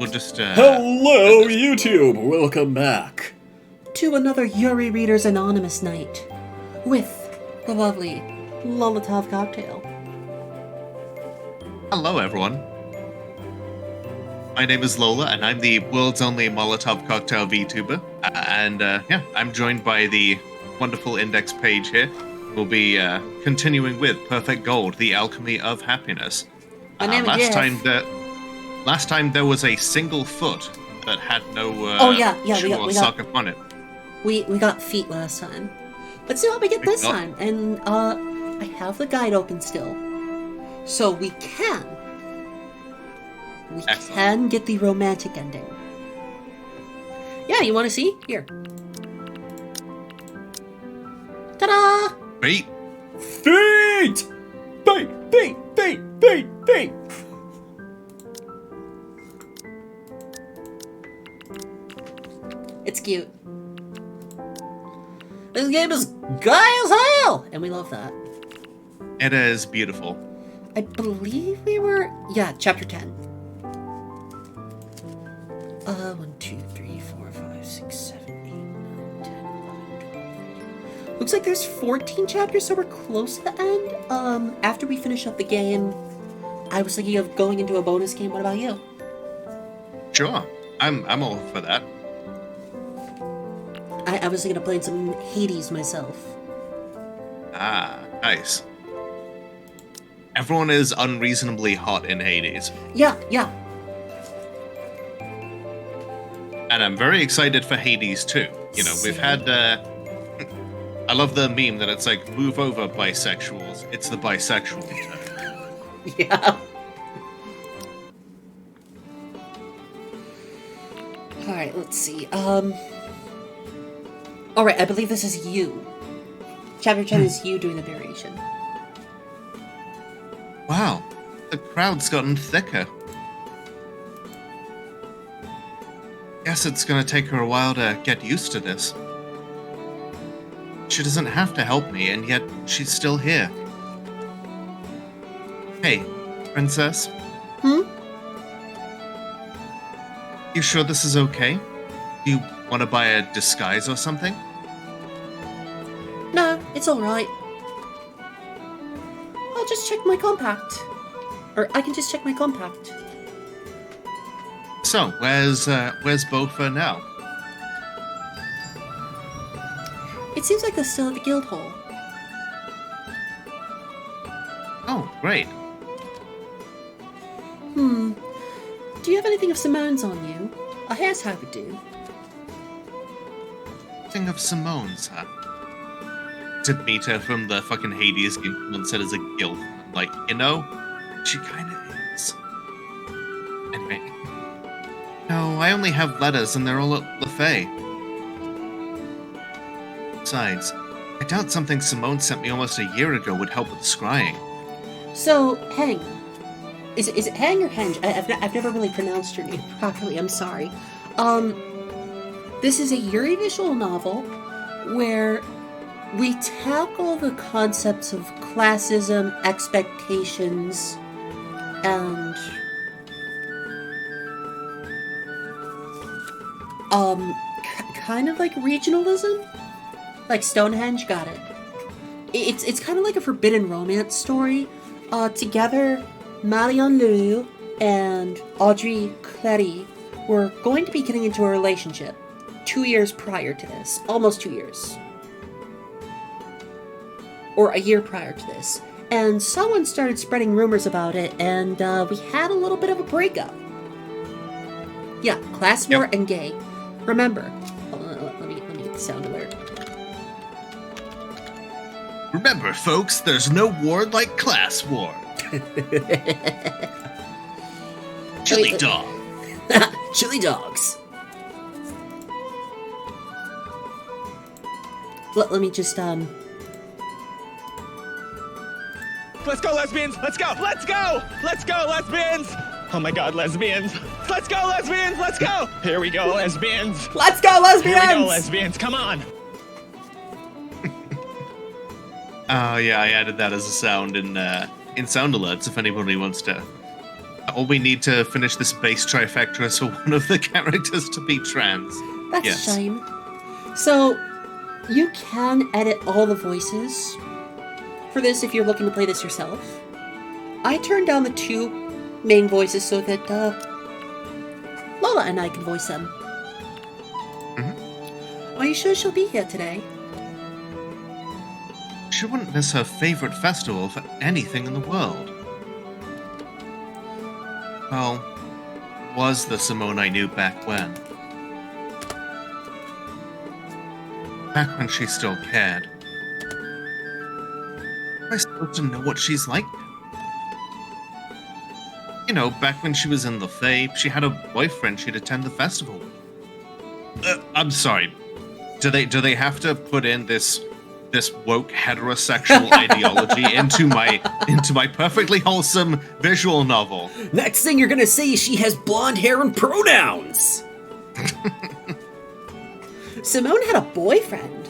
we'll just, Hello, YouTube! Welcome back to another Yuri Readers Anonymous night with the lovely Molotov Cocktail. Hello, everyone. My name is Lola, and I'm the world's only Molotov Cocktail VTuber. I'm joined by the wonderful index page here. We'll be continuing with Perfect Gold, the Alchemy of Happiness. My name is Jeff. Last time there was a single foot that had no we sock upon it. We got feet last time. Let's see what we get this time. And I have the guide open still, so we can get the romantic ending. Yeah, you want to see? Here. Ta-da! Feet. Feet! Feet! Feet! Feet! Feet! Feet! It's cute. This game is gay as hell! And we love that. It is beautiful. I believe we were... Yeah, chapter 10. 1, 2, 3, 4, 5, 6, 7, 8, 9, 10, 11, 12. Looks like there's 14 chapters, so we're close to the end. After we finish up the game, I was thinking of going into a bonus game. What about you? Sure. I'm all for that. I was thinking of playing some Hades myself. Ah, nice. Everyone is unreasonably hot in Hades. Yeah. And I'm very excited for Hades too. You know, we've had, I love the meme that it's like, move over bisexuals. It's the bisexual turn. Yeah. Alright, let's see. Alright, I believe this is you. Chapter 10 is you doing the narration. Wow, the crowd's gotten thicker. Guess it's gonna take her a while to get used to this. She doesn't have to help me, and yet she's still here. Hey, princess? You sure this is okay? Do you want to buy a disguise or something? No, it's alright. I'll just check my compact. Or I can just check my compact. So, where's Bofa now? It seems like they're still at the guild hall. Oh, great. Do you have anything of Simone's on you? A hair's how would do. Thing of Simone's, huh? To meet her from the fucking Hades game and said as a guild. Like, you know, she kinda is. Anyway. No, I only have letters and they're all at Lefay. Besides, I doubt something Simone sent me almost a year ago would help with scrying. So, Heng. Is it Heng or Henge? I've never really pronounced your name properly, I'm sorry. This is a Yuri visual novel where we tackle the concepts of classism, expectations, and kind of like regionalism? Like Stonehenge, got it. It's kind of like a forbidden romance story. Together, Marion Liu and Audrey Clery were going to be getting into a relationship 2 years prior to this. Almost 2 years. Or a year prior to this. And someone started spreading rumors about it, and we had a little bit of a breakup. Yeah, class war and gay. Remember, hold on, let me get the sound alert. Remember, folks, there's no war like class war. Chili dog. Chili dogs. Let me just, Let's go, lesbians! Let's go! Let's go! Let's go, lesbians! Oh my god, lesbians! Let's go, lesbians! Let's go! Here we go, lesbians! Let's go, lesbians! Here we go, lesbians! Come on! Oh yeah, I added that as a sound in sound alerts if anybody wants to All we need to finish this base trifecta is for one of the characters to be trans. That's Yes. a shame. So, you can edit all the voices for this if you're looking to play this yourself. I turned down the 2 main voices so that Lola and I can voice them. Are you sure she'll be here today? She wouldn't miss her favorite festival for anything in the world. Well, was the Simone I knew back when. Back when she still cared. Am I supposed to know what she's like now? You know, back when she was in the Fae, she had a boyfriend she'd attend the festival with. I'm sorry. Do they have to put in this woke heterosexual ideology into my perfectly wholesome visual novel? Next thing you're gonna say is she has blonde hair and pronouns! Simone had a boyfriend.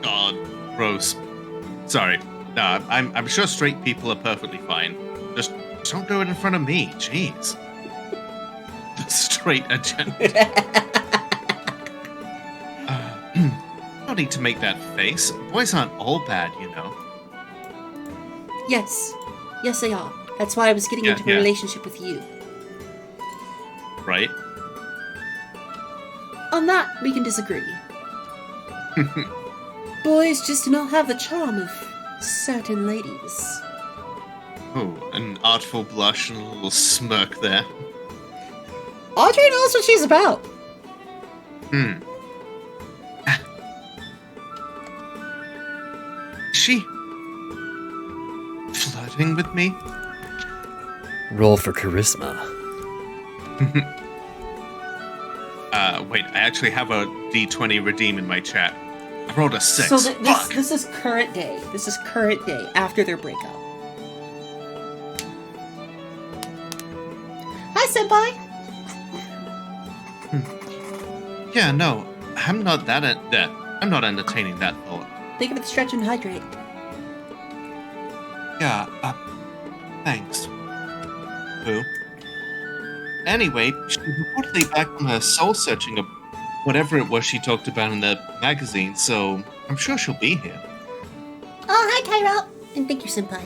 God, gross. Sorry. Nah, I'm sure straight people are perfectly fine. Just don't do it in front of me. Jeez. The straight agenda. No need to make that face. Boys aren't all bad, you know. Yes. Yes, they are. That's why I was getting into a relationship with you. Right? On that, we can disagree. Boys just do not have the charm of certain ladies. Oh, an artful blush and a little smirk there. Audrey knows what she's about. Is she flirting with me? Roll for charisma. Wait, I actually have a D20 redeem in my chat. I rolled a 6. So Fuck! this is current day. This is current day after their breakup. Hi, senpai. Yeah, no, I'm not that. I'm not entertaining that thought. Think of it, stretch and hydrate. Yeah, thanks. Who? Anyway, she's reportedly back on her soul searching of whatever it was she talked about in the magazine, so I'm sure she'll be here. Oh, hi, Cairo. And thank you, senpai.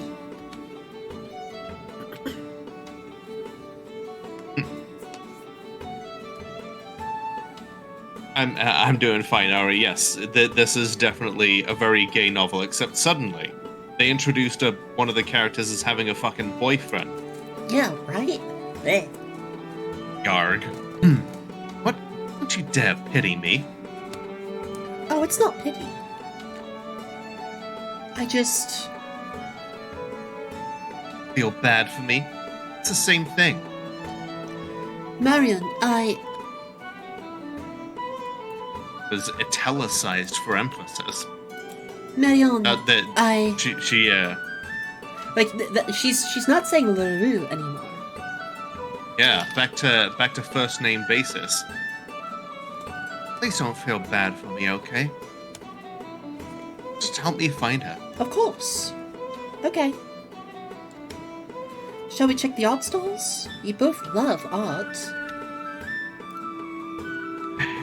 I'm doing fine, Ari. Yes, this is definitely a very gay novel, except suddenly they introduced one of the characters as having a fucking boyfriend. Yeah, right? Blech. Yarg. What? Don't you dare pity me. Oh, it's not pity. I just... Feel bad for me? It's the same thing. Marion, Was italicized for emphasis. Marion, she's not saying LaRue anymore. Yeah, back to first name basis. Please don't feel bad for me, okay? Just help me find her. Of course. Okay. Shall we check the art stalls? You both love art.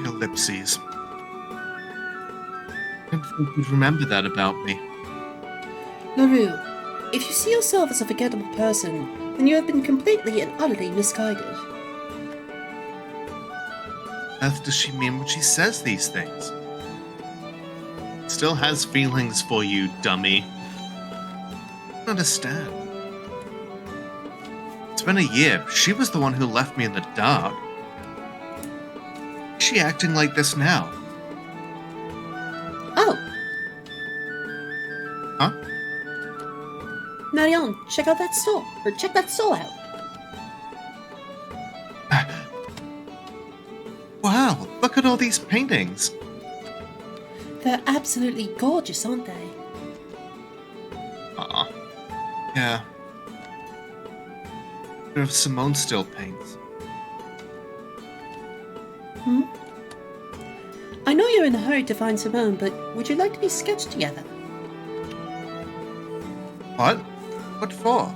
Ellipses. I don't think you'd remember that about me. LaRue, if you see yourself as a forgettable person, then you have been completely and utterly misguided. Earth does she mean when she says these things? Still has feelings for you, dummy. I don't understand. It's been a year. She was the one who left me in the dark. Is she acting like this now? Oh! Huh? Marion, check out that stall. Or check that stall out. Wow, look at all these paintings. They're absolutely gorgeous, aren't they? Aw. Yeah. What if Simone still paints? Hmm? I know you're in a hurry to find Simone, but would you like to be sketched together? What? What for?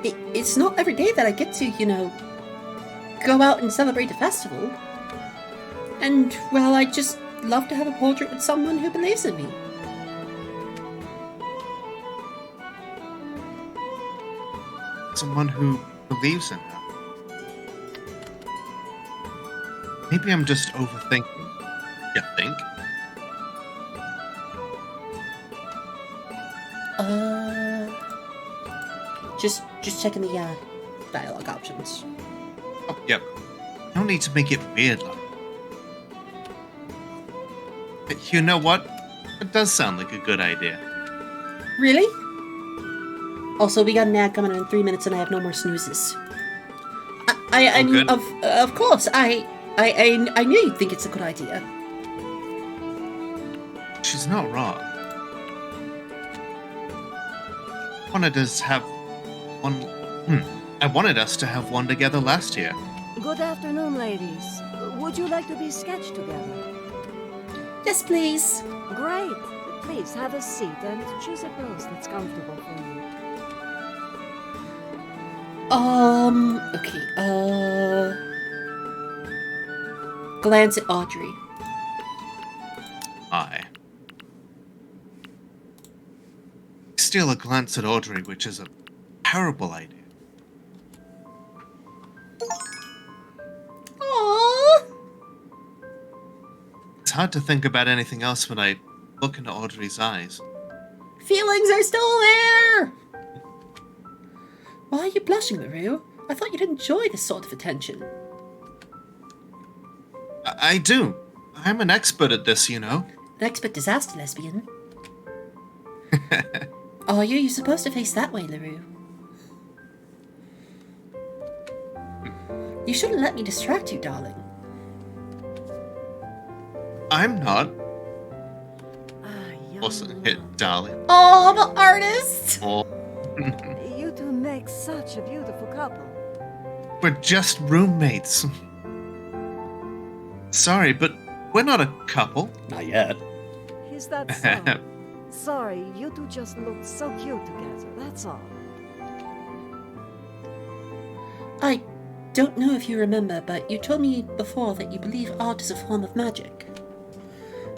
It's not every day that I get to, go out and celebrate the festival. And, well, I just love to have a portrait with someone who believes in me. Someone who believes in her. Maybe I'm just overthinking. You think? Just checking the dialogue options. Oh, yep. No need to make it weird, though. But you know what? It does sound like a good idea. Really? Also, we got an ad coming in 3 minutes, and I have no more snoozes. I mean, good. of course, I knew you'd think it's a good idea. She's not wrong. I wanted us to have one together last year. Good afternoon, ladies. Would you like to be sketched together? Yes, please. Great. Please have a seat and choose a pose that's comfortable for you. Okay, glance at Audrey. Steal a glance at Audrey, which is a terrible idea. Aww. It's hard to think about anything else when I look into Audrey's eyes. Feelings are still there! Why are you blushing, LaRue? I thought you'd enjoy this sort of attention. I do. I'm an expert at this, you know. An expert disaster lesbian. Are you? You're supposed to face that way, LaRue. You shouldn't let me distract you, darling. I'm not. Ah, Wasn't hit, darling. Oh, the artist! Oh. You two make such a beautiful couple. We're just roommates. Sorry, but we're not a couple. Not yet. Is that so? Sorry, you two just look so cute together, that's all. I don't know if you remember, but you told me before that you believe art is a form of magic.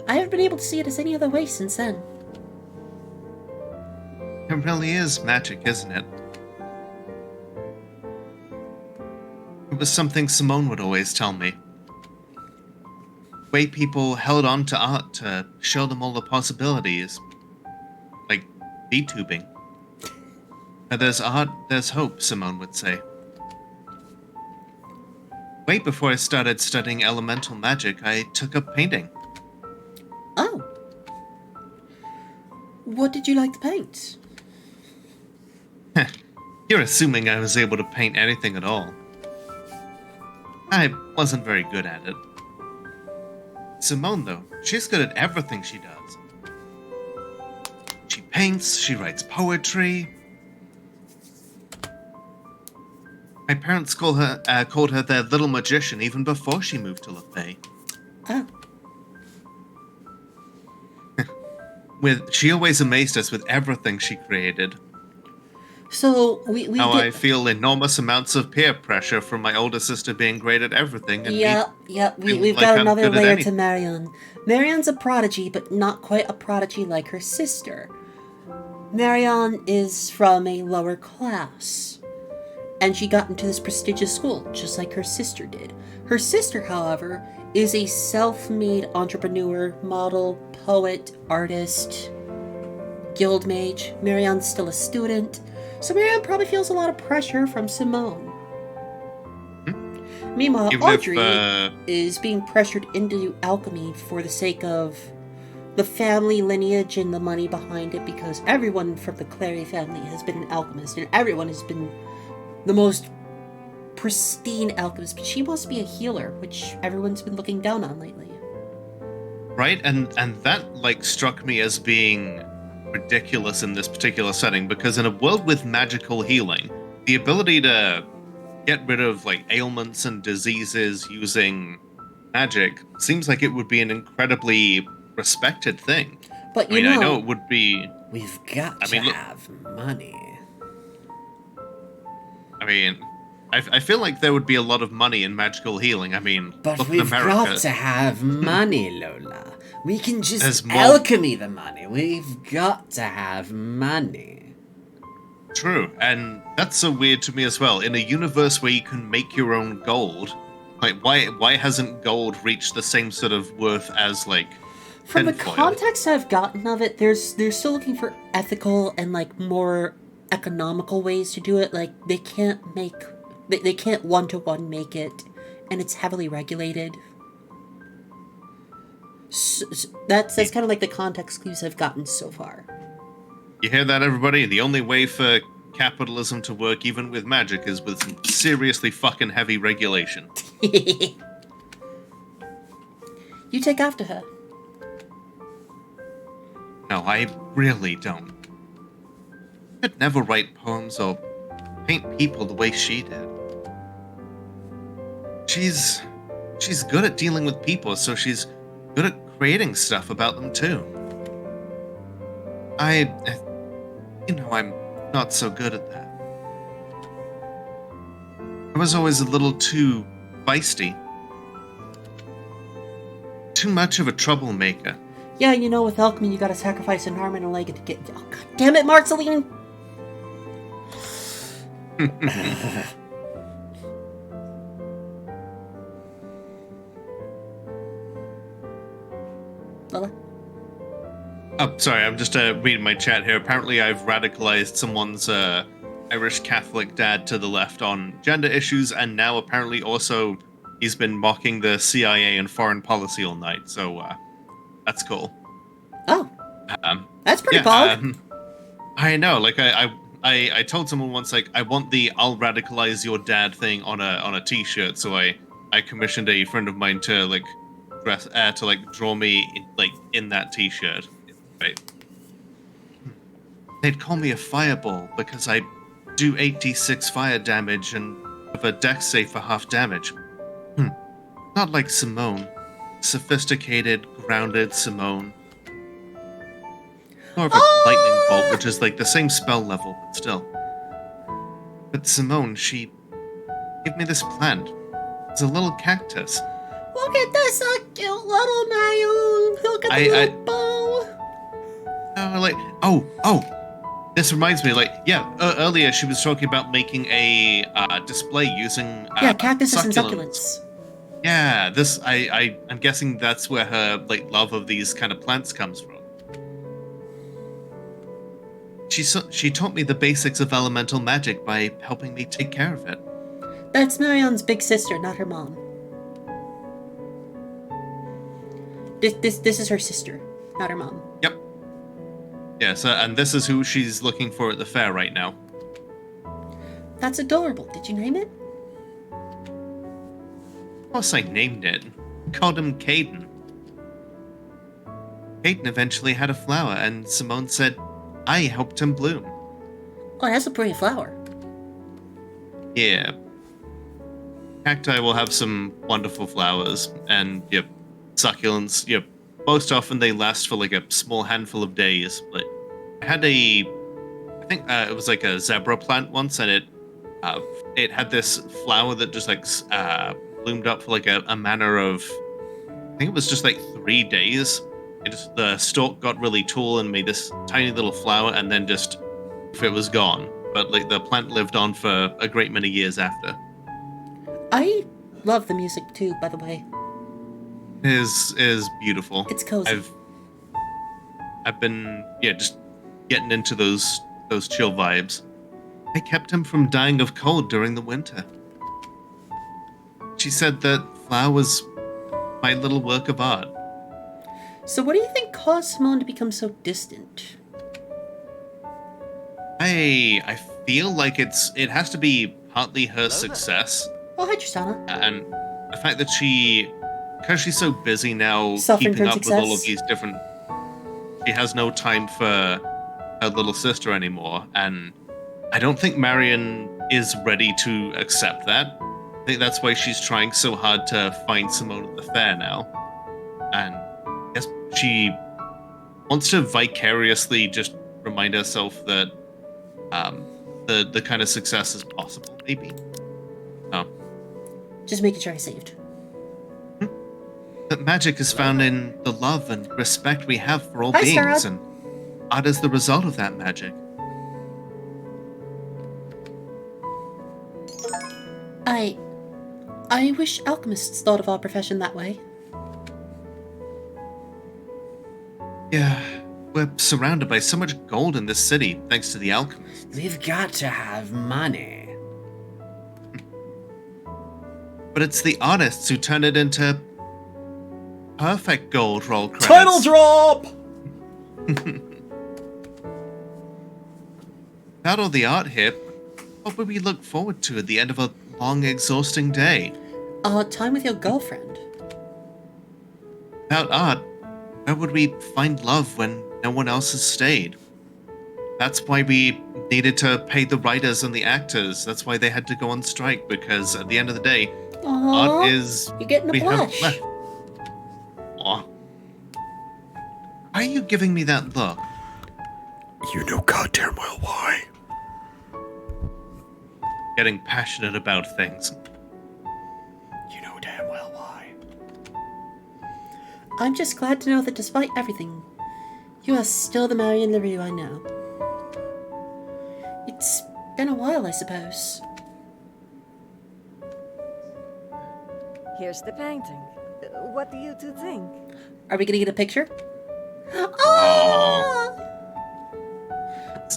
I haven't been able to see it as any other way since then. It really is magic, isn't it? It was something Simone would always tell me. The way people held on to art to show them all the possibilities. Like Vtubing. Where there's art, there's hope, Simone would say. Way before I started studying elemental magic, I took up painting. Oh. What did you like to paint? You're assuming I was able to paint anything at all. I wasn't very good at it. Simone, though, she's good at everything she does. She paints, she writes poetry. My parents called her their little magician even before she moved to LaFay. Oh. She always amazed us with everything she created. So, Now I feel enormous amounts of peer pressure from my older sister being great at everything. And we've like got I'm another good at layer to anything. Marion. Marion's a prodigy, but not quite a prodigy like her sister. Marion is from a lower class, and she got into this prestigious school, just like her sister did. Her sister, however, is a self-made entrepreneur, model, poet, artist, guild mage. Marion's still a student, so Marion probably feels a lot of pressure from Simone. Meanwhile, Even Audrey if, is being pressured into alchemy for the sake of the family lineage and the money behind it, because everyone from the Clary family has been an alchemist, and everyone has been the most pristine alchemist, but she wants to be a healer, which everyone's been looking down on lately. Right, and that struck me as being ridiculous in this particular setting, because in a world with magical healing, the ability to get rid of ailments and diseases using magic seems like it would be an incredibly respected thing. But I know it would be. We've got I mean, to look- have money. I mean, I feel like there would be a lot of money in magical healing. I mean, But look at we've America. got to have money, Lola. We can There's just more- alchemy the money. We've got to have money. True, and that's so weird to me as well. In a universe where you can make your own gold, like why hasn't gold reached the same sort of worth as like From the tinfoil? context I've gotten of it, they're still looking for ethical and like more economical ways to do it. Like they can't one-to-one make it, and it's heavily regulated. So, that's kind of like the context clues I've gotten so far. You hear that, everybody? The only way for capitalism to work, even with magic, is with some seriously fucking heavy regulation. You take after her. No, I really don't. I could never write poems or paint people the way she did. She's good at dealing with people, so she's good at creating stuff about them too. I'm not so good at that. I was always a little too feisty. Too much of a troublemaker. Yeah, you know, with alchemy, you gotta sacrifice an arm and a leg to get. Oh, God damn it, Marceline! Lola? Oh, sorry, I'm just reading my chat here. Apparently, I've radicalized someone's Irish Catholic dad to the left on gender issues, and now apparently also he's been mocking the CIA and foreign policy all night. So that's cool. Oh, that's pretty bold. I know. Like I told someone once, like I want the "I'll radicalize your dad" thing on a T-shirt. So I commissioned a friend of mine to like dress to like draw me in that T-shirt. Right. They'd call me a fireball because I do 8d6 fire damage and have a dex save for half damage. Not like Simone. Sophisticated, grounded Simone. More of a lightning bolt, which is like the same spell level, but still. But Simone, she gave me this plant. It's a little cactus. Look at this cute little Mayoon. Look at the little bow. This reminds me, earlier she was talking about making a display using cactuses and succulents. Yeah, I'm guessing that's where her love of these kind of plants comes from. She taught me the basics of elemental magic by helping me take care of it. That's Marion's big sister, not her mom. This is her sister, not her mom. Yep. Yeah, and this is who she's looking for at the fair right now. That's adorable. Did you name it? Of course I named it. I called him Caden. Caden eventually had a flower, and Simone said I helped him bloom. Oh, that's a pretty flower. Yeah. Cacti will have some wonderful flowers, and succulents. Most often they last for like a small handful of days. But I had I think it was like a zebra plant once, and it had this flower that just bloomed up for like a manner of, I think it was just like 3 days. The stalk got really tall and made this tiny little flower, and then it was gone. But the plant lived on for a great many years after. I love the music too, by the way. Is beautiful. It's cozy. I've been just getting into those chill vibes. I kept him from dying of cold during the winter. She said that flower was my little work of art. So what do you think caused Simone to become so distant? I feel like it has to be partly her success. Oh, hi, Tristana. And the fact that because she's so busy now Suffering keeping from up with all of success? these different, she has no time for her little sister anymore, and I don't think Marion is ready to accept that. I think that's why she's trying so hard to find Simone at the fair now, and I guess she wants to vicariously just remind herself that the kind of success is possible. maybe? Oh. Just making sure I saved. That magic is found in the love and respect we have for all Hi, beings, Sarah. and art is the result of that magic. I wish alchemists thought of our profession that way. Yeah, we're surrounded by so much gold in this city, thanks to the alchemists. We've got to have money. But it's the artists who turn it into perfect gold roll credits. Title drop! Without all the art here, what would we look forward to at the end of a long, exhausting day? Time with your girlfriend. Without art, where would we find love when no one else has stayed? That's why we needed to pay the writers and the actors. That's why they had to go on strike, because at the end of the day, Aww, art is... you're getting a we have blush. left. Aw. Why are you giving me that look? You know goddamn well why. Getting passionate about things. You know damn well why. I'm just glad to know that despite everything, you are still the Marion LaRue I know. It's been a while, I suppose. Here's the painting. What do you two think? Are we gonna get a picture? Oh!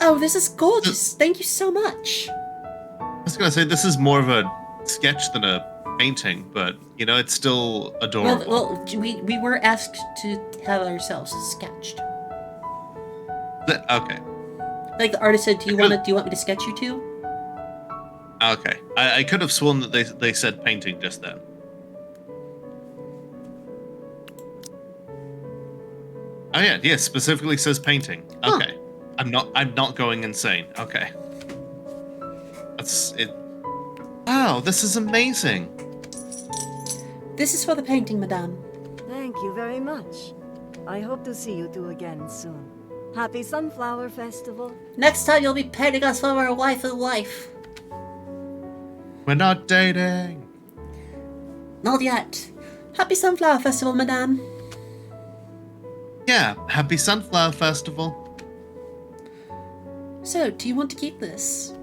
Oh, this is gorgeous. Thank you so much. I was gonna say, this is more of a sketch than a painting, but, you know, it's still adorable. Well, we were asked to have ourselves sketched. Okay. Like the artist said, do you want me to sketch you too? Okay. I could have sworn that they said painting just then. Oh yeah, specifically says painting. Okay. I'm not going insane. Okay. That's it. Wow, this is amazing. This is for the painting, madame. Thank you very much. I hope to see you two again soon. Happy Sunflower Festival. Next time you'll be painting us for our wife and life. We're not dating. Not yet. Happy Sunflower Festival, madame. Yeah, happy Sunflower Festival. So, do you want to keep this?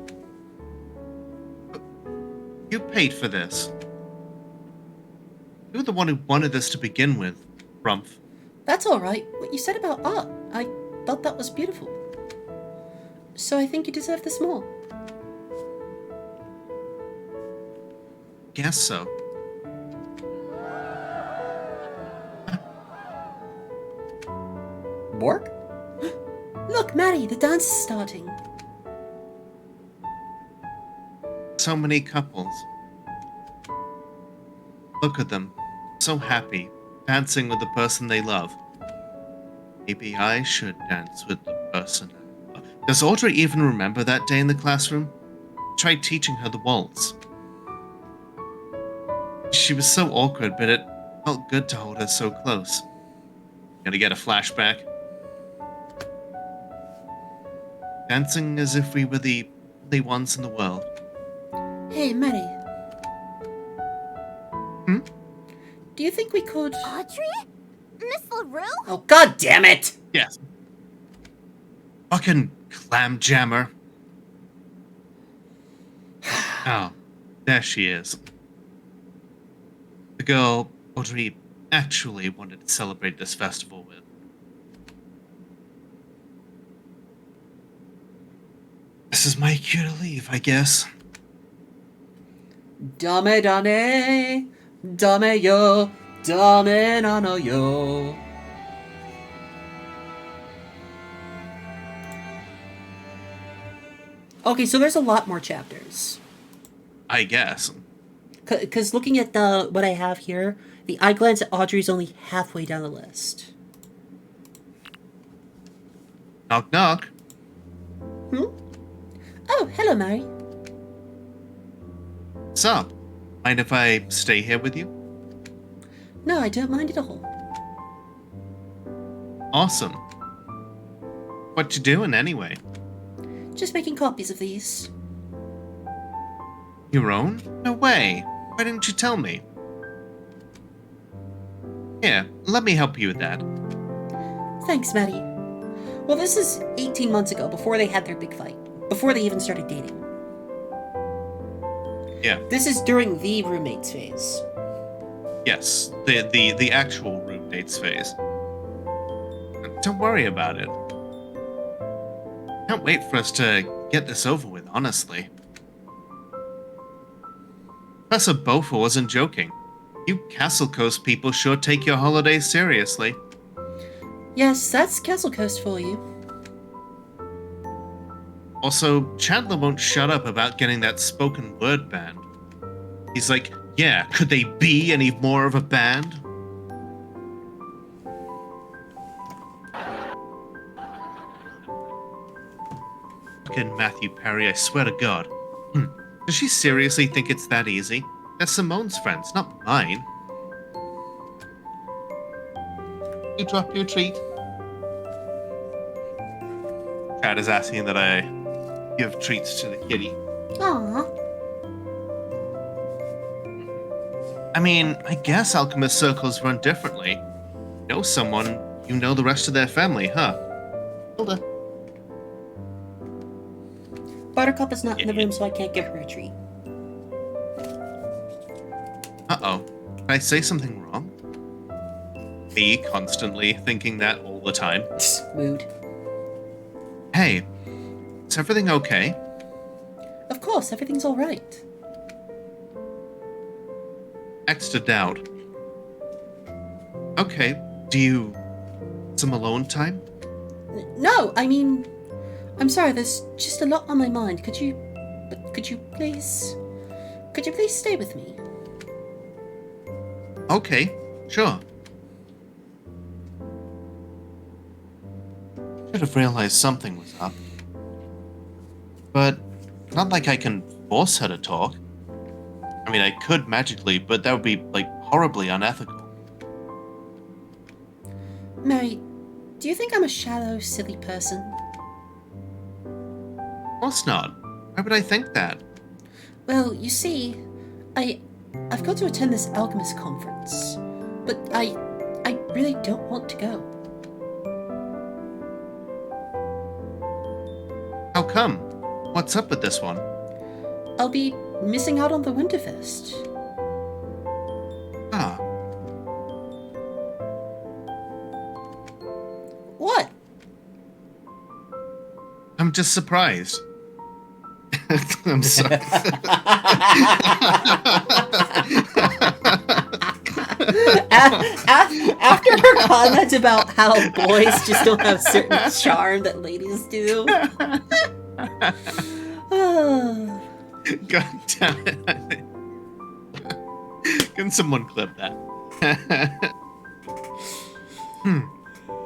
You paid for this. You're the one who wanted this to begin with, Rumpf. That's alright. What you said about art, I thought that was beautiful. So I think you deserve this more. Guess so. Bork? Look, Maddie, the dance is starting. So many couples. Look at them, so happy, dancing with the person they love. Maybe I should dance with the person I love. Does Audrey even remember that day in the classroom? I tried teaching her the waltz. She was so awkward, but it felt good to hold her so close. Gonna get a flashback. Dancing as if we were the only ones in the world. Hey, Maddie. Hmm? Do you think we could... Audrey? Miss LaRue? Oh, god damn it! Yes. Fucking clam jammer. Oh, there she is. The girl Audrey actually wanted to celebrate this festival with. This is my cue to leave, I guess. Dame dane, dame yo, dame nano yo. Okay, so there's a lot more chapters. I guess. Because looking at what I have here, the eye glance at Audrey's only halfway down the list. Knock knock. Hmm? Oh, hello, Mary. What's up? Mind if I stay here with you? No, I don't mind at all. Awesome. What you doing anyway? Just making copies of these. Your own? No way. Why didn't you tell me? Here, let me help you with that. Thanks, Maddie. Well, this is 18 months ago, before they had their big fight. Before they even started dating. Yeah. This is during the roommates phase. Yes, the actual roommates phase. Don't worry about it. Can't wait for us to get this over with, honestly. Professor Beaufort wasn't joking. You Castle Coast people sure take your holidays seriously. Yes, that's Castle Coast for you. Also, Chandler won't shut up about getting that spoken word banned. He's like, yeah, could they be any more of a band? Fucking Matthew Perry, I swear to God. Does she seriously think it's that easy? They're Simone's friends, not mine. You drop your treat. Chad is asking that I give treats to the kitty. Aww. I mean, I guess alchemist circles run differently. You know someone, you know the rest of their family, huh? Hilda. Buttercup is not in the room, so I can't give her a treat. Uh-oh. Did I say something wrong? Me constantly thinking that all the time. Mood. Hey, is everything okay? Of course, everything's alright. Extra doubt. Okay, do you... some alone time? No, I mean... I'm sorry, there's just a lot on my mind. Could you please stay with me? Okay, sure. Should have realized something was up. But not like I can force her to talk. I mean, I could magically, but that would be, like, horribly unethical. Mary, do you think I'm a shallow, silly person? Of course not. Why would I think that? Well, you see, I've got to attend this alchemist conference, but I really don't want to go. How come? What's up with this one? I'll be missing out on the Winterfest. Ah, What? I'm just surprised. I'm sorry. After her comment about how boys just don't have certain charm that ladies do. God damn it. Can someone clip that?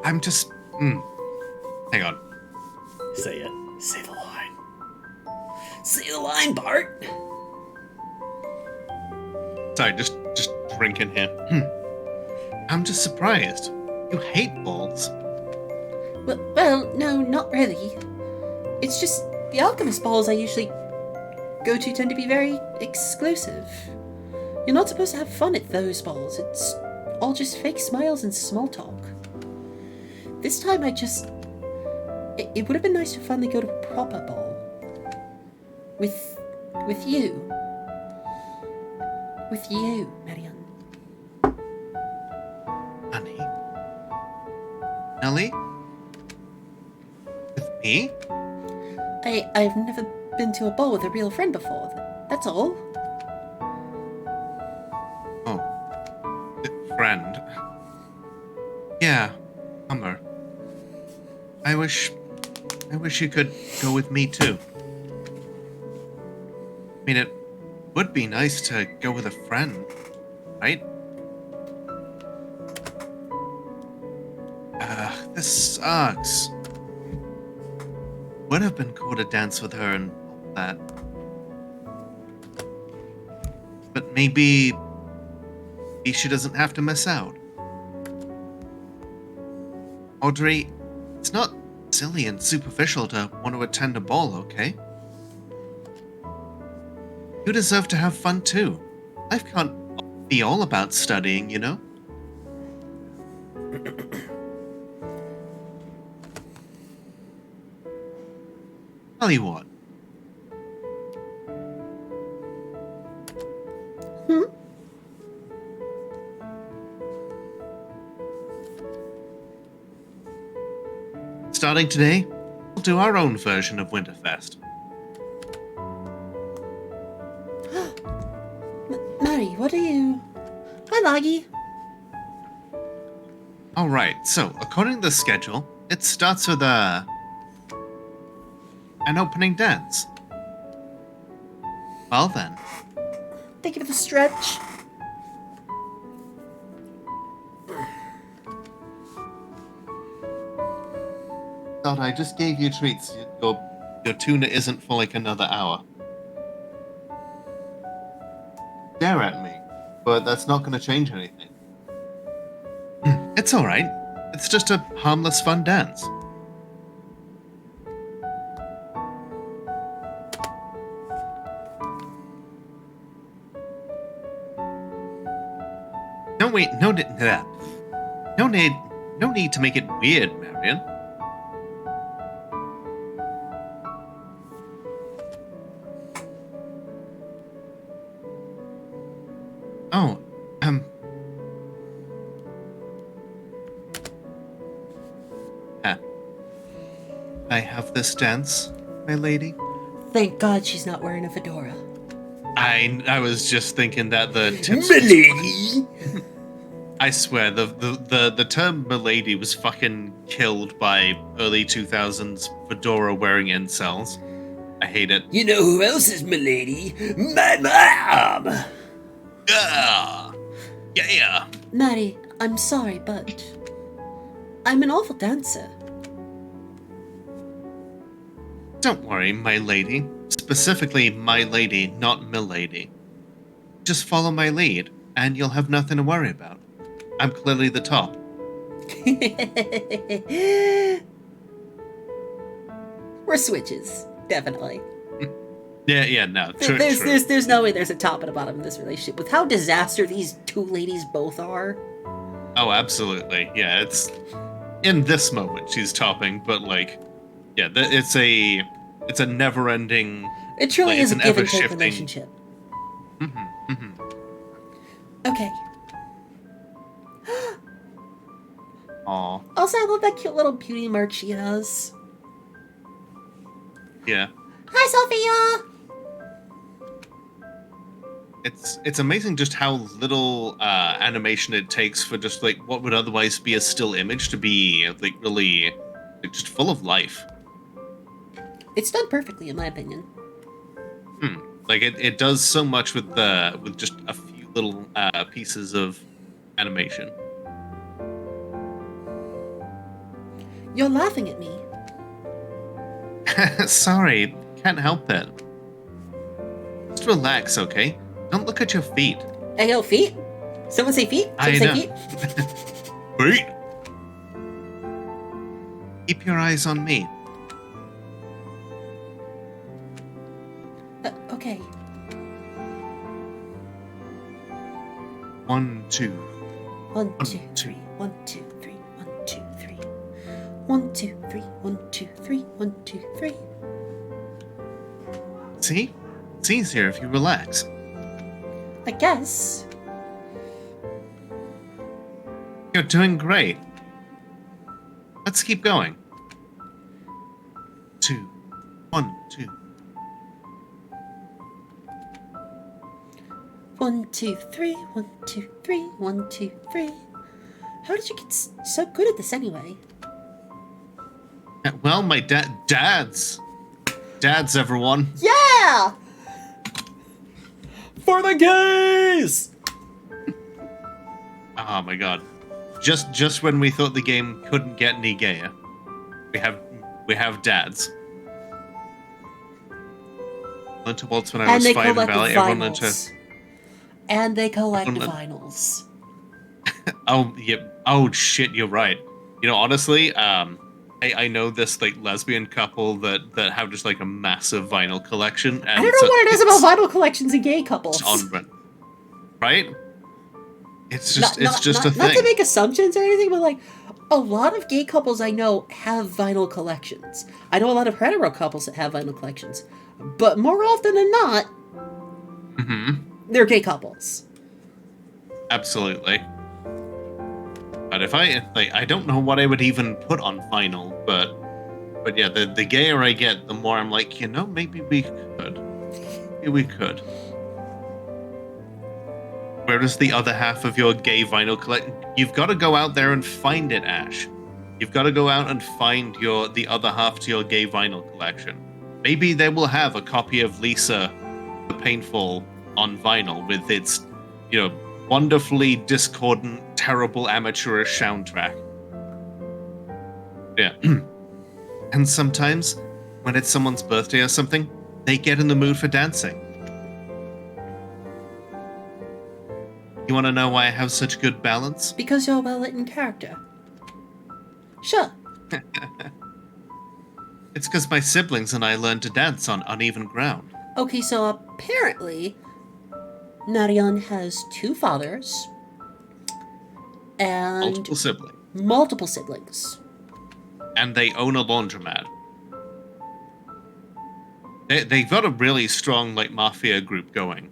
I'm just... Hang on. Say it. Say the line. Say the line, Bart. Sorry, just drinking here. I'm just surprised. You hate balls. Well, no, not really. It's just the alchemist balls I usually go to tend to be very exclusive. You're not supposed to have fun at those balls. It's all just fake smiles and small talk. This time it would have been nice to finally go to a proper ball. With you. With you, Marianne. Honey? Nellie? With me? I've never been to a ball with a real friend before. That's all. Oh. Friend. Yeah, bummer. I wish you could go with me too. I mean, it would be nice to go with a friend, right? This sucks. Would have been cool to dance with her and all that. But maybe she doesn't have to miss out. Audrey, it's not silly and superficial to want to attend a ball, okay? You deserve to have fun too. Life can't be all about studying, you know? Tell you what. Starting today, we'll do our own version of Winterfest. Mary, what are you... Hi, Laggy. Alright, so, according to the schedule, it starts with an opening dance. Well then. Thank you for the stretch. Thought I just gave you treats. Your tuna isn't for like another hour. Stare at me, but that's not going to change anything. It's alright. It's just a harmless, fun dance. No, wait, no need to make it weird, Marion. Oh, I have this dance, my lady. Thank God she's not wearing a fedora. I was just thinking that the tips. Milady! I swear the term "milady" was fucking killed by early 2000s fedora wearing incels. I hate it. You know who else is milady? My mom! Yeah. Mary, I'm sorry, but... I'm an awful dancer. Don't worry, my lady. Specifically, my lady, not milady. Just follow my lead, and you'll have nothing to worry about. I'm clearly the top. We're switches, definitely. Yeah, no, true. There's no way there's a top and a bottom in this relationship. With how disaster these two ladies both are. Oh, absolutely. Yeah, it's... In this moment, she's topping, but, like... Yeah, it's a never-ending... It truly like, is a it's give an and take ever-shifting... relationship. Okay. Aw, Also, I love that cute little beauty mark she has. yeah. Hi, Sophia! It's amazing just how little animation it takes for just, like, what would otherwise be a still image to be, like, really... Like, just full of life. It's done perfectly, in my opinion. Like, it does so much with just a few little pieces of animation. You're laughing at me. Sorry, can't help it. Just relax, okay? Don't look at your feet. I go, feet? Someone say feet? Someone say feet? Wait. Keep your eyes on me. Okay. 1, 2. 1, 2, 3. 1, 2, 3. 1, 2, 3. 1, 2, 3. 1, 2, 3. 1, 2, 3. See? It's easier if you relax. I guess. You're doing great. Let's keep going. 2. 1, 2. 1, 2, 3. 1, 2, 3. 1, 2, 3. How did you get so good at this anyway? Well, my dads, everyone. Yeah! For the gays! Oh my god. Just when we thought the game couldn't get any gayer, we have dads. Learned to waltz when I was 5 in ballet. Everyone learned to. And they collect vinyls. Oh, yeah. Oh, shit, you're right. You know, honestly, I I know this like lesbian couple that have just like a massive vinyl collection. And I don't know what it is it's about vinyl collections and gay couples. on rent, right? It's Not just a thing. Not to make assumptions or anything, but like a lot of gay couples I know have vinyl collections. I know a lot of hetero couples that have vinyl collections, but more often than not, they're gay couples. Absolutely. But if I don't know what I would even put on vinyl, but yeah, the gayer I get, the more I'm like, maybe we could. Maybe we could. Where is the other half of your gay vinyl collection? You've got to go out there and find it, Ash. You've got to go out and find the other half to your gay vinyl collection. Maybe they will have a copy of Lisa the Painful on vinyl with its, wonderfully discordant, terrible amateurish soundtrack. Yeah. And sometimes, when it's someone's birthday or something, they get in the mood for dancing. You want to know why I have such good balance? Because you're a well-written character. Sure. It's because my siblings and I learned to dance on uneven ground. Okay, so apparently, Narion has 2 fathers and Multiple siblings. multiple siblings. And they own a laundromat. They've got a really strong, mafia group going.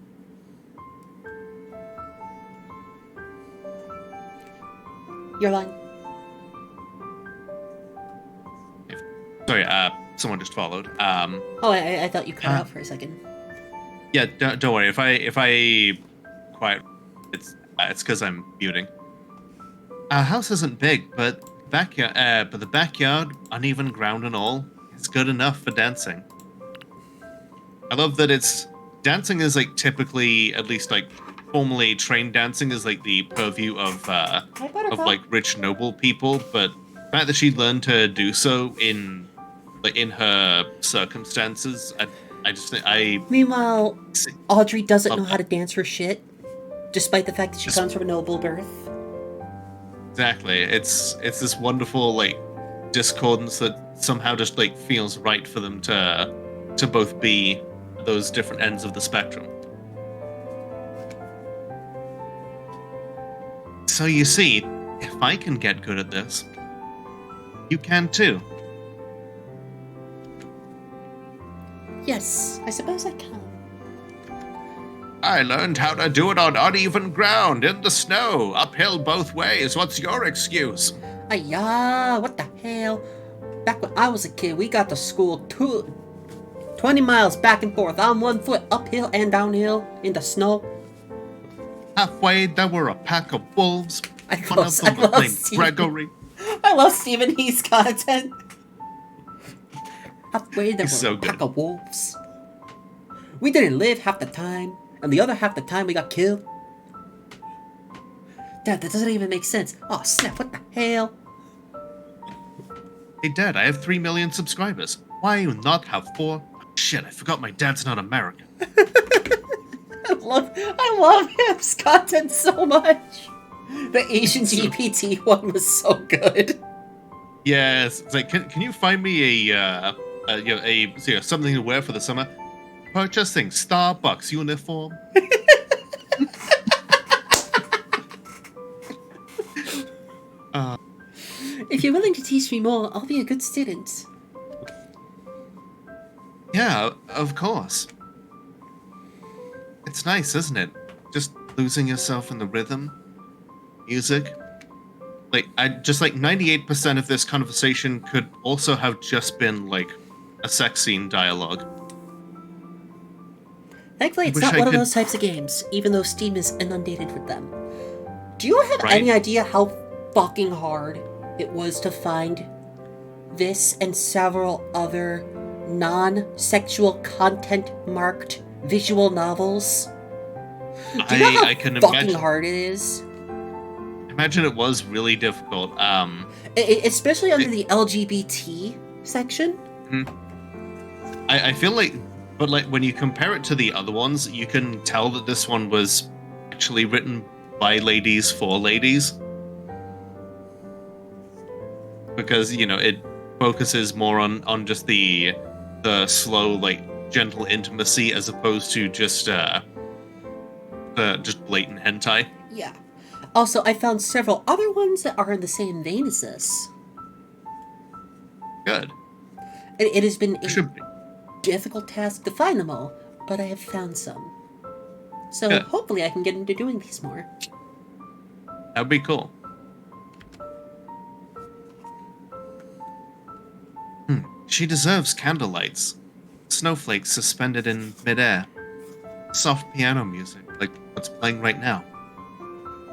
Your line. Sorry, someone just followed. I thought you cut out for a second. Yeah, don't worry. If I quiet, it's because I'm muting. Our house isn't big, but the backyard, uneven ground and all, it's good enough for dancing. I love that dancing is typically, at least formally trained dancing is the purview of rich noble people, but the fact that she learned to do so in her circumstances, Meanwhile, Audrey doesn't know how to dance for shit, despite the fact that she comes from a noble birth. Exactly. It's this wonderful discordance that somehow just feels right for them to both be those different ends of the spectrum. So you see, if I can get good at this, you can too. Yes, I suppose I can. I learned how to do it on uneven ground, in the snow, uphill both ways. What's your excuse? Ayah, what the hell? Back when I was a kid, we got to school 20 miles back and forth on 1 foot, uphill and downhill, in the snow. Halfway, there were a pack of wolves. I One of them was named Gregory. I love Stephen Heath's content. Halfway, there He's were so a pack good. of wolves. We didn't live half the time, and the other half the time we got killed. Dad, that doesn't even make sense. Oh, snap, what the hell? Hey, Dad, I have 3 million subscribers. Why you not have 4? Shit, I forgot my dad's not American. I love his content so much. The Asian GPT one was so good. Yes, it's can you find me a something to wear for the summer? Purchasing Starbucks uniform. If you're willing to teach me more, I'll be a good student. Yeah, of course. It's nice, isn't it? Just losing yourself in the rhythm, music. 98% of this conversation could also have just been a sex scene dialogue. Thankfully, it's wish not I one of could- those types of games, even though Steam is inundated with them. Do you have Right. any idea how fucking hard it was to find this and several other non-sexual content marked visual novels? Do you know how I can fucking imagine. hard it is? Imagine it was really difficult. Especially under the LGBT section. I feel but when you compare it to the other ones, you can tell that this one was actually written by ladies for ladies. Because, focuses more on just the slow, like gentle intimacy as opposed to just blatant hentai. Yeah. Also, I found several other ones that are in the same vein as this. Good. It has been Should be. difficult task to find them all, but I have found some. So Good. hopefully I can get into doing these more. That'd be cool. She deserves candlelights. Snowflakes suspended in midair. Soft piano music, like what's playing right now.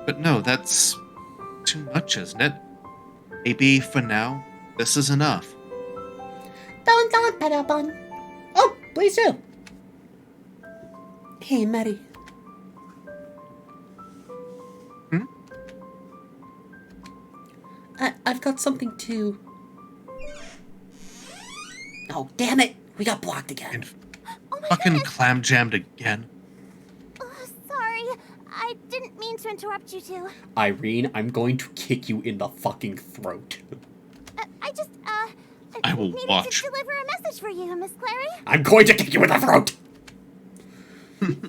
But no, that's too much, isn't it? Maybe for now, this is enough. Dun dun ba-da-bun. Oh, please do. Hey, Maddie. I've got something to... Oh, damn it! We got blocked again. And Oh my fucking goodness. clam jammed again. Sorry. I didn't mean to interrupt you two. Irene, I'm going to kick you in the fucking throat. I will needed watch. to deliver a message for you, Miss Clary. I'm going to kick you in the throat!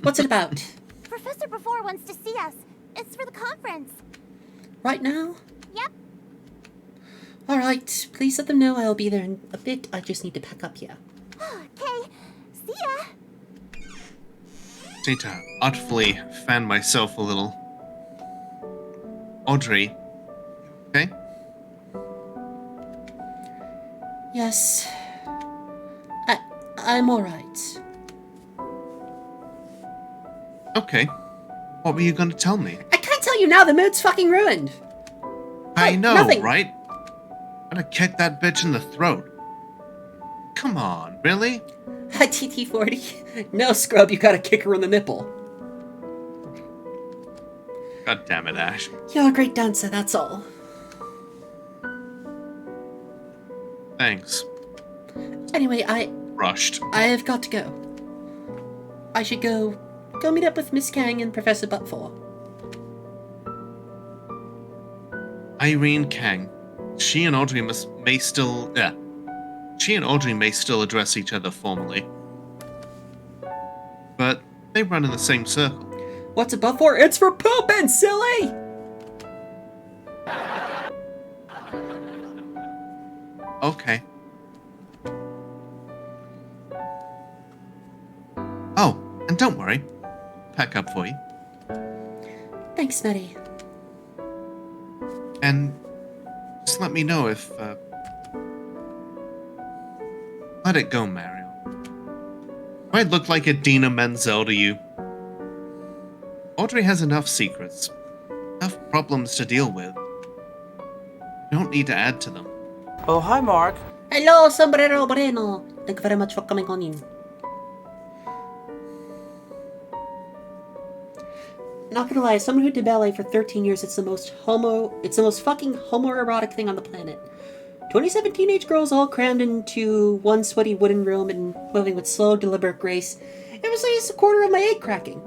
What's it about? Professor Before wants to see us. It's for the conference. Right now? Yep. Alright, please let them know I'll be there in a bit. I just need to pack up here. Okay. See ya. Need to artfully fan myself a little. Audrey, okay? Yes. I'm alright. Okay. What were you gonna tell me? I can't tell you now, the mood's fucking ruined. I Oh, know, nothing. right? I'm gonna kick that bitch in the throat. Come on, really? TT40. No, scrub, you gotta kick her in the nipple. God damn it, Ash. You're a great dancer, that's all. Thanks. Anyway, Rushed. I've got to go. I should go meet up with Miss Kang and Professor Buttful. Irene Kang. She and Audrey may still address each other formally. But they run in the same circle. What's it butt for? It's for pooping, silly! Okay. Oh, and don't worry. Pack up for you. Thanks, Maddie. And just let me know if, let it go, Mario. Might look like a Dina Menzel to you. Audrey has enough secrets. Enough problems to deal with. You don't need to add to them. Oh, hi, Mark. Hello, Sombrero Moreno. Thank you very much for coming on in. Not gonna lie, as someone who did ballet for 13 years, it's the most fucking homoerotic thing on the planet. 27 teenage girls all crammed into one sweaty wooden room and moving with slow, deliberate grace. It was like just a quarter of my egg cracking.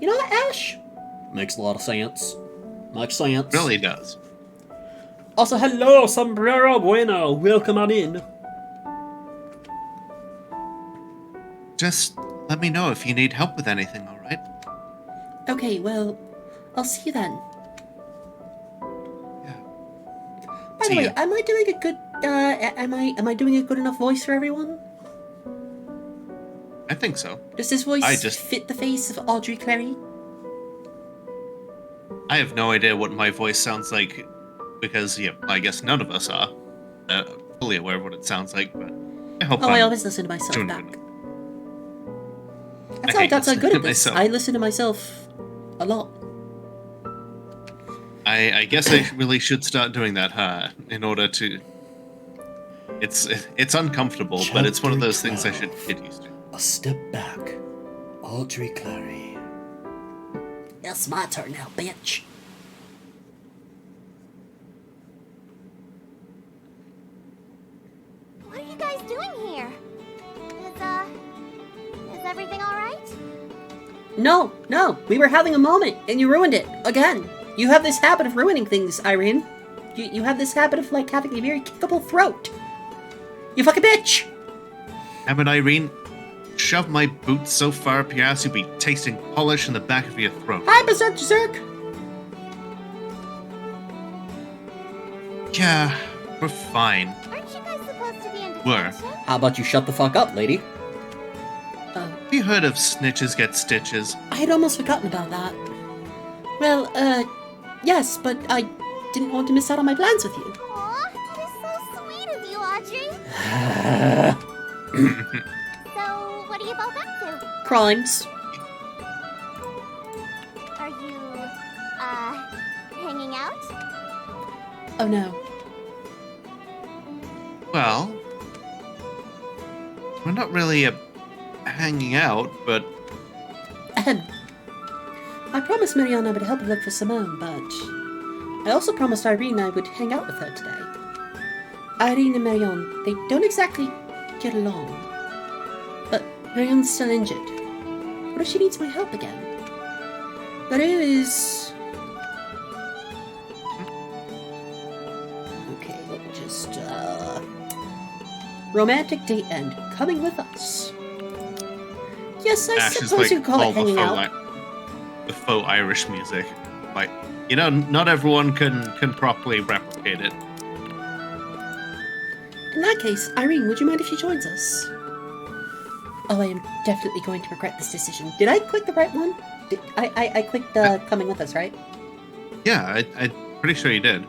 You know that, Ash? Makes a lot of sense. Makes sense. Really does. Also, hello, Sombrero Bueno. Welcome on in. Just let me know if you need help with anything, alright? Okay, well, I'll see you then. Yeah. By the See way, ya. am I doing a good, am I doing a good enough voice for everyone? I think so. Does this voice I just- fit the face of Audrey Clary? I have no idea what my voice sounds like because, yeah, I guess none of us are fully aware of what it sounds like, but I hope I I'm always listen to myself doing back. good. That's I how hate that's how listening good to at this. myself. I listen to myself a lot. I guess I really should start doing that, huh? In order to... It's uncomfortable, but it's one of those things I should get used to. A step back. Audrey Clary. It's my turn now, bitch. What are you guys doing here? Is everything alright? No, we were having a moment, and you ruined it, again. You have this habit of ruining things, Irene. You have this habit of, like, having a very kickable throat. You fucking bitch! Damn it, Irene. Shove my boots so far up your ass you'll be tasting polish in the back of your throat. Hi, Berserk Berserk! Yeah, we're fine. Aren't you guys supposed to be in Were. detention? How about you shut the fuck up, lady? Have you heard of snitches get stitches? I had almost forgotten about that. Well, yes, but I didn't want to miss out on my plans with you. Aw, that is so sweet of you, Audrey. So, what are you both up to? Crimes. Are you, hanging out? Oh no. Well, we're not really hanging out, but Ahem. I promised Marianne I would help her look for Simone, but I also promised Irene I would hang out with her today. Irene and Marianne, they don't exactly get along. But Marianne's still injured. What if she needs my help again? There is... Okay, let me just, romantic date end. Coming with us. Yes, I Ash is suppose like you'd call all it hanging out. the faux Irish music. Like, you know, not everyone can properly replicate it. In that case, Irene, would you mind if she joins us? Oh, I am definitely going to regret this decision. Did I click the right one? I clicked coming with us, right? Yeah, I'm pretty sure you did.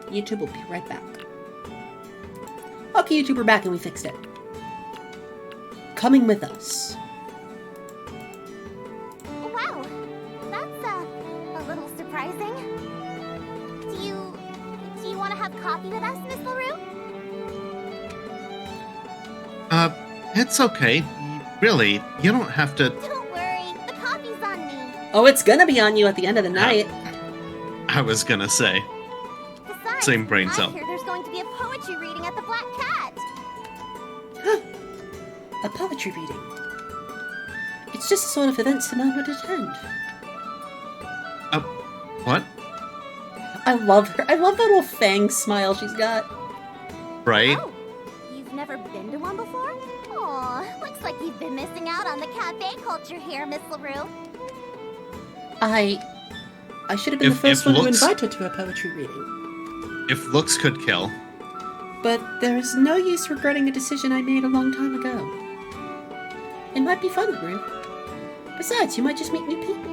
YouTube will be right back. Okay, YouTube, we're back and we fixed it. Coming with us. Wow, that's, a little surprising. Do you want to have coffee with us, Miss LaRue? It's okay. Really, you don't have to. Don't worry, the coffee's on me. Oh, it's gonna be on you at the end of the night. I was gonna say. Besides, Same brain I cell. hear there's going to be a poetry reading at the Black Cat. A poetry reading. It's just the sort of event Simone would attend. What? I love her. I love that little fang smile she's got. Right? Oh, you've never been to one before? Aw, looks like you've been missing out on the cafe culture here, Miss LaRue. I should have been the If first one to looks- invite her to a poetry reading. If looks could kill. But there is no use regretting a decision I made a long time ago. It might be fun, Rue. Besides, you might just meet new people.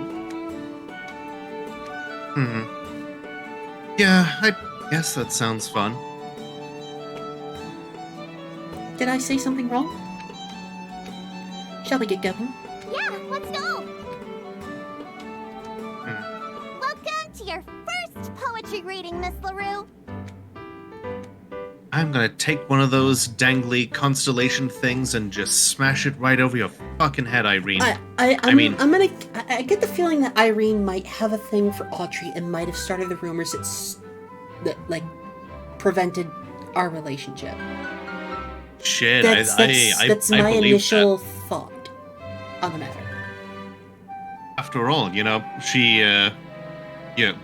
Yeah, I guess that sounds fun. Did I say something wrong? Shall we get going? Yeah, let's go! Welcome to your first poetry reading, Miss LaRue. I'm gonna take one of those dangly constellation things and just smash it right over your fucking head, Irene. I get the feeling that Irene might have a thing for Audrey and might have started the rumors that like prevented our relationship. Shit, That's I my believe initial that. thought on the matter. After all, you know, she,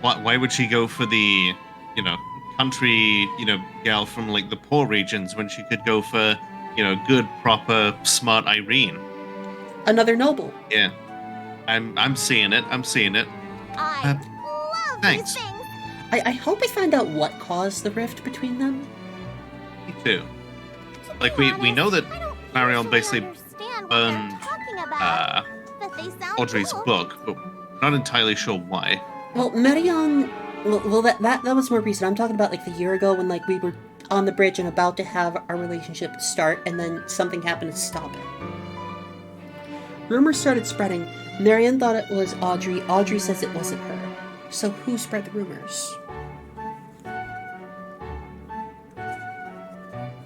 why would she go for the, you know, country, you know, gal from, like, the poor regions when she could go for, you know, good, proper, smart Irene? Another noble. Yeah. I'm seeing it. I'm seeing it. I love thanks. these things. I hope we find out what caused the rift between them. Me too. To be Like, we honest, know that I don't Marion usually basically understand what burned, they're talking about, but they sound Audrey's cool. book, but not entirely sure why. Well, Marion, well, that was more recent. I'm talking about like the year ago when like we were on the bridge and about to have our relationship start, and then something happened to stop it. Rumors started spreading. Marion thought it was Audrey. Audrey says it wasn't her. So who spread the rumors?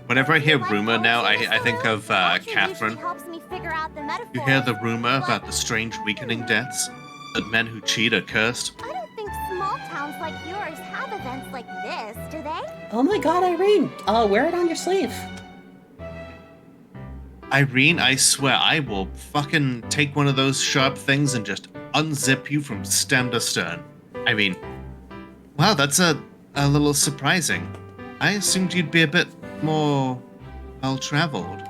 Whenever I hear Like rumor now, poetry, I Miss think LaRue? of Poetry Catherine. usually helps me figure out the metaphors. You hear the rumor But about the strange weakening deaths? That men who cheat are cursed? I don't think small towns like yours have events like this, do they? Oh my god, Irene! Wear it on your sleeve. Irene, I swear, I will fucking take one of those sharp things and just unzip you from stem to stern. I mean, wow, that's a little surprising. I assumed you'd be a bit more well-traveled.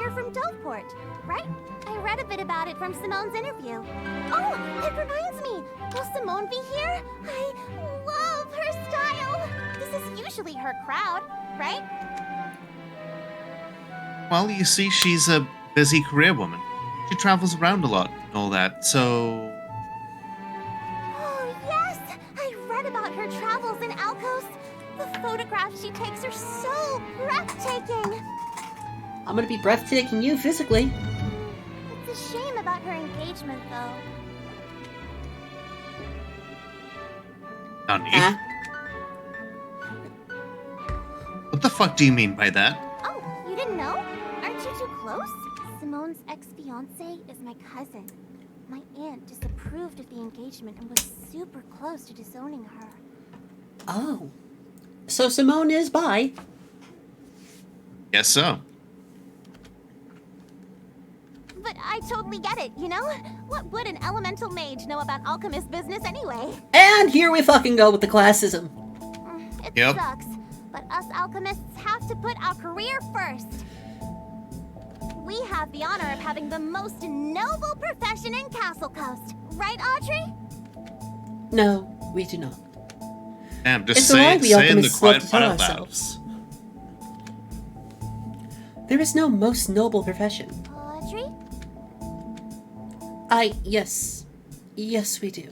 You're from Doveport, right? I read a bit about it from Simone's interview. Oh, it reminds me. Will Simone be here? I love her style. This is usually her crowd, right? Well, you see, she's a busy career woman. She travels around a lot and all that, so... Oh, yes! I read about her travels in Alcos. The photographs she takes are so breathtaking. I'm gonna be breathtaking you physically. It's a shame about her engagement, though. Nani? Huh? What the fuck do you mean by that? Oh, you didn't know? Aren't you too close? Simone's ex-fiance is my cousin. My aunt disapproved of the engagement and was super close to disowning her. Oh. So Simone is bi. Guess so. But I totally get it, you know? What would an elemental mage know about alchemist business anyway? And here we fucking go with the classism. It Yep. sucks, but us alchemists have to put our career first. We have the honor of having the most noble profession in Castle Coast, right, Audrey? No, we do not. Damn, just It's a lie we saying the alchemists love quiet to part tell out loud. ourselves. There is no most noble profession. Audrey? Yes. Yes, we do.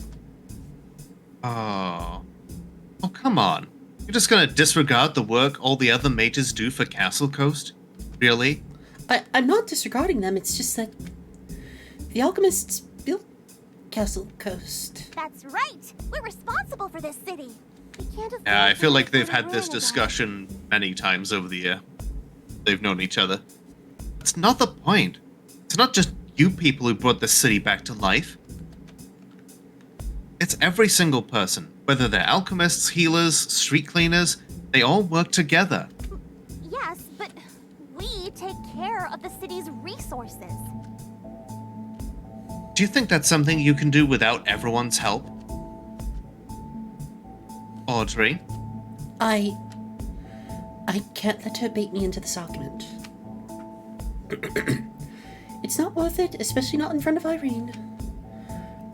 Oh, come on. You're just gonna disregard the work all the other mages do for Castle Coast? Really? I'm not disregarding them, it's just that the alchemists built Castle Coast. That's right! We're responsible for this city. We can't afford Yeah, I feel to like they've let it had this ruin us. discussion many times over the year. They've known each other. That's not the point. It's not just you people who brought this city back to life. It's every single person. Whether they're alchemists, healers, street cleaners, they all work together. Yes, but we take care of the city's resources. Do you think that's something you can do without everyone's help? Audrey? I can't let her bait me into this argument. It's not worth it, especially not in front of Irene.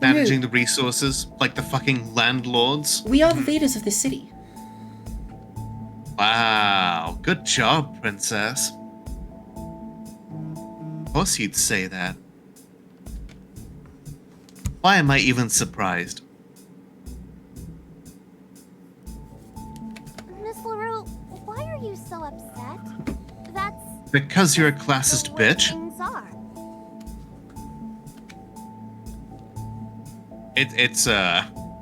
Managing the resources like the fucking landlords? We are the leaders of this city. Wow, good job, princess. Of course you'd say that. Why am I even surprised? Miss LaRue, why are you so upset? That's Because you're a the classist way bitch? things are.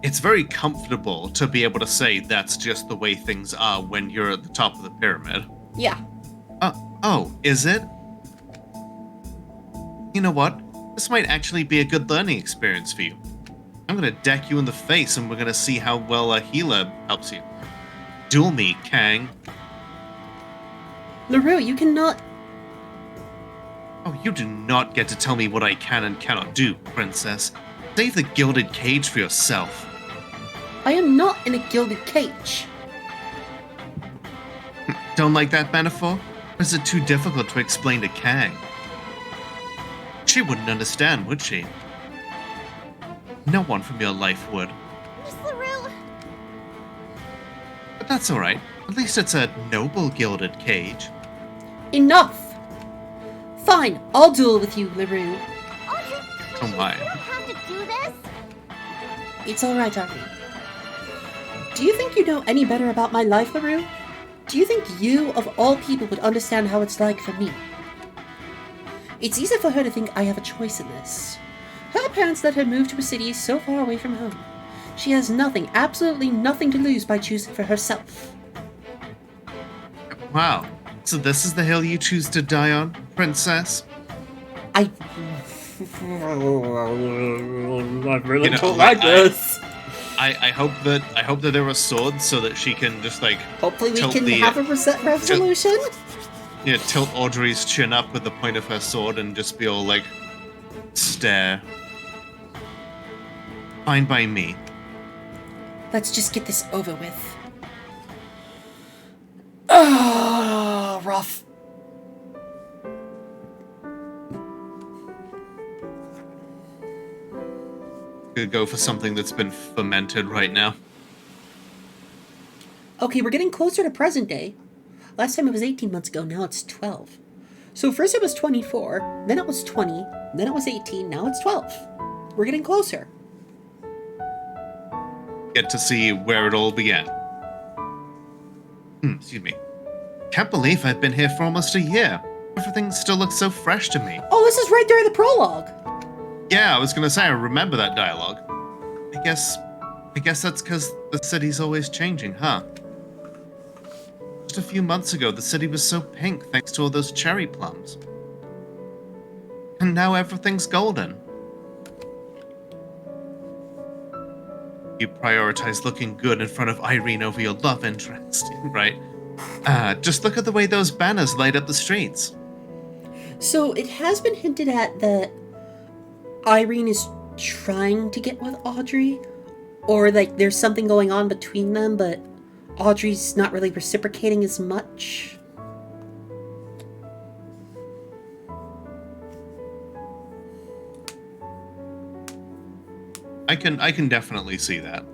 It's very comfortable to be able to say that's just the way things are when you're at the top of the pyramid. Yeah. Oh, is it? You know what? This might actually be a good learning experience for you. I'm gonna deck you in the face and we're gonna see how well a healer helps you. Duel me, Kang. LaRue, you cannot... Oh, you do not get to tell me what I can and cannot do, princess. Save the gilded cage for yourself. I am not in a gilded cage. Don't like that metaphor? Or is it too difficult to explain to Kang? She wouldn't understand, would she? No one from your life would. Miss LaRue, But that's alright. At least it's a noble gilded cage. Enough! Fine, I'll duel with you, LaRue. Audrey, Oh please, my. you don't have to do this. It's alright, Irene. Do you think you know any better about my life, LaRue? Do you think you, of all people, would understand how it's like for me? It's easy for her to think I have a choice in this. Her parents let her move to a city so far away from home. She has nothing, absolutely nothing to lose by choosing for herself. Wow. So this is the hill you choose to die on, princess? I really You know, don't like, like this. I hope that there are swords so that she can just like Hopefully we tilt can the, have a resolution. tilt Audrey's chin up with the point of her sword and just be all like stare. Fine by me. Let's just get this over with. Oh, rough. Could go for something that's been fermented right now. Okay, we're getting closer to present day. Last time it was 18 months ago, now it's 12. So first it was 24, then it was 20, then it was 18, now it's 12. We're getting closer. Get to see where it all began. Excuse me. Can't believe I've been here for almost a year. Everything still looks so fresh to me. Oh, this is right during the prologue. Yeah, I was gonna say, I remember that dialogue. I guess that's because the city's always changing, huh? Just a few months ago, the city was so pink thanks to all those cherry plums. And now everything's golden. You prioritize looking good in front of Irene over your love interest, right? Just look at the way those banners light up the streets. So it has been hinted at that Irene is trying to get with Audrey, or like there's something going on between them, but Audrey's not really reciprocating as much. I can definitely see that.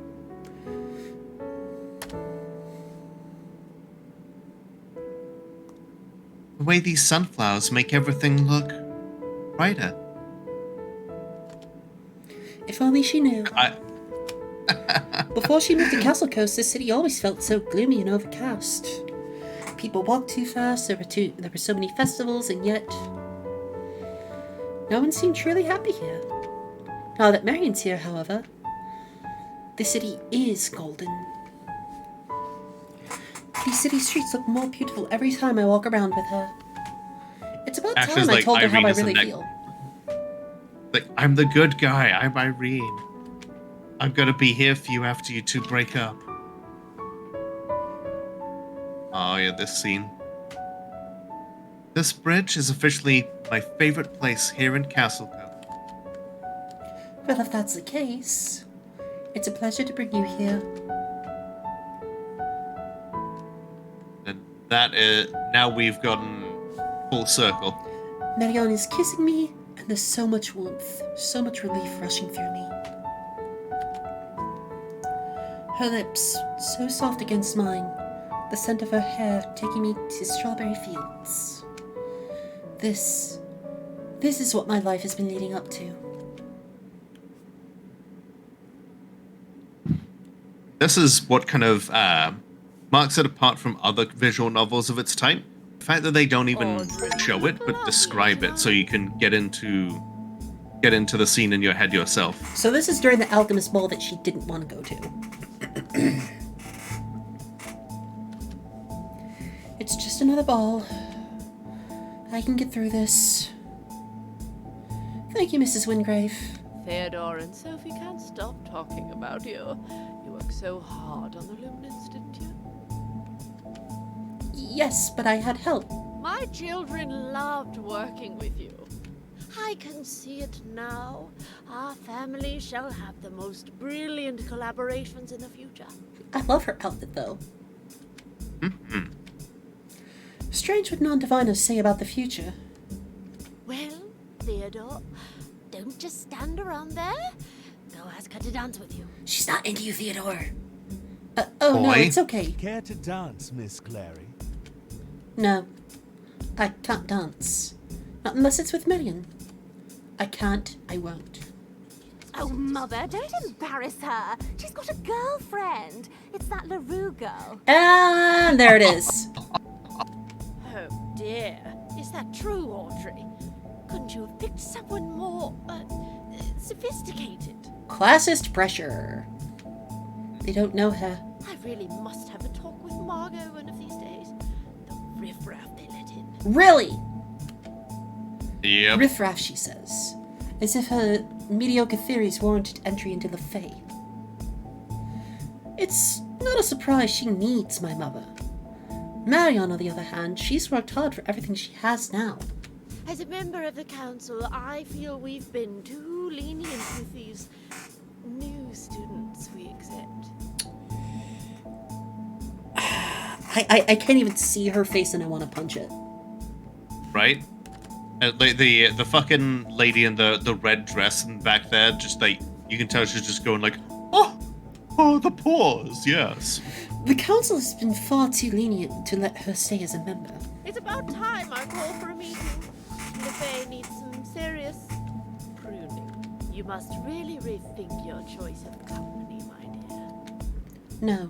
The way these sunflowers make everything look brighter. If only she knew. Before she moved to Castle Coast, the city always felt so gloomy and overcast. People walked too fast, there were so many festivals, and yet no one seemed truly happy here. Now that Marion's here, however, the city is golden. These city streets look more beautiful every time I walk around with her. It's about time I told her how I really feel. Like, I'm the good guy. I'm Irene. I'm gonna be here for you after you two break up. Oh yeah, this scene. This bridge is officially my favorite place here in Castlecote. Well, if that's the case, it's a pleasure to bring you here. And that is, now we've gotten full circle. Marion is kissing me, and there's so much warmth, so much relief rushing through me. Her lips, so soft against mine, the scent of her hair taking me to strawberry fields. This is what my life has been leading up to. This is what kind of marks it apart from other visual novels of its type. The fact that they don't even show it, but describe it, so you can get into the scene in your head yourself. So this is during the Alchemist Ball that she didn't want to go to. It's just another ball. I can get through this. Thank you, Mrs. Wingrave. Theodore and Sophie can't stop talking about you. You worked so hard on the luminance, didn't you? Yes, but I had help. My children loved working with you. I can see it now. Our family shall have the most brilliant collaborations in the future. I love her outfit, though. Mm-hmm. Strange what non-diviners say about the future. Well, Theodore, don't just stand around there. Go ask her to dance with you. She's not into you, Theodore. Oh, no, Boy. it's okay. Care to dance, Miss Clary? No, I can't dance. Not unless it's with Marion. I can't, I won't. Oh, Mother, don't embarrass her. She's got a girlfriend. It's that LaRue girl. And there it is. Oh dear, is that true, Audrey? Couldn't you have picked someone more, sophisticated? Classist pressure. They don't know her. I really must have a talk with Margot one of these days. The riffraff they let in. Really? Yep. Riffraff, she says. As if her mediocre theories warranted entry into the Fae. It's not a surprise she needs my mother. Marion, on the other hand, she's worked hard for everything she has now. As a member of the council, I feel we've been too lenient with these new students we accept. I can't even see her face and I want to punch it. Right? The fucking lady in the red dress and back there, just like, you can tell she's just going like, oh, the pause, yes. The council has been far too lenient to let her stay as a member. It's about time I call for a meeting. The Fae needs some serious pruning. You must really rethink your choice of company, my dear. No,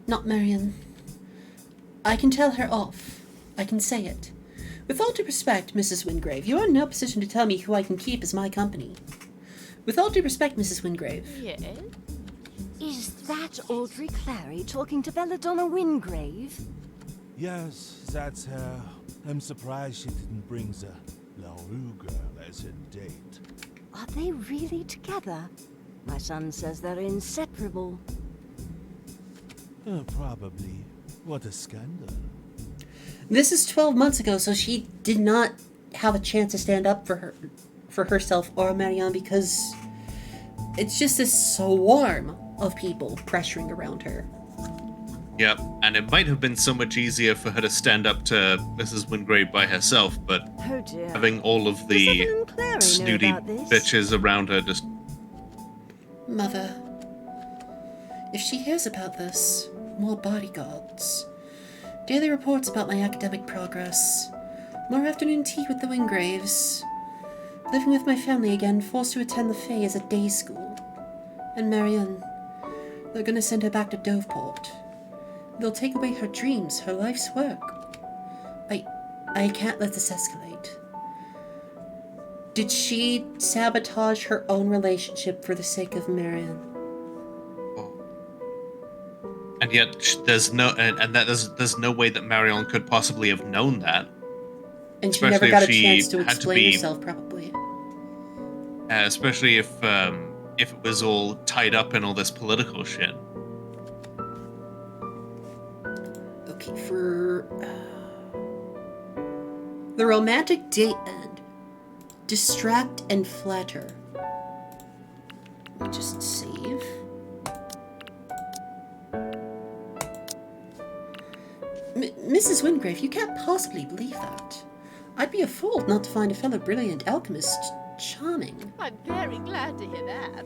not Marion. I can tell her off. I can say it. With all due respect, Mrs. Wingrave, you are in no position to tell me who I can keep as my company. With all due respect, Mrs. Wingrave. Yes? Is that Audrey Clary talking to Belladonna Wingrave? Yes, that's her. I'm surprised she didn't bring the LaRue girl as her date. Are they really together? My son says they're inseparable. Probably. What a scandal. This is 12 months ago, so she did not have a chance to stand up for herself or Marianne because it's just this swarm of people pressuring around her. Yep, and it might have been so much easier for her to stand up to Mrs. Wingrave by herself, but Oh dear. having all of the Does Evelyn Clary know snooty about this? bitches around her just... Mother, if she hears about this, more bodyguards. Daily reports about my academic progress. More afternoon tea with the Wingraves. Living with my family again, forced to attend the Fae as a day school. And Marianne, they're gonna send her back to Doveport. They'll take away her dreams, her life's work. I can't let this escalate. Did she sabotage her own relationship for the sake of Marianne? And yet, there's no there's no way that Marion could possibly have known that. And she Especially never got a if she chance to had to explain be- herself, probably. Especially if it was all tied up in all this political shit. Okay, for the romantic date end, distract and flatter. Let me just save. Mrs. Wingrave, you can't possibly believe that. I'd be a fool not to find a fellow brilliant alchemist charming. I'm very glad to hear that.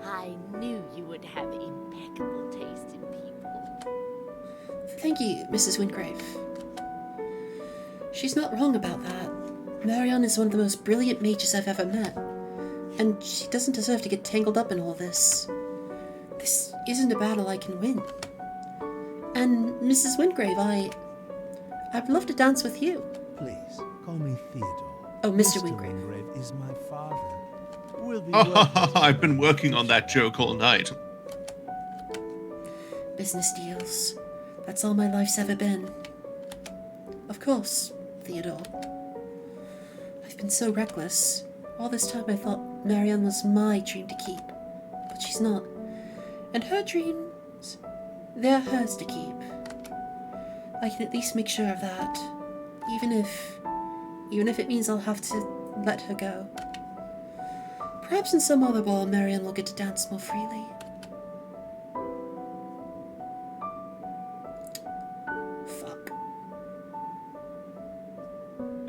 I knew you would have impeccable taste in people. Thank you, Mrs. Wingrave. She's not wrong about that. Marion is one of the most brilliant mages I've ever met, and she doesn't deserve to get tangled up in all this. This isn't a battle I can win. And Mrs. Wingrave, I'd love to dance with you. Please, call me Theodore. Oh, Mr. Wingrave. Wingrave is my father. We'll be I've been working on that joke all night. Business deals. That's all my life's ever been. Of course, Theodore. I've been so reckless. All this time I thought Marianne was my dream to keep. But she's not. And her dreams, they're hers to keep. I can at least make sure of that. Even if it means I'll have to let her go. Perhaps in some other ball, Marianne will get to dance more freely. Fuck.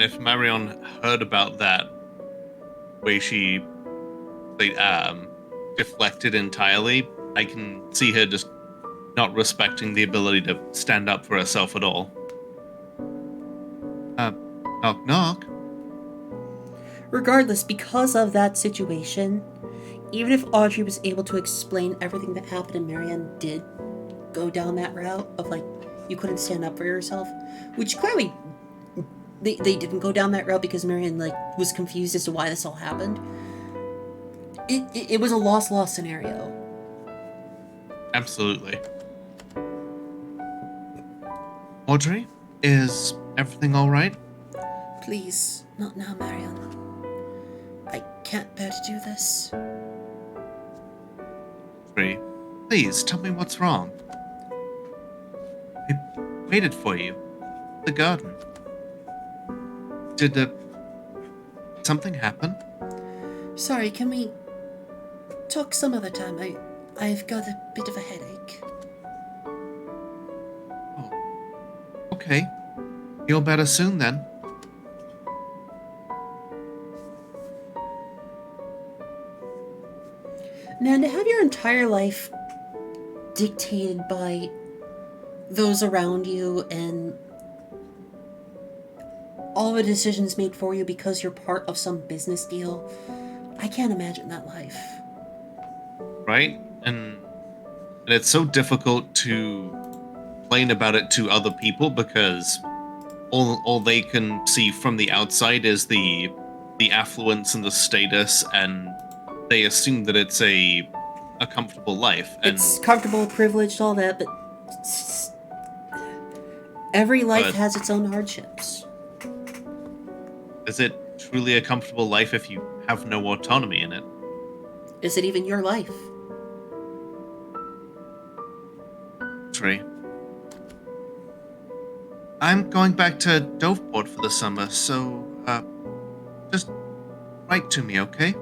If Marion heard about that, way she deflected entirely, I can see her just not respecting the ability to stand up for herself at all. Knock knock. Regardless, because of that situation, even if Audrey was able to explain everything that happened and Marianne did go down that route of like, you couldn't stand up for yourself, which clearly they didn't go down that route because Marianne like was confused as to why this all happened. It was a loss-loss scenario. Absolutely. Audrey, is everything all right? Please, not now, Marianne. I can't bear to do this. Audrey, please tell me what's wrong. I waited for you. The garden. Did something happen? Sorry, can we talk some other time? I've got a bit of a headache. Oh, okay. Feel better soon then. Man, to have your entire life dictated by those around you and all the decisions made for you because you're part of some business deal, I can't imagine that life. Right? And it's so difficult to complain about it to other people because all they can see from the outside is the affluence and the status, and they assume that it's a comfortable life. And It's comfortable, privileged, all that, but every life has its own hardships. Is it truly a comfortable life if you have no autonomy in it? Is it even your life? Tree. I'm going back to Doveport for the summer, so just write to me, okay?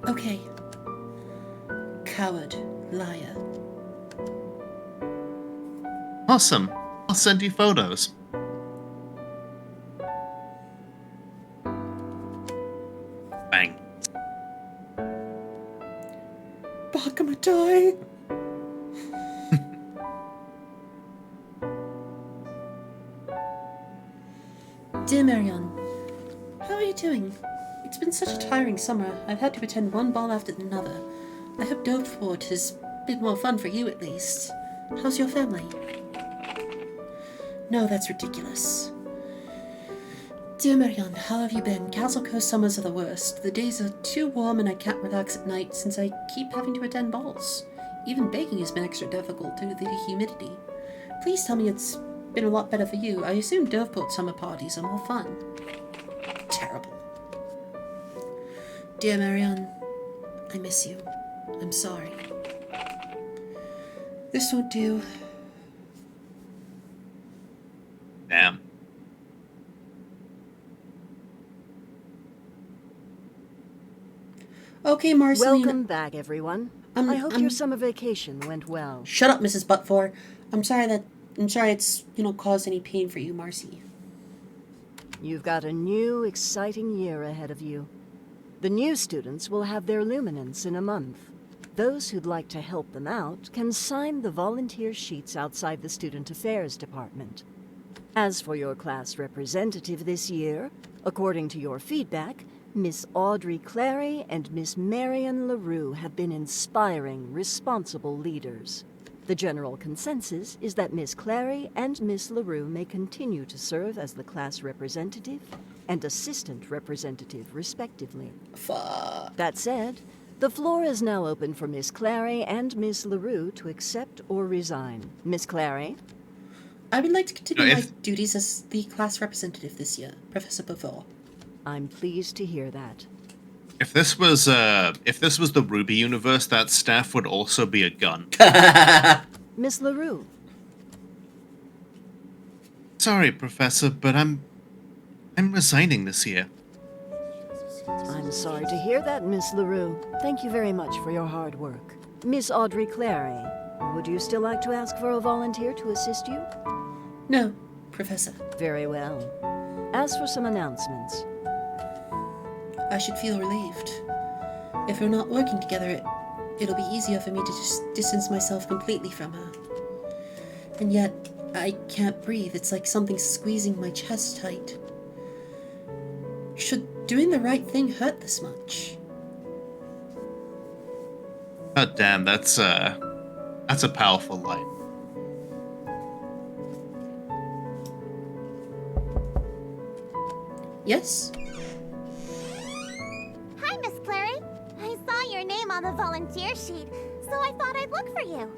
Okay. Coward, liar. Awesome. I'll send you photos. Bang. Bakamatai! Dear Marion, how are you doing? It's been such a tiring summer. I've had to attend one ball after another. I hope Doveport has been more fun for you at least. How's your family? No, that's ridiculous. Dear Marion, how have you been? Castle Coast summers are the worst. The days are too warm and I can't relax at night since I keep having to attend balls. Even baking has been extra difficult due to the humidity. Please tell me it's been a lot better for you. I assume Doveport summer parties are more fun. Terrible. Dear Marion, I miss you. I'm sorry. This won't do. Damn. Okay, Marceline. Welcome back, everyone. I hope your summer vacation went well. Shut up, Mrs. Buttfor. I'm sorry it's, caused any pain for you, Marcy. You've got a new, exciting year ahead of you. The new students will have their luminance in a month. Those who'd like to help them out can sign the volunteer sheets outside the Student Affairs Department. As for your class representative this year, according to your feedback, Miss Audrey Clary and Miss Marion LaRue have been inspiring, responsible leaders. The general consensus is that Miss Clary and Miss LaRue may continue to serve as the class representative and assistant representative, respectively. Fuck. That said, the floor is now open for Miss Clary and Miss LaRue to accept or resign. Miss Clary? I would like to continue my duties as the class representative this year, Professor Beaufort. I'm pleased to hear that. If this was the Ruby universe, that staff would also be a gun. Miss LaRue. Sorry, Professor, but I'm resigning this year. I'm sorry to hear that, Miss LaRue. Thank you very much for your hard work. Miss Audrey Clary, would you still like to ask for a volunteer to assist you? No, Professor. Very well. As for some announcements. I should feel relieved. If we're not working together, it'll be easier for me to just distance myself completely from her. And yet, I can't breathe. It's like something's squeezing my chest tight. Should doing the right thing hurt this much? Oh damn, that's a powerful line. Yes? Hi, Miss Clary. I saw your name on the volunteer sheet, so I thought I'd look for you.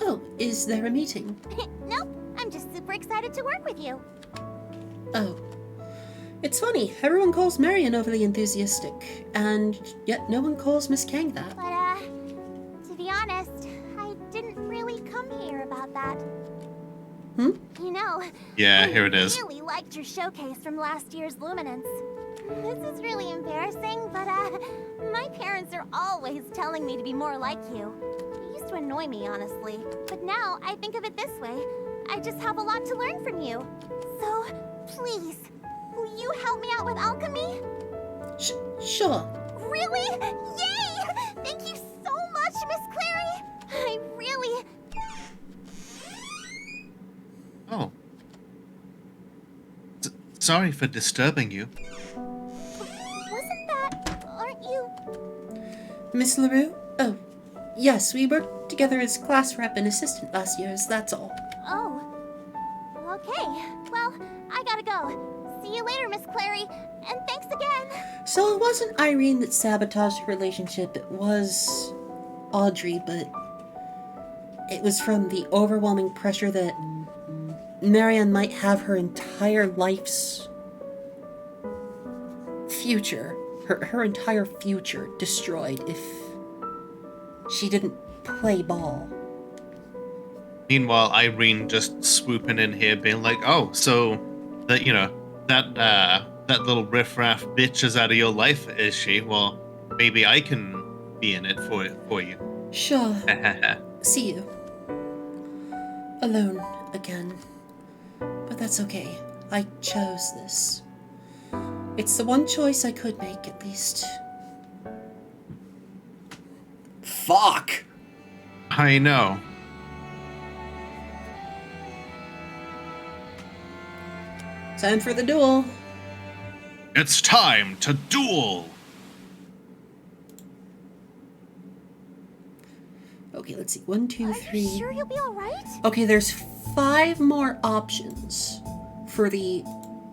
Oh, is there a meeting? Nope, I'm just super excited to work with you. Oh. It's funny, everyone calls Marion overly enthusiastic, and yet no one calls Miss Kang that. But, to be honest, I didn't really come here about that. Hmm? You know, Yeah, I here it is. really liked your showcase from last year's Luminance. This is really embarrassing, but my parents are always telling me to be more like you. It used to annoy me, honestly, but now I think of it this way. I just have a lot to learn from you. So, please, will you help me out with alchemy? Sure. Really? Yay! Thank you so much, Miss Clary! I really... Oh. Sorry for disturbing you. Wasn't that... aren't you... Miss LaRue? Oh, yes, we worked together as class rep and assistant last year, that's all. Oh. Okay, well, I gotta go. See you later, Miss Clary, and thanks again! So it wasn't Irene that sabotaged the relationship, it was Audrey, but it was from the overwhelming pressure that Marianne might have her entire life's future, her entire future destroyed if she didn't play ball. Meanwhile, Irene just swooping in here, being like, "Oh, so that that little riffraff bitch is out of your life, is she? Well, maybe I can be in it for you." Sure. See you. Alone again. But that's okay. I chose this. It's the one choice I could make, at least. Fuck! I know. Time for the duel. It's time to duel. Okay, let's see. 1, 2, 3. Are you sure you'll be alright? Okay, there's 5 more options for the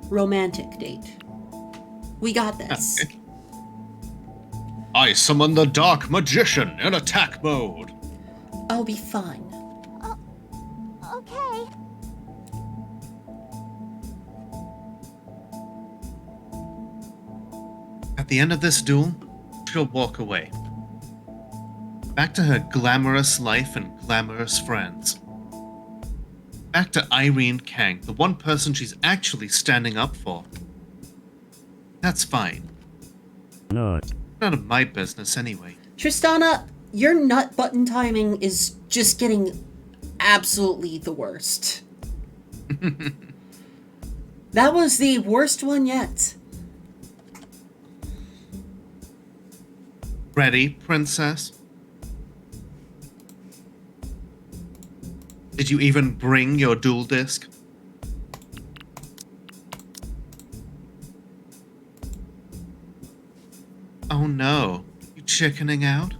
romantic date. We got this. Okay. I summon the Dark Magician in attack mode. I'll be fine. Okay. At the end of this duel, she'll walk away. Back to her glamorous life and glamorous friends. Back to Irene Kang, the one person she's actually standing up for. That's fine. No. None of my business anyway. Tristana, your nut button timing is just getting absolutely the worst. That was the worst one yet. Ready, princess? Did you even bring your dual disc? Oh no, you chickening out?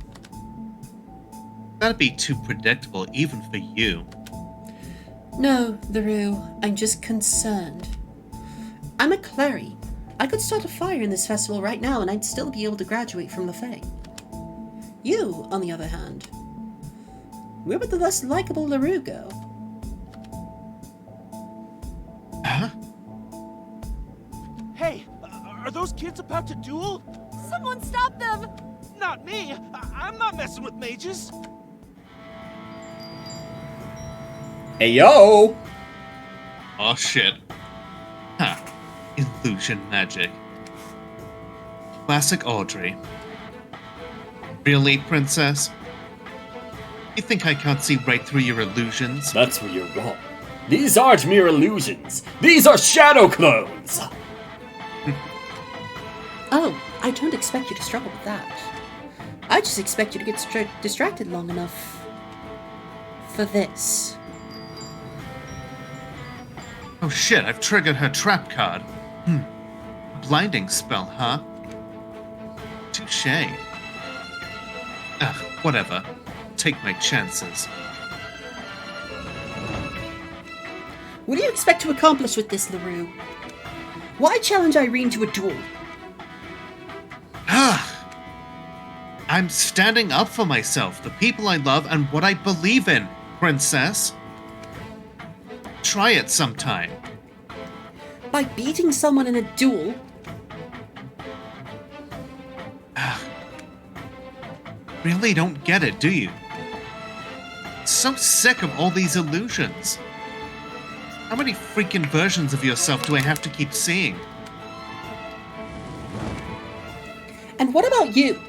That'd be too predictable even for you. No, LaRue, I'm just concerned. I'm a Clary. I could start a fire in this festival right now and I'd still be able to graduate from the Fae. You, on the other hand, where would the less likable LaRue go? Huh? Hey, are those kids about to duel? Someone stop them! Not me! I'm not messing with mages! Hey, yo! Oh shit. Huh. Illusion magic. Classic Audrey. Really, princess? You think I can't see right through your illusions? That's where you're wrong. These aren't mere illusions. These are shadow clones! Oh, I don't expect you to struggle with that. I just expect you to get distracted long enough for this. Oh shit, I've triggered her trap card. Blinding spell, huh? Touché. Ugh, whatever. Take my chances. What do you expect to accomplish with this, LaRue? Why challenge Irene to a duel? I'm standing up for myself, the people I love, and what I believe in, princess. Try it sometime. By beating someone in a duel? Really don't get it, do you? So sick of all these illusions. How many freaking versions of yourself do I have to keep seeing? And what about you?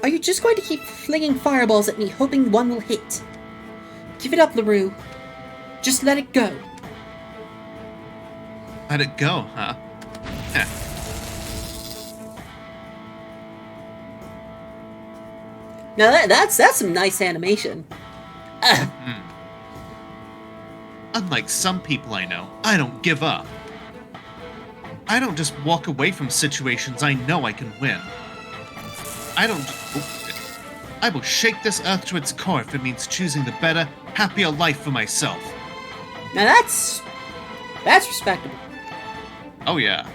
Are you just going to keep flinging fireballs at me, hoping one will hit? Give it up, LaRue. Just let it go. Let it go, huh? Yeah. Now that's some nice animation. Unlike some people I know, I don't give up. I don't just walk away from situations I know I can win. I will shake this earth to its core if it means choosing the better, happier life for myself. Now that's respectable. Oh yeah.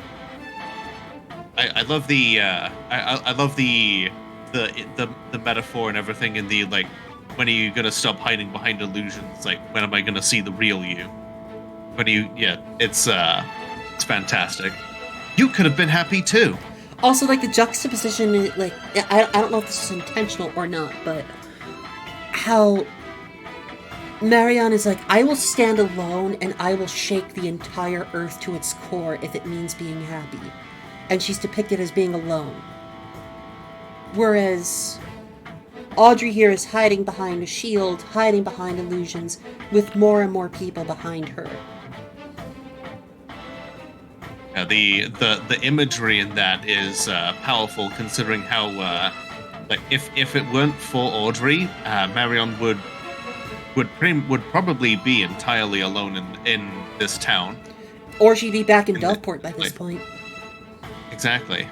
I love the I love the metaphor and everything in the like, when are you gonna stop hiding behind illusions? Like, when am I gonna see the real you? When you it's fantastic. You could have been happy too. Also, like, the juxtaposition, like, I don't know if this is intentional or not, but how Marion is like, I will stand alone and I will shake the entire earth to its core if it means being happy. And she's depicted as being alone. Whereas Audrey here is hiding behind a shield, hiding behind illusions, with more and more people behind her. Yeah, the imagery in that is powerful, considering how like if it weren't for Audrey, Marion would probably be entirely alone in this town. Or she'd be back in Delport by this point. Exactly.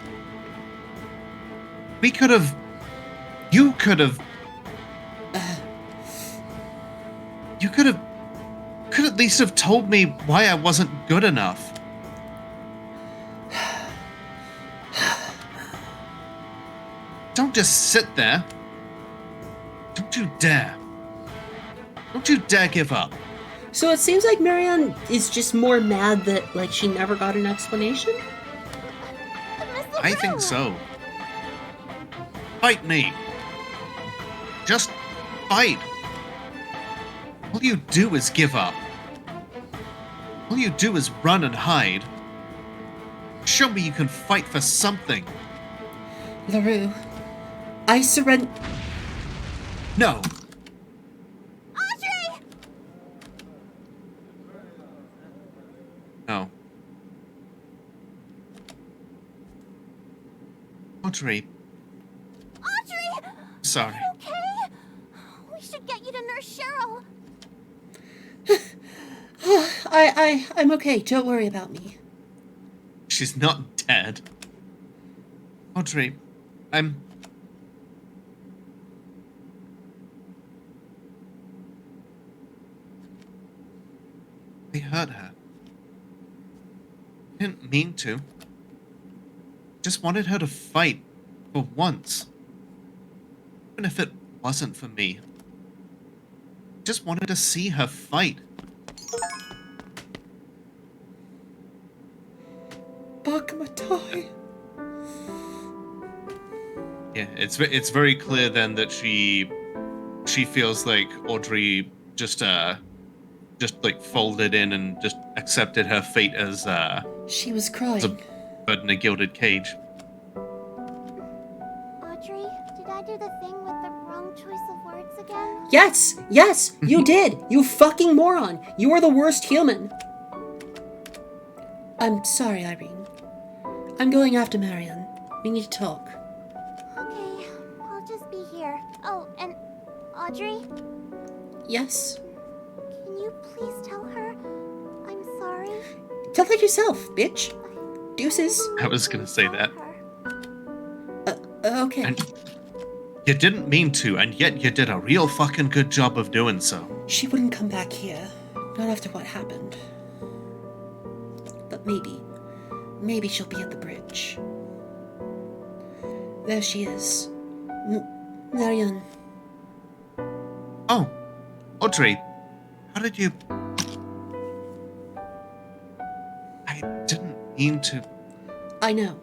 We could have. You could have. You could at least have told me why I wasn't good enough. Don't just sit there. Don't you dare. Don't you dare give up. So it seems like Marion is just more mad that, like, she never got an explanation? I think so. Fight me. Just fight. All you do is give up. All you do is run and hide. Show me you can fight for something. LaRue, I surrender. No. Audrey! No. Audrey. Audrey! Sorry. Okay? We should get you to Nurse Cheryl. I'm okay. Don't worry about me. She's not dead. Audrey, I hurt her. I didn't mean to. Just wanted her to fight for once. Even if it wasn't for me. Just wanted to see her fight. Bakamatai. Yeah, it's very clear then that she feels like Audrey just like folded in and just accepted her fate as She was crying. as a bird in a gilded cage. Audrey, did I do the thing with the wrong choice of words again? Yes, you did. You fucking moron. You are the worst human. I'm sorry, Irene. I'm going after Marion. We need to talk. Okay, I'll just be here. Oh, and Audrey, Yes? can you please tell her I'm sorry? Tell her yourself, bitch. Deuces. I was gonna say that. Okay. And you didn't mean to, and yet you did a real fucking good job of doing so. She wouldn't come back here. Not after what happened. But maybe she'll be at the bridge. There she is. Marion. Oh, Audrey, how did you... I didn't mean to... I know.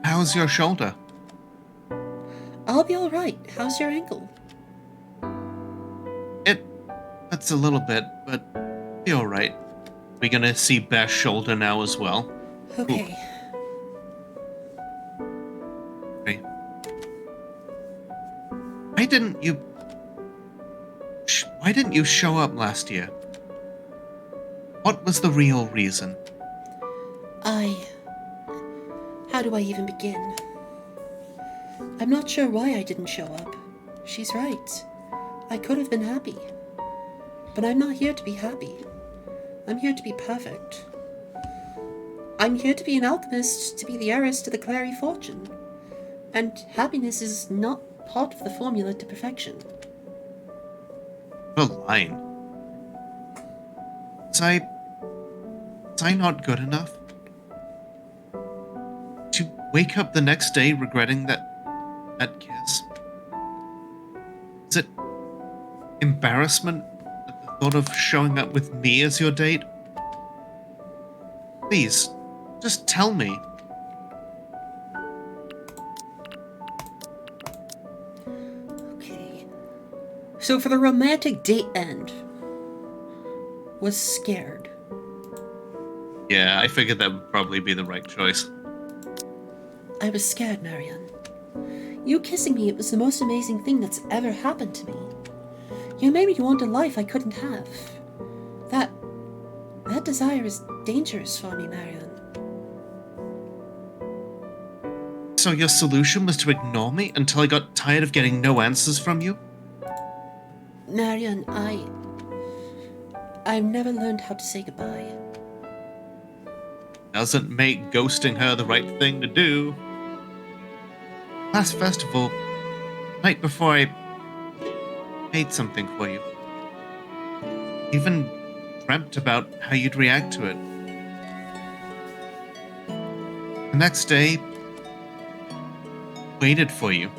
How's your shoulder? I'll be alright. How's your ankle? It hurts a little bit, but be alright. We're gonna see Beth's shoulder now as well. Okay. didn't you... Why didn't you show up last year? What was the real reason? How do I even begin? I'm not sure why I didn't show up. She's right. I could have been happy. But I'm not here to be happy. I'm here to be perfect. I'm here to be an alchemist, to be the heiress to the Clary fortune. And happiness is not part of the formula to perfection. The line. Was I not good enough? Did you wake up the next day regretting that kiss? Is it embarrassment at the thought of showing up with me as your date? Please, just tell me. Okay. So for the romantic date end, was scared. Yeah, I figured that would probably be the right choice. I was scared, Marianne. You kissing me, it was the most amazing thing that's ever happened to me. You made me want a life I couldn't have. That desire is dangerous for me, Marianne. So your solution was to ignore me until I got tired of getting no answers from you? Marianne, I've never learned how to say goodbye. Doesn't make ghosting her the right thing to do. Last festival, night before I made something for you. Even dreamt about how you'd react to it. The next day, waited for you.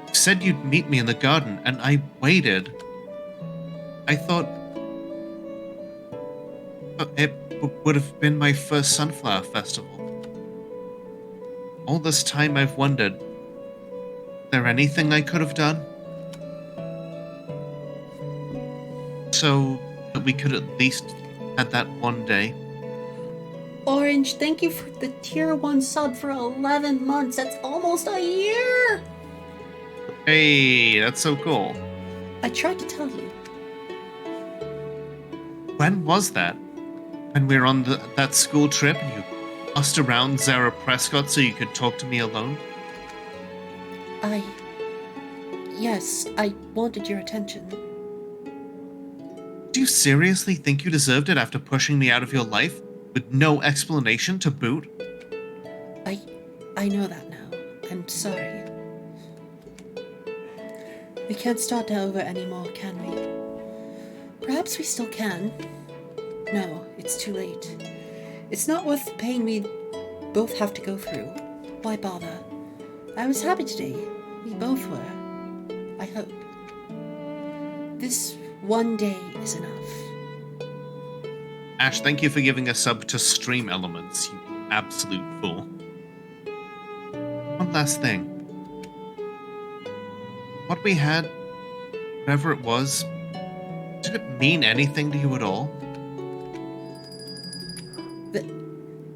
You said you'd meet me in the garden, and I waited. I thought it would have been my first sunflower festival. All this time I've wondered, is there anything I could have done? So that we could at least had that one day. Orange, thank you for the tier 1 sub for 11 months. That's almost a year! Hey, that's so cool. I tried to tell you. When was that? When we were on that school trip and you bussed around Zara Prescott so you could talk to me alone? Yes, I wanted your attention. Do you seriously think you deserved it after pushing me out of your life with no explanation to boot? I know that now. I'm sorry. We can't start over anymore, can we? Perhaps we still can. No, it's too late. It's not worth the pain we both have to go through. Why bother? I was happy today. We both were. I hope. This one day is enough. Ash, thank you for giving a sub to Stream Elements, you absolute fool. One last thing. What we had, whatever it was, did it mean anything to you at all?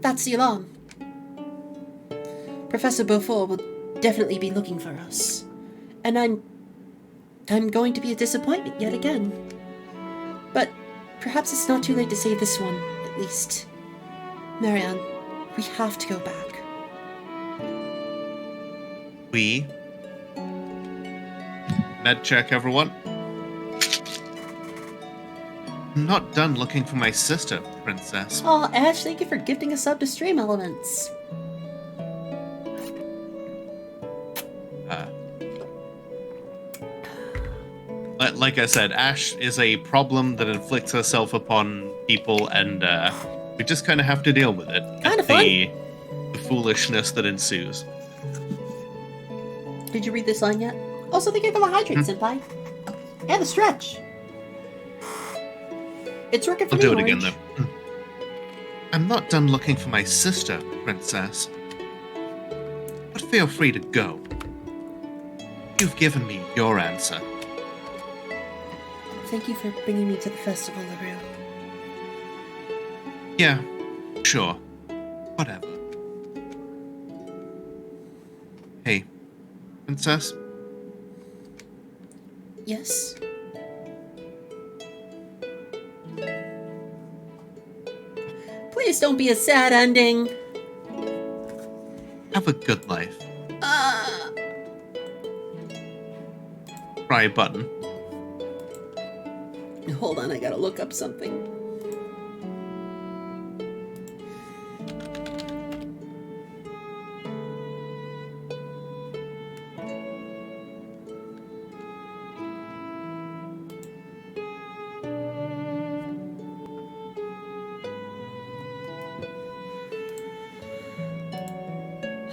That's the alarm. Professor Beaufort will definitely be looking for us. And I'm going to be a disappointment yet again. But perhaps it's not too late to save this one, at least. Marianne, we have to go back. We? Med check, everyone. I'm not done looking for my sister, Princess. Aw, Ash, thank you for gifting us up to Stream Elements. Like I said, Ash is a problem that inflicts herself upon people, and we just kind of have to deal with it. Kind of fun. The foolishness that ensues. Did you read this line yet? Also, thank you for the hydrate, Senpai. And the stretch. It's working for I'll me, do it Orange. again, though. I'm not done looking for my sister, Princess. But feel free to go. You've given me your answer. Thank you for bringing me to the festival, LaRue. Yeah, sure. Whatever. Hey, Princess? Yes? Please don't be a sad ending. Have a good life. Uh, Try button. Hold on, I gotta look up something.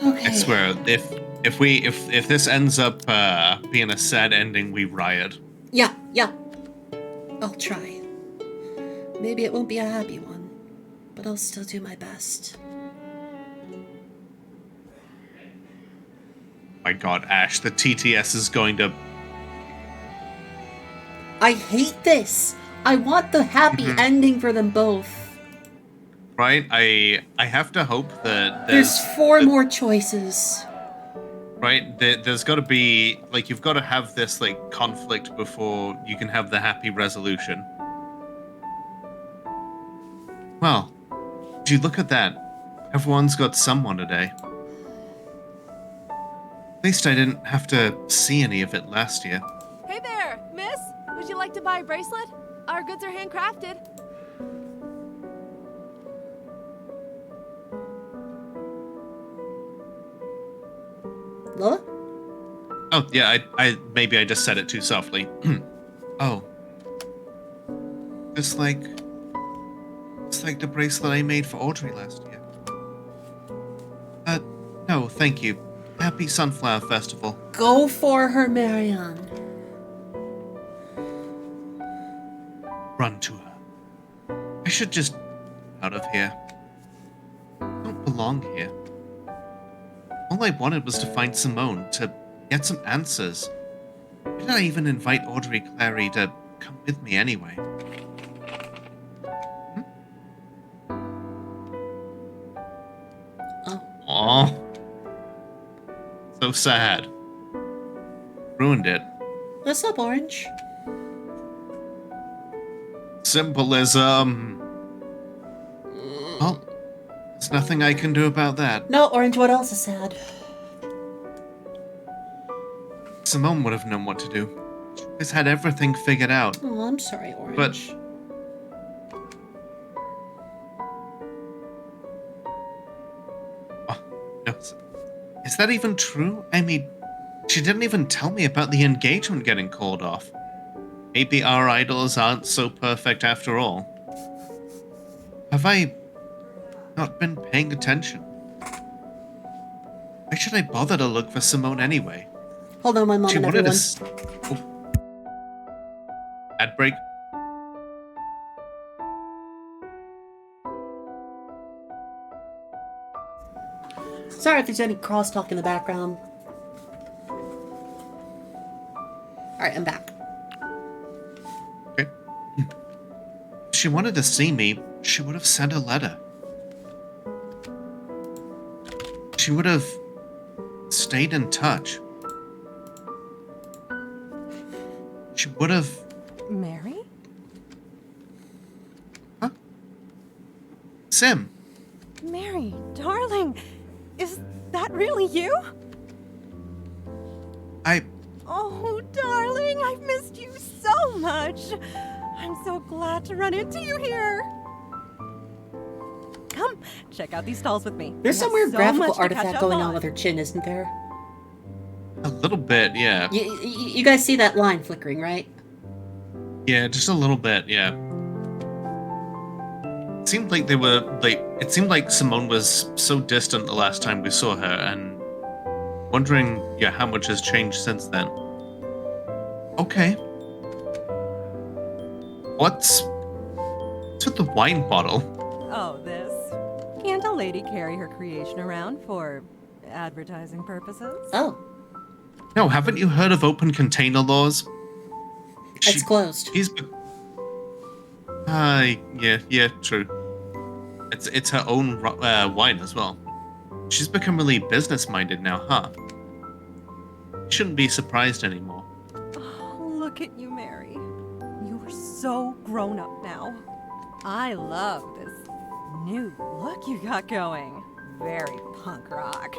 Okay. I swear, if this ends up being a sad ending, we riot. Yeah. I'll try. Maybe it won't be a happy one, but I'll still do my best. My God, Ash, the TTS is going to. I hate this. I want the happy ending for them both. Right? I have to hope that There's 4 more choices. Right? There's got to be, like, you've got to have this, like, conflict before you can have the happy resolution. Well, do you look at that? Everyone's got someone today. At least I didn't have to see any of it last year. Hey there, miss! Would you like to buy a bracelet? Our goods are handcrafted. Lola? Oh, yeah, maybe I just said it too softly. Oh. It's like the bracelet I made for Audrey last year. No, thank you. Happy Sunflower Festival. Go for her, Marion. Run to her. I should just out of here. I don't belong here. All I wanted was to find Simone, to get some answers. Why did I even invite Audrey Clary to come with me anyway? Aww. So sad. Ruined it. What's up, Orange? Symbolism. Well, there's nothing I can do about that. No, Orange, what else is sad? Simone would have known what to do. She's had everything figured out. Oh, I'm sorry, Orange. But no, is that even true? I mean, she didn't even tell me about the engagement getting called off. Maybe our idols aren't so perfect after all. Have I not been paying attention? Why should I bother to look for Simone anyway? Hold on one moment, She wanted everyone. Ad break. Sorry if there's any crosstalk in the background. Alright, I'm back. Okay. If she wanted to see me, she would have sent a letter. She would have stayed in touch. She would have... Mary? Huh? Sim. Mary, darling, is that really you? Oh, darling, I've missed you so much. I'm so glad to run into you here. Come, check out these stalls with me. There's We some have weird so graphical much to artifact catch up going on on. with her chin, isn't there? A little bit, yeah. You guys see that line flickering, right? Yeah, just a little bit, yeah. It seemed like they were, like, it seemed like Simone was so distant the last time we saw her, and wondering, yeah, how much has changed since then. Okay. What's with the wine bottle? Oh, this. Can't a lady carry her creation around for advertising purposes? Oh, No, haven't you heard of open container laws? it's closed. Yeah, true. It's her own wine as well. She's become really business-minded now, huh? Shouldn't be surprised anymore. Oh, look Look at you, Mary. You are so grown up now. I love this new look you got going. Very punk rock.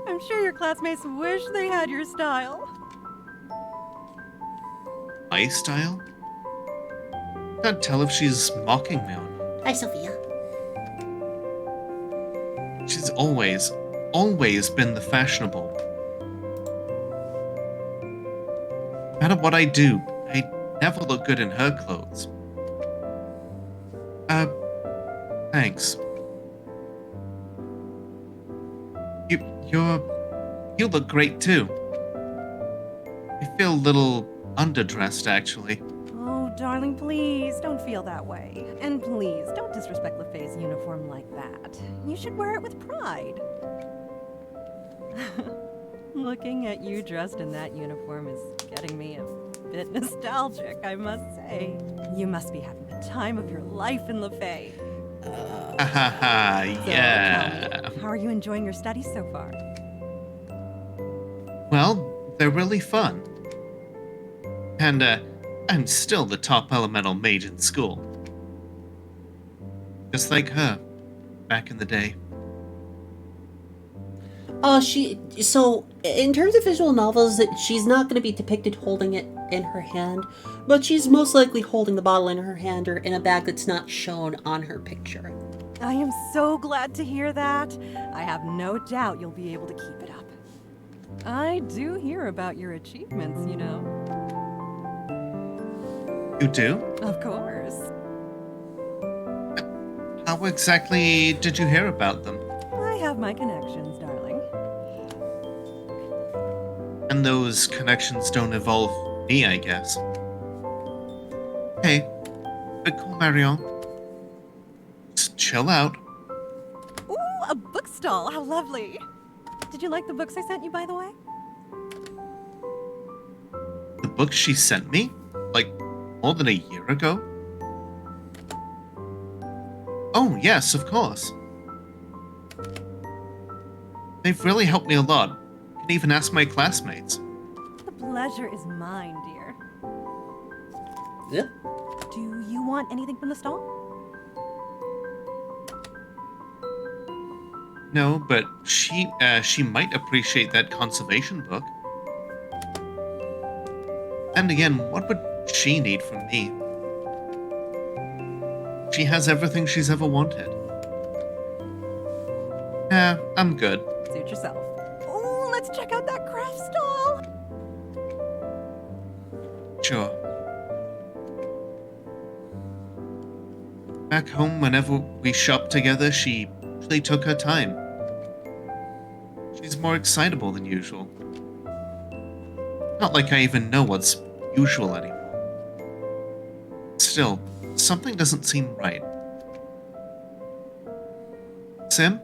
I'm sure your classmates wish they had your style. My style? Can't tell if she's mocking me or not. Hi, Sophia. She's always been the fashionable. No matter what I do, I never look good in her clothes. Thanks. You look great too. I feel a little underdressed, actually. Oh, darling, please don't feel that way. And please don't disrespect LeFay's uniform like that. You should wear it with pride. Looking at you dressed in that uniform is getting me a bit nostalgic, I must say. You must be having the time of your life in LeFay. Haha, yeah. So, how are you enjoying your studies so far? Well, they're really fun. And, I'm still the top elemental mage in school. Just like her, back in the day. So in terms of visual novels, she's not going to be depicted holding it in her hand, but she's most likely holding the bottle in her hand or in a bag that's not shown on her picture. I am so glad to hear that. I have no doubt you'll be able to keep it up. I do hear about your achievements, you know. You do? Of course. How exactly did you hear about them? I have my connections, darling. And those connections don't involve me, I guess. Hey, bit cool, Marion. Just chill out. Ooh, a bookstall. How lovely. Did you like the books I sent you, by the way? The book she sent me? Like, more than a year ago? Oh, yes, of course. They've really helped me a lot. You can even ask my classmates. The pleasure is mine, dear. Yeah. Do you want anything from the stall? No, but she might appreciate that conservation book. And again, what would she need from me? She has everything she's ever wanted. Nah, I'm good. Suit yourself. Oh, let's check out that craft stall. Sure. Back home, whenever we shopped together, she usually took her time. She's more excitable than usual. Not like I even know what's usual anymore. Still, something doesn't seem right. Sim,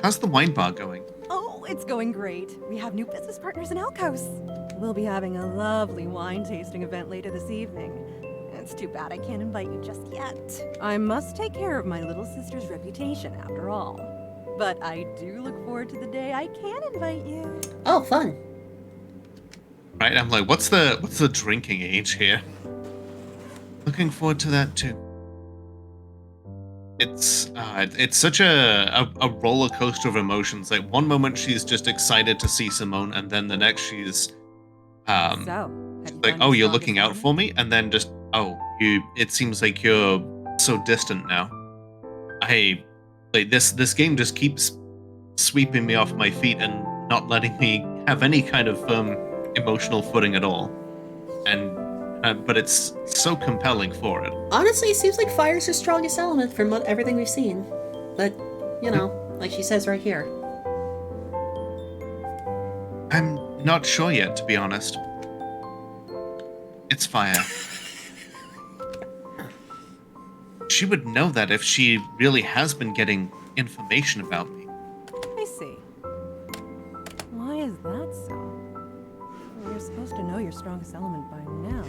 how's the wine bar going? Oh, it's going great. We have new business partners in Elkos. We'll be having a lovely wine tasting event later this evening. It's too bad I can't invite you just yet. I must take care of my little sister's reputation after all. But I do look forward to the day I can invite you. Oh, fun. Right, I'm like, what's the drinking age here? Looking forward to that too. It's such a roller coaster of emotions. Like one moment she's just excited to see Simone, and then the next she's like, oh, you're looking out for me, and then just it seems like you're so distant now. This game just keeps sweeping me off my feet and not letting me have any kind of emotional footing at all. And but it's so compelling for it. Honestly, it seems like fire's her strongest element from everything we've seen. But, you know, like she says right here. I'm not sure yet, to be honest. It's fire. She would know that if she really has been getting information about me. I see. Why is that so? You're supposed to know your strongest element by now.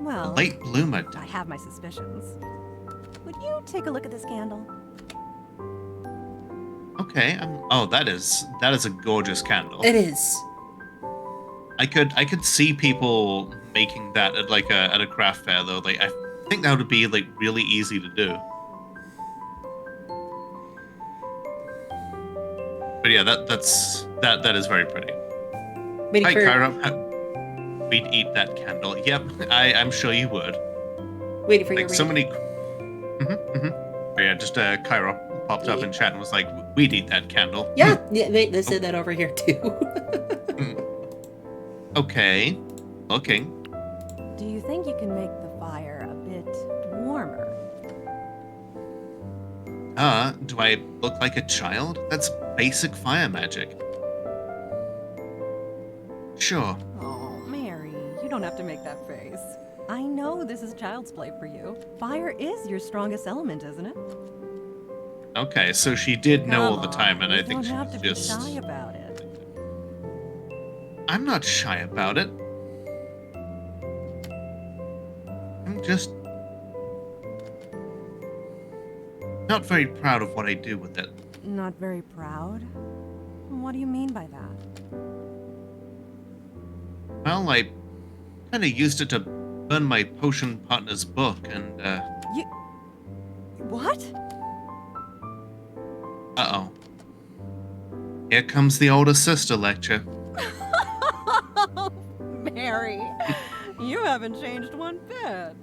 Well, Late bloomer. I have my suspicions. Would you take a look at this candle? Okay. Oh, that is a gorgeous candle. It is. I could see people making that at like at a craft fair though. Like I think that would be like really easy to do. But yeah, that is very pretty. Waiting Hi, for Kyra. We'd eat that candle. Yep, I'm sure you would. waiting for your Like so reading. many. But yeah, just Kyra popped up in chat and was like, "We'd eat that candle." Yeah, they said that over here too. Okay, looking. Do you think you can make the fire a bit warmer? Do I look like a child? That's basic fire magic. Sure. Oh, Mary, you don't have to make that face. I know this is child's play for you. Fire is your strongest element, isn't it? Okay, so she did know all the Come time, on, and I you think don't she have was to be just. shy about it. I'm not shy about it. I'm just not very proud of what I do with it. Not very proud? What do you mean by that? Well, I kind of used it to burn my potion partner's book, and You... What? uh-oh. Here comes the older sister lecture. Mary, you haven't changed one bit.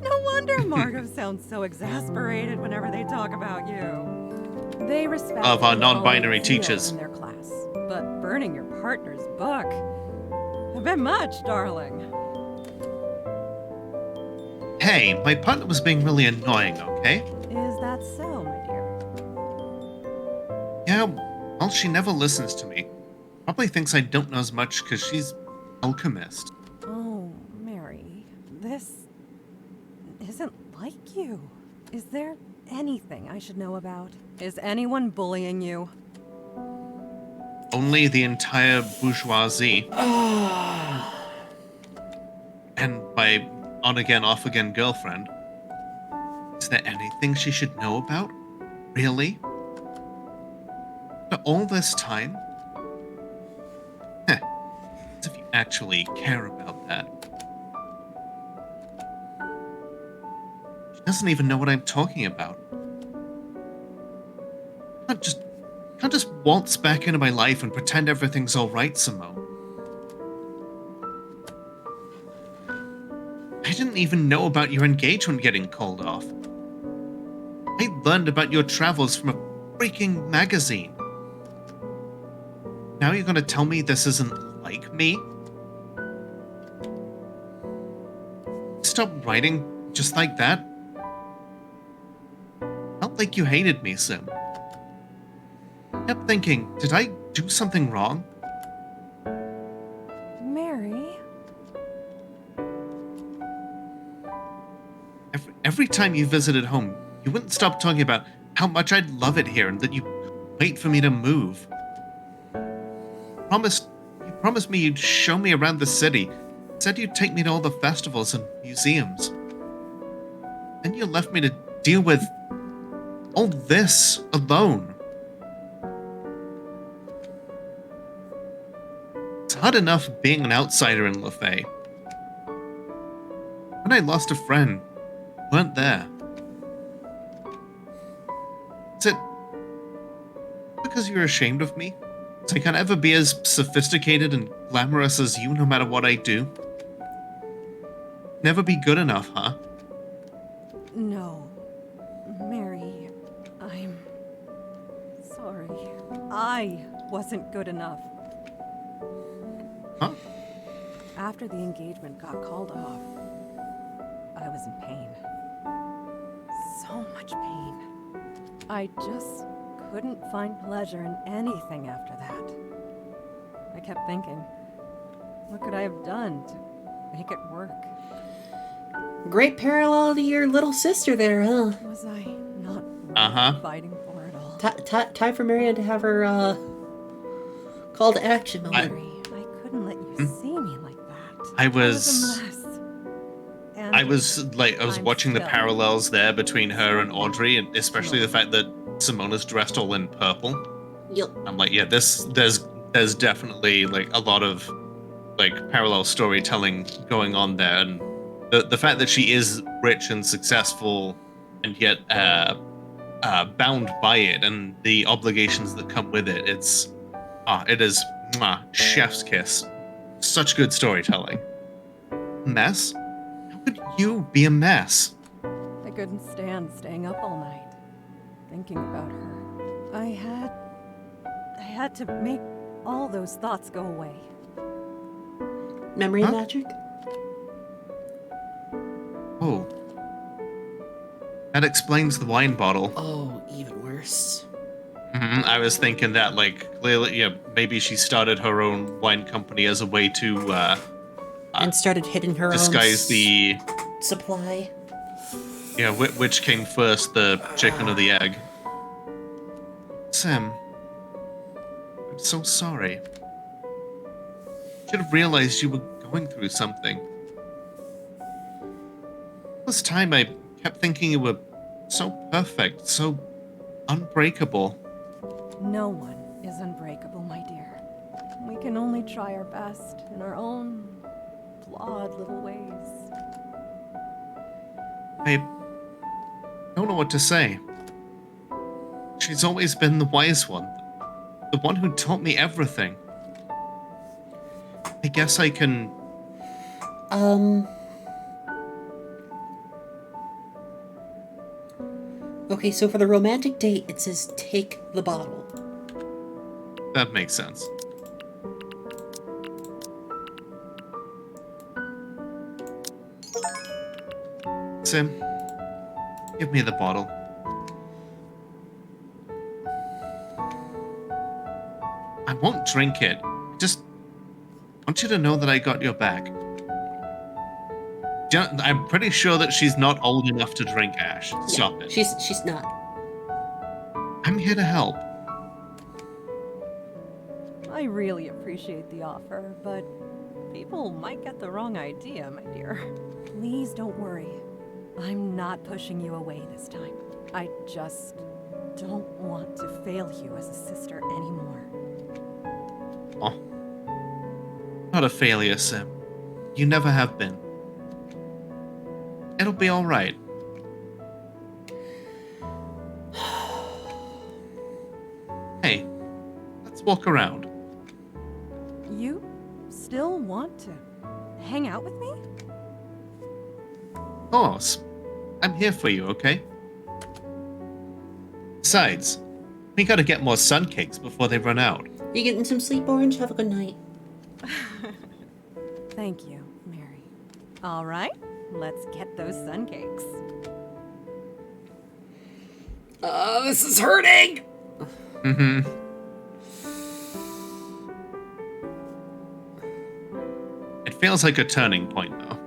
No wonder Margot sounds so exasperated whenever they talk about you. They respect Of our and non-binary follow zeal teachers. in their class, but burning your partner's book, a bit much, darling. Hey, my partner was being really annoying, okay? Is that so, my dear? Yeah, well, she never listens to me. Probably thinks I don't know as much because she's alchemist. Oh, Mary, this isn't like you. Is there anything I should know about? Is anyone bullying you? Only the entire bourgeoisie. And my on-again, off-again girlfriend. Is there anything she should know about? Really? After all this time? Heh. As if you actually care about that. She doesn't even know what I'm talking about. Can't just waltz back into my life and pretend everything's alright, Simone. I didn't even know about your engagement getting called off. I learned about your travels from a freaking magazine. Now you're gonna tell me this isn't like me? Stop writing just like that? Felt like you hated me, Sim. Kept thinking, did I do something wrong? Mary? Every time you visited home, you wouldn't stop talking about how much I'd love it here and that you'd wait for me to move. You promised me you'd show me around the city. Said you'd take me to all the festivals and museums. Then you left me to deal with all this alone. It's hard enough being an outsider in Lefay. When I lost a friend, you weren't there. Is it because you're ashamed of me? So I can't ever be as sophisticated and glamorous as you no matter what I do? Never be good enough, huh? No. Mary, I'm sorry. I wasn't good enough. Huh? After the engagement got called off, I was in pain. So much pain. I just couldn't find pleasure in anything after that. I kept thinking, what could I have done to make it work? Great parallel to your little sister there, huh? Was I not Uh-huh. fighting for it all? Time for Marianne to have her call to action moment. Mary, I couldn't let you see me like that. I I was a mess. And I was I'm watching the still. parallels there between her and Audrey, and especially the fact that Simona's dressed all in purple. Yep. I'm like, yeah, there's definitely like a lot of like parallel storytelling going on there, and the fact that she is rich and successful, and yet bound by it and the obligations that come with it. It is chef's kiss. Such good storytelling. Mess? How could you be a mess? I couldn't stand staying up all night, thinking about her. I had to make all those thoughts go away. Memory magic? Oh. That explains the wine bottle. Oh, even worse. I was thinking that, like, clearly, yeah, maybe she started her own wine company as a way to And started hitting her disguise own the supply. Yeah, which came first, the chicken or the egg? Sam, I'm so sorry. Should have realized you were going through something. This time I kept thinking you were so perfect, so unbreakable. No one is unbreakable, my dear. We can only try our best in our own flawed little ways. I don't know what to say. She's always been the wise one. The one who taught me everything. I guess I can... Okay, so for the romantic date, it says take the bottle. That makes sense. Sim, give me the bottle. I won't drink it. I just want you to know that I got your back. I'm pretty sure that she's not old enough to drink, Ash. Stop it. She's not. I'm here to help. I really appreciate the offer, but people might get the wrong idea, my dear. Please don't worry. I'm not pushing you away this time. I just don't want to fail you as a sister anymore. Oh. Not a failure, Sim. You never have been. It'll be alright. Hey, let's walk around. You still want to hang out with me? Of course. I'm here for you, okay? Besides, we gotta get more sun cakes before they run out. You getting some sleep, Orange? Have a good night. Thank you, Mary. All right, let's get those sun cakes. This is hurting! It feels like a turning point, though.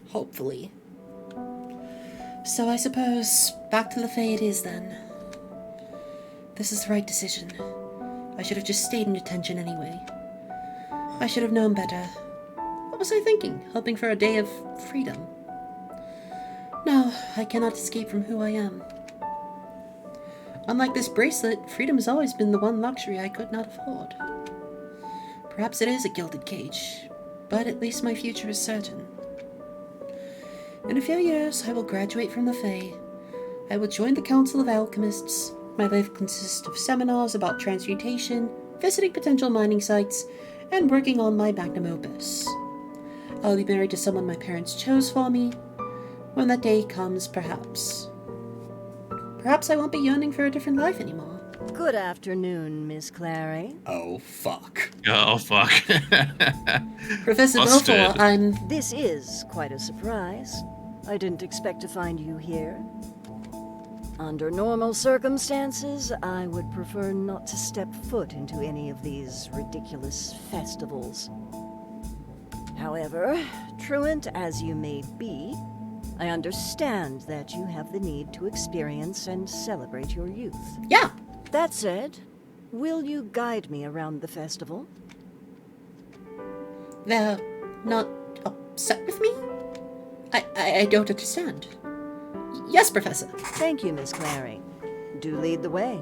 Hopefully. So I suppose back to the Fae it is then. This is the right decision. I should have just stayed in detention anyway. I should have known better. What was I thinking? Hoping for a day of freedom. No, I cannot escape from who I am. Unlike this bracelet, freedom has always been the one luxury I could not afford. Perhaps it is a gilded cage, but at least my future is certain. In a few years, I will graduate from the Fae. I will join the Council of Alchemists. My life consists of seminars about transmutation, visiting potential mining sites, and working on my magnum opus. I'll be married to someone my parents chose for me. When that day comes, perhaps. Perhaps I won't be yearning for a different life anymore. Good afternoon, Miss Clary. Oh, fuck. Oh, fuck. Professor Busted. Beaufort, I'm... This is quite a surprise. I didn't expect to find you here. Under normal circumstances, I would prefer not to step foot into any of these ridiculous festivals. However, truant as you may be, I understand that you have the need to experience and celebrate your youth. Yeah. That said, will you guide me around the festival? They're not upset with me? I don't understand. Yes, Professor. Thank you, Miss Clary. Do lead the way.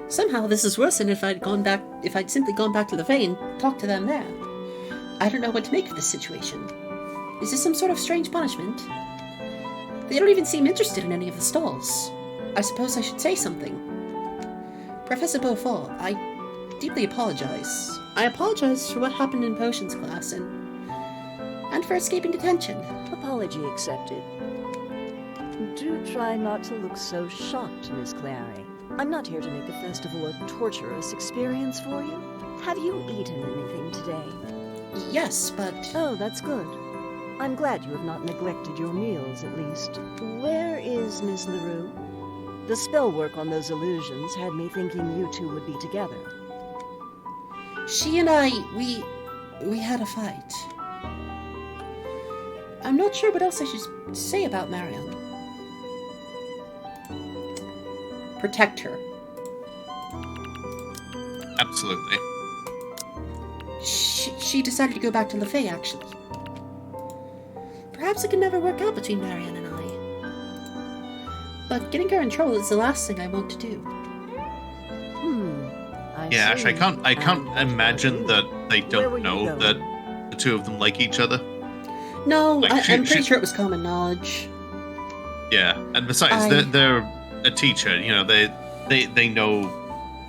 Somehow this is worse than if I'd simply gone back to the Fae and talked to them there. I don't know what to make of this situation. Is this some sort of strange punishment? They don't even seem interested in any of the stalls. I suppose I should say something. Professor Beaufort, I deeply apologize. I apologize for what happened in potions class and for escaping detention. Apology accepted. Do try not to look so shocked, Miss Clary. I'm not here to make the festival a torturous experience for you. Have you eaten anything today? Yes, but... Oh, that's good. I'm glad you have not neglected your meals, at least. Where is Miss LaRue? The spell work on those illusions had me thinking you two would be together. She and I, we had a fight. I'm not sure what else I should say about Marion. Protect her. Absolutely. She decided to go back to LaFay, actually. Perhaps it could never work out between Marion and I. But getting her in trouble is the last thing I want to do. Yeah, actually, I can't imagine that they don't know that the two of them like each other. No, Like, I'm pretty sure it was common knowledge. Yeah, and besides, they're a teacher. You know, they know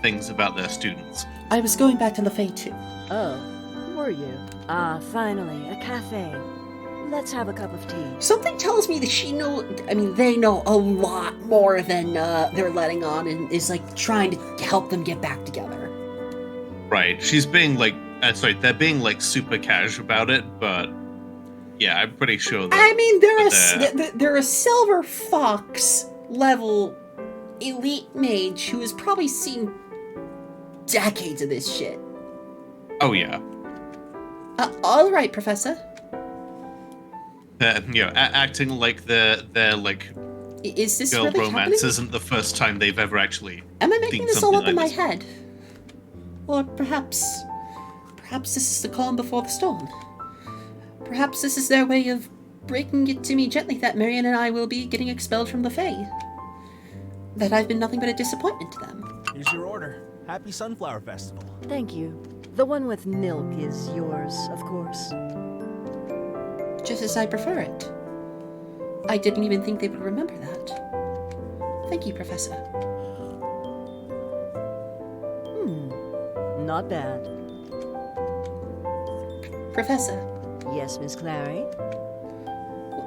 things about their students. I was going back to LaFay too. Oh, were you? Ah, finally, a cafe. Let's have a cup of tea. Something tells me that they know a lot more than they're letting on, and is like trying to help them get back together. Right. She's being like, they're being like super cash about it, but yeah, I'm pretty sure that. I mean, they're a silver fox level elite mage who has probably seen decades of this shit. Oh yeah. All right, Professor. Acting like they're like Is this girl really romance happening? isn't the first time they've ever actually. Am I making seen this all something up in like my this. head? Or perhaps this is the calm before the storm. Perhaps this is their way of breaking it to me gently that Marion and I will be getting expelled from the Fae. That I've been nothing but a disappointment to them. Here's your order. Happy Sunflower Festival. Thank you. The one with milk is yours, of course. Just as I prefer it. I didn't even think they would remember that. Thank you, Professor. Not bad. Professor, Yes, Miss Clary?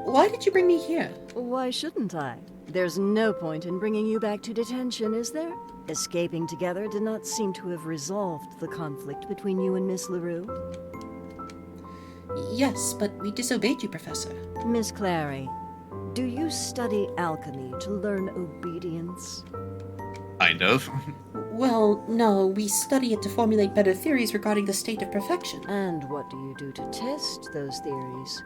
why did you bring me here? Why shouldn't I? There's no point in bringing you back to detention, is there? Escaping together did not seem to have resolved the conflict between you and Miss LaRue. Yes, but we disobeyed you, Professor. Miss Clary, do you study alchemy to learn obedience? Kind of. Well, no, we study it to formulate better theories regarding the state of perfection. And what do you do to test those theories?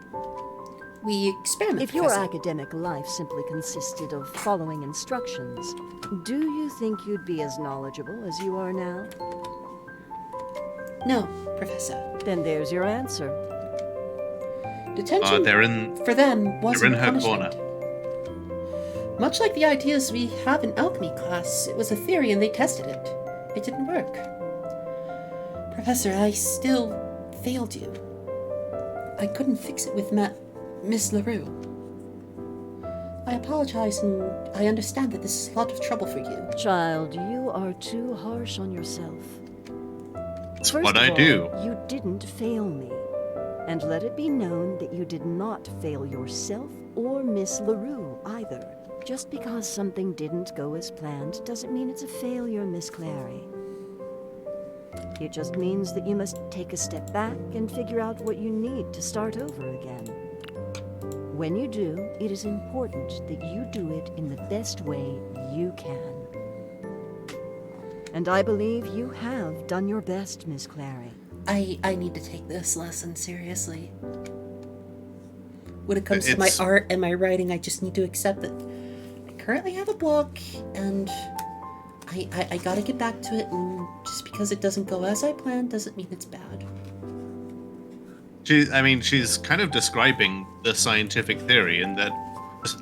We experiment, If your Professor. academic life simply consisted of following instructions, do you think you'd be as knowledgeable as you are now? No, Professor. Then there's your answer. Detention They're in for them wasn't her punishment. corner. Much like the ideas we have in alchemy class, it was a theory and they tested it. It didn't work. Professor, I still failed you. I couldn't fix it with Miss LaRue. I apologize, and I understand that this is a lot of trouble for you. Child, you are too harsh on yourself. It's First what of I all, do. You didn't fail me. And let it be known that you did not fail yourself or Miss LaRue either. Just because something didn't go as planned doesn't mean it's a failure, Miss Clary. It just means that you must take a step back and figure out what you need to start over again. When you do, it is important that you do it in the best way you can. And I believe you have done your best, Miss Clary. I need to take this lesson seriously. When it comes to my It's- art and my writing, I just need to accept that I currently have a block, and I gotta get back to it, and just because it doesn't go as I planned doesn't mean it's bad. She's kind of describing the scientific theory in that,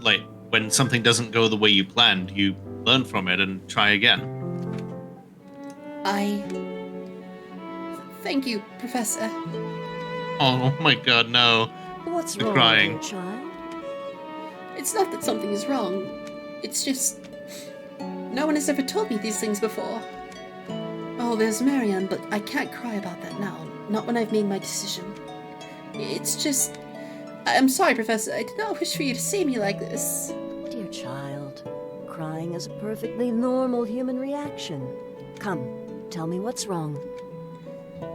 like, when something doesn't go the way you planned, you learn from it and try again. Thank you, Professor. Oh my god, no. What's You're wrong, crying. dear child? It's not that something is wrong. It's just... no one has ever told me these things before. Oh, there's Marianne, but I can't cry about that now. Not when I've made my decision. It's just... I'm sorry, Professor. I did not wish for you to see me like this. Dear child, crying is a perfectly normal human reaction. Come, tell me what's wrong.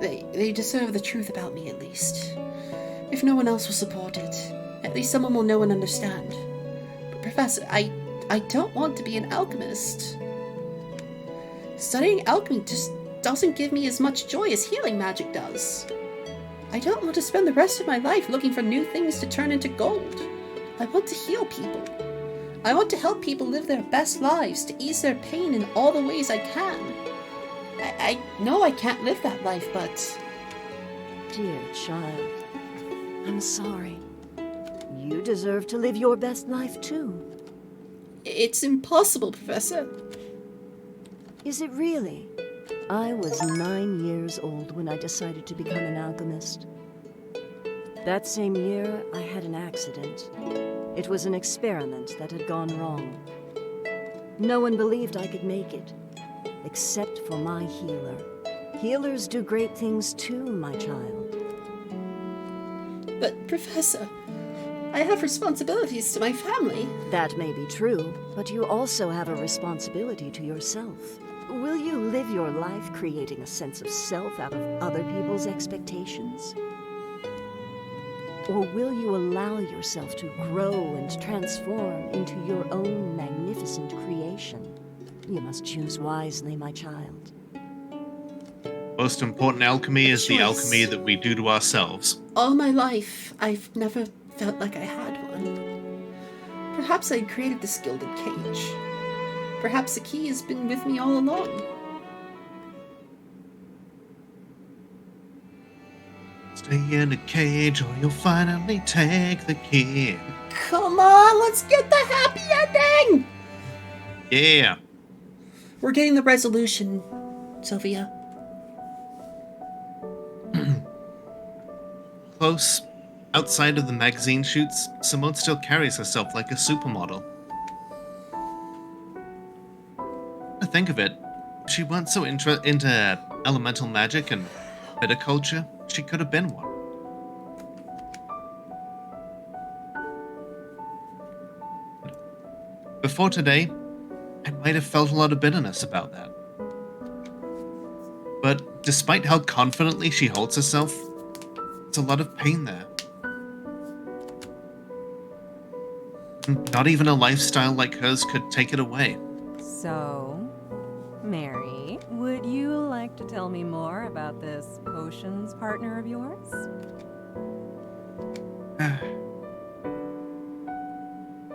They deserve the truth about me, at least. If no one else will support it, at least someone will know and understand. But Professor, I don't want to be an alchemist. Studying alchemy just doesn't give me as much joy as healing magic does. I don't want to spend the rest of my life looking for new things to turn into gold. I want to heal people. I want to help people live their best lives, to ease their pain in all the ways I can. I know I can't live that life, but... Dear child, I'm sorry. You deserve to live your best life too. It's impossible, Professor. Is it really? I was 9 years old when I decided to become an alchemist. That same year, I had an accident. It was an experiment that had gone wrong. No one believed I could make it, except for my healer. Healers do great things too, my child. But, Professor, I have responsibilities to my family. That may be true, but you also have a responsibility to yourself. Will you live your life creating a sense of self out of other people's expectations? Or will you allow yourself to grow and transform into your own magnificent creation? You must choose wisely, my child. Most important alchemy is the Choice. alchemy that we do to ourselves. All my life, I've never felt like I had one. Perhaps I created this gilded cage. Perhaps the key has been with me all along. Stay in a cage or you'll finally take the key. Come on, let's get the happy ending! Yeah. We're getting the resolution, Sophia. Close, outside of the magazine shoots, Simone still carries herself like a supermodel. To think of it, if she weren't so into elemental magic and viticulture, she could have been one. Before today, I might have felt a lot of bitterness about that. But despite how confidently she holds herself, there's a lot of pain there. Not even a lifestyle like hers could take it away. So, Mary, would you like to tell me more about this potions partner of yours?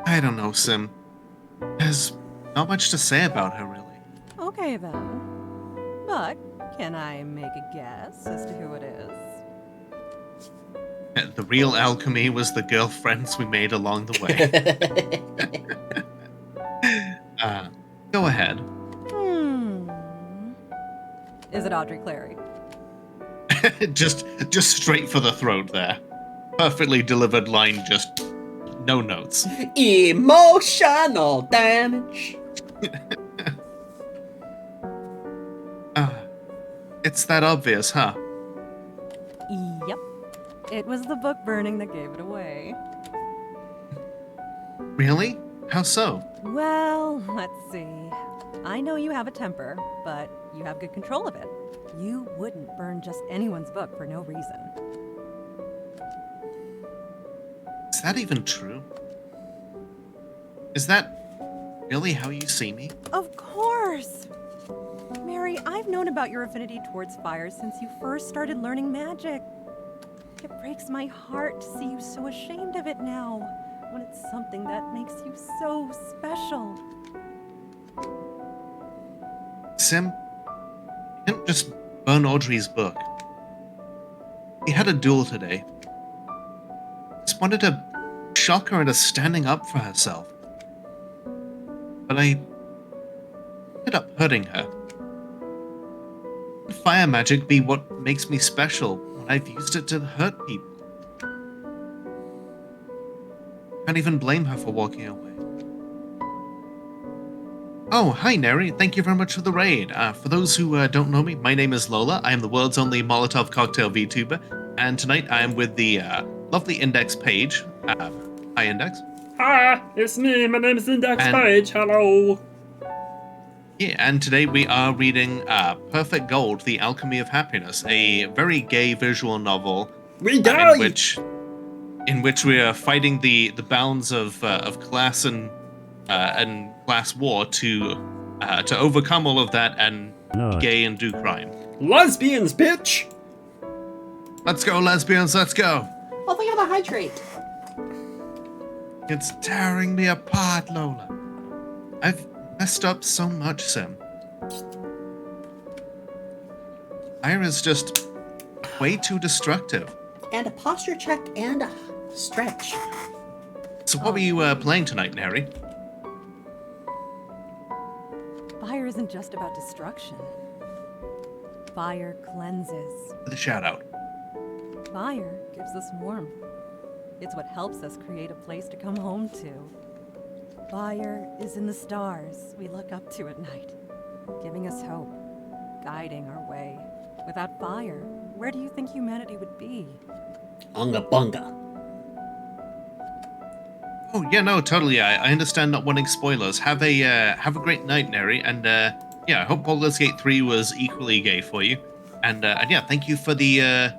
I don't know, Sim. There's not much to say about her, really. Okay then. But can I make a guess as to who it is? The real alchemy was the girlfriends we made along the way. Go ahead. Is it Audrey Clary? just straight for the throat there. Perfectly delivered line, just no notes. Emotional damage. It's that obvious, huh? Yep. It was the book burning that gave it away. Really? How so? Well, let's see. I know you have a temper, but you have good control of it. You wouldn't burn just anyone's book for no reason. Is that even true? Is that really how you see me? Of course! Mary, I've known about your affinity towards fire since you first started learning magic. It breaks my heart to see you so ashamed of it now, when it's something that makes you so special. Sim, you didn't just burn Audrey's book. We had a duel today. Just wanted to shock her into standing up for herself. But I ended up hurting her. fire magic be what makes me special when I've used it to hurt people? Can't even blame her for walking away. Oh, hi Neri, thank you very much for the raid. For those who don't know me, my name is Lola. I am the world's only Molotov cocktail VTuber, and tonight I am with the lovely Index Page. Hi Index. Hi, it's me. My name is Index Page. Hello. Yeah, and today we are reading Perfect Gold, The Alchemy of Happiness, a very gay visual novel in which we are fighting the bounds of class and class war to overcome all of that and be gay and do crime. Lesbians, bitch! Let's go, lesbians, let's go! Oh, they have a hydrate. It's tearing me apart, Lola. I've messed up so much, Sim. Ira's just way too destructive. And a posture check and a stretch. So what were you playing tonight, Neri? Fire isn't just about destruction. Fire cleanses. The shout out. Fire gives us warmth. It's what helps us create a place to come home to. Fire is in the stars we look up to at night, giving us hope, guiding our way. Without fire, where do you think humanity would be? Unga bunga. Oh yeah, no, totally. I understand not wanting spoilers. Have a great night, Neri, and yeah, I hope Baldur's Gate 3 was equally gay for you. And yeah, thank you for the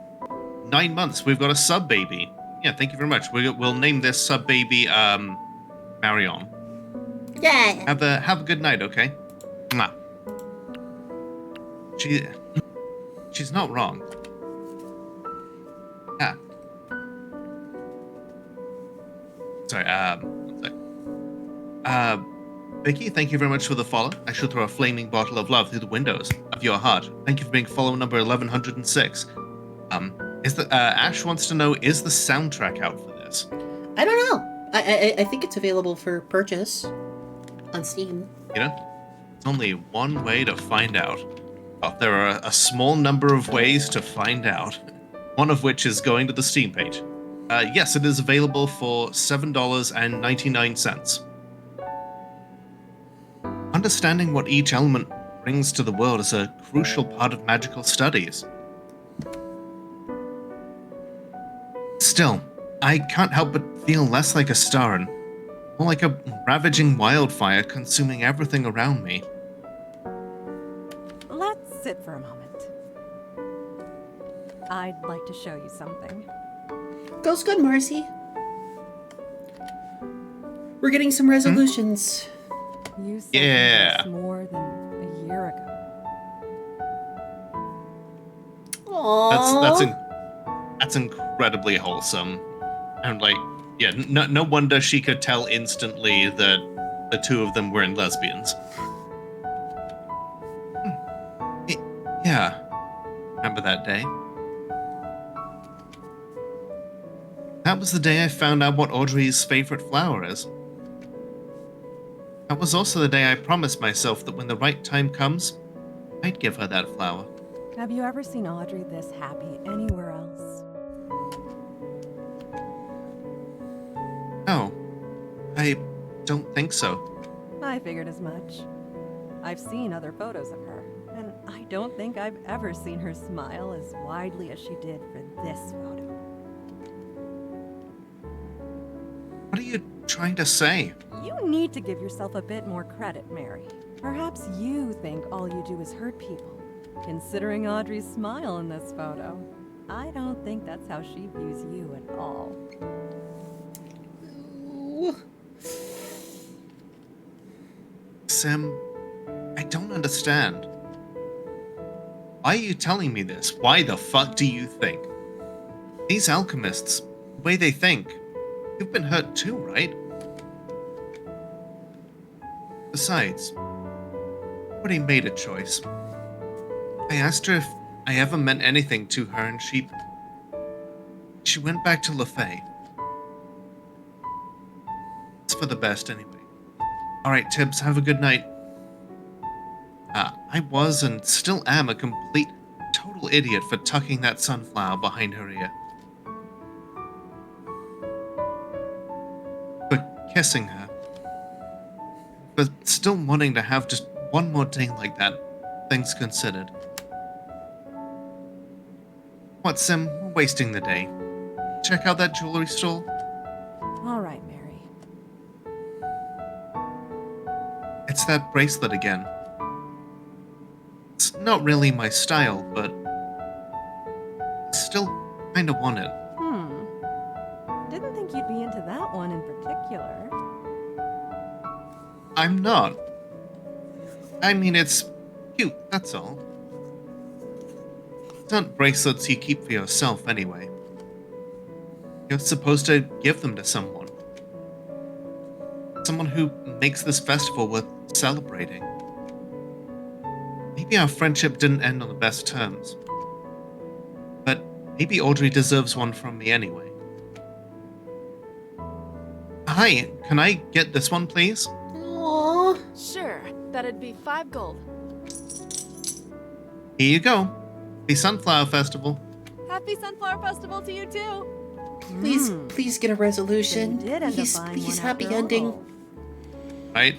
9 months. We've got a sub baby. Yeah, thank you very much. We'll name this sub baby Marion. Yeah. Have a good night, okay? Mwah. She's not wrong. Yeah. Sorry, one sec. Vicky, thank you very much for the follow. I shall throw a flaming bottle of love through the windows of your heart. Thank you for being follower number 1106. Ash wants to know, is the soundtrack out for this? I don't know. I think it's available for purchase on Steam. You know, it's only one way to find out. Well, there are a small number of ways to find out. One of which is going to the Steam page. Yes, it is available for $7.99. Understanding what each element brings to the world is a crucial part of magical studies. Still, I can't help but feel less like a star and more like a ravaging wildfire consuming everything around me. Let's sit for a moment. I'd like to show you something. Goes good, Marcy. We're getting some resolutions. You said Yeah. this more than a year ago. Aww. That's incredibly wholesome, and like, yeah, no wonder she could tell instantly that the two of them were lesbians. Yeah, remember that day? That was the day I found out what Audrey's favorite flower is. That was also the day I promised myself that when the right time comes, I'd give her that flower. Have you ever seen Audrey this happy anywhere else? No, I don't think so. I figured as much. I've seen other photos of her, and I don't think I've ever seen her smile as widely as she did for this photo. What are you trying to say? You need to give yourself a bit more credit, Mary. Perhaps you think all you do is hurt people. Considering Audrey's smile in this photo, I don't think that's how she views you at all. Sim, I don't understand. Why are you telling me this? Why the fuck do you think? These alchemists, the way they think, you've been hurt too, right? Besides, Woody made a choice. I asked her if I ever meant anything to her, and she went back to LaFay. It's for the best, anyway. Alright, Tibbs, have a good night. I was and still am a complete, total idiot for tucking that sunflower behind her ear. For kissing her. For still wanting to have just one more day like that, things considered. What, Sim? We're wasting the day. Check out that jewelry store. All right, Mary. It's that bracelet again. It's not really my style, but I still kinda want it. Didn't think you'd be into that one in particular. I'm not. I mean, it's cute, that's all. It's not bracelets you keep for yourself, anyway. You're supposed to give them to someone. Someone who makes this festival worth celebrating. Maybe our friendship didn't end on the best terms. But maybe Audrey deserves one from me anyway. Hi, can I get this one, please? Aww. Sure, that'd be 5 gold. Here you go. Happy Sunflower Festival. Happy Sunflower Festival to you too. Please get a resolution. So you did end up Please, buying please, one happy after ending. all. Right?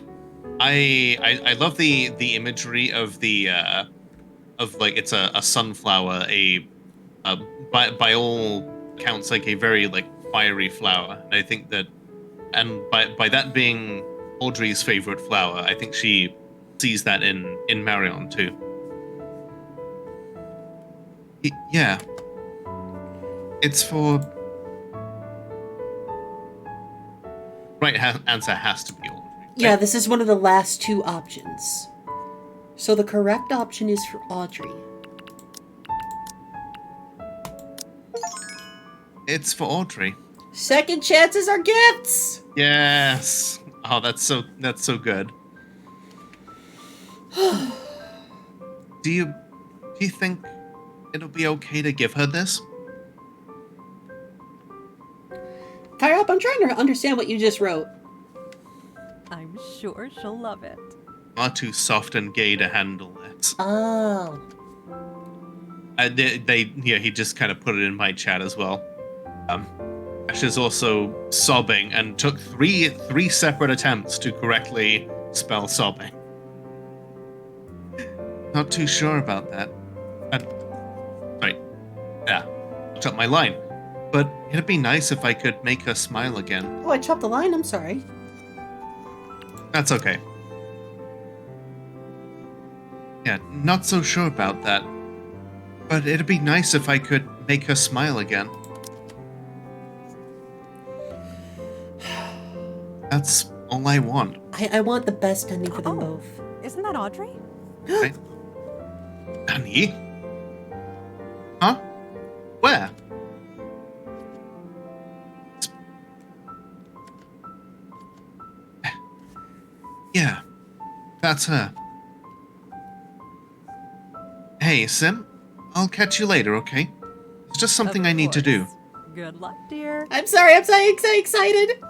I love the imagery of the of like it's a sunflower, by all accounts like a very like fiery flower. And I think that, and by that being Audrey's favorite flower, I think she sees that in Marion too. Yeah. It's for... Right answer has to be Audrey. Right? Yeah, this is one of the last 2 options. So the correct option is for Audrey. It's for Audrey. Second chances are gifts! Yes. Oh, that's so good. Do you think it'll be okay to give her this? Fire up, I'm trying to understand what you just wrote. I'm sure she'll love it. Far too soft and gay to handle it. Oh. He just kind of put it in my chat as well. Ash is also sobbing and took three separate attempts to correctly spell sobbing. Not too sure about that. Sorry. Yeah, I chopped my line. But it'd be nice if I could make her smile again. Oh, I chopped the line, I'm sorry. That's okay. Yeah, not so sure about that. But it'd be nice if I could make her smile again. That's all I want. I want the best ending for them both. Isn't that Audrey? Right? Annie? Huh? Where? Yeah, that's her. Hey, Sim, I'll catch you later, okay? It's just something I need to do. Good luck, dear. I'm sorry, I'm so excited.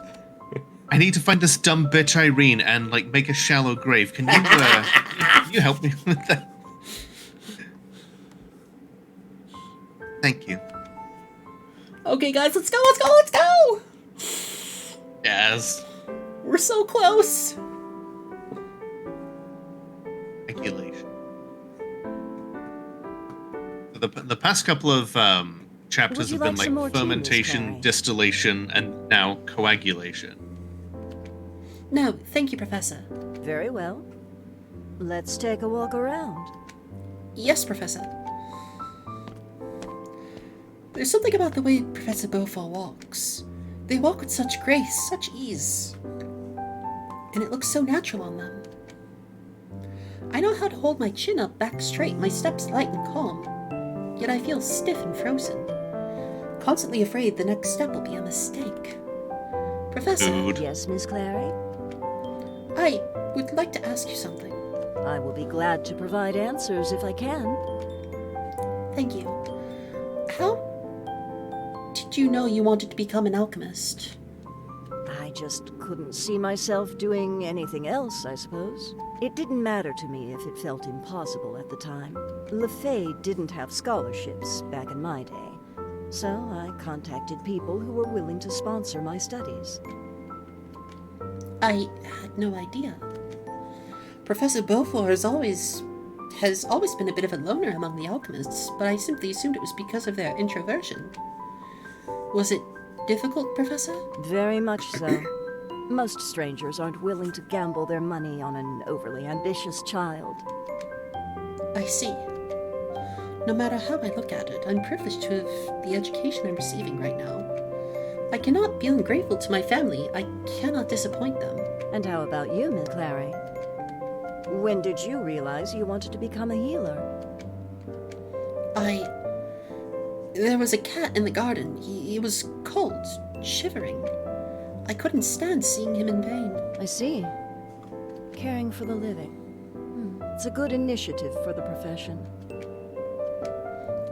I need to find this dumb bitch Irene and, like, make a shallow grave. Can you, can you help me with that? Thank you. Okay, guys, let's go! Yes. We're so close. Regulation. The past couple of chapters have been like some more like tea, Miss fermentation, Clary? distillation, and now coagulation. No, thank you, Professor. Very well. Let's take a walk around. Yes, Professor. There's something about the way Professor Beaufort walks. They walk with such grace, such ease. And it looks so natural on them. I know how to hold my chin up back straight, my steps light and calm. Yet I feel stiff and frozen. Constantly afraid the next step will be a mistake. Professor, Dude. Yes, Miss Clary? I would like to ask you something. I will be glad to provide answers if I can. Thank you. How did you know you wanted to become an alchemist? I just couldn't see myself doing anything else, I suppose. It didn't matter to me if it felt impossible at the time. LeFay didn't have scholarships back in my day, so I contacted people who were willing to sponsor my studies. I had no idea. Professor Beaufort has always been a bit of a loner among the alchemists, but I simply assumed it was because of their introversion. Was it difficult, Professor? Very much so. Most strangers aren't willing to gamble their money on an overly ambitious child. I see. No matter how I look at it, I'm privileged to have the education I'm receiving right now. I cannot be ungrateful to my family. I cannot disappoint them. And how about you, Miss Clary? When did you realize you wanted to become a healer? There was a cat in the garden. He was cold, shivering. I couldn't stand seeing him in vain. I see. Caring for the living. It's a good initiative for the profession.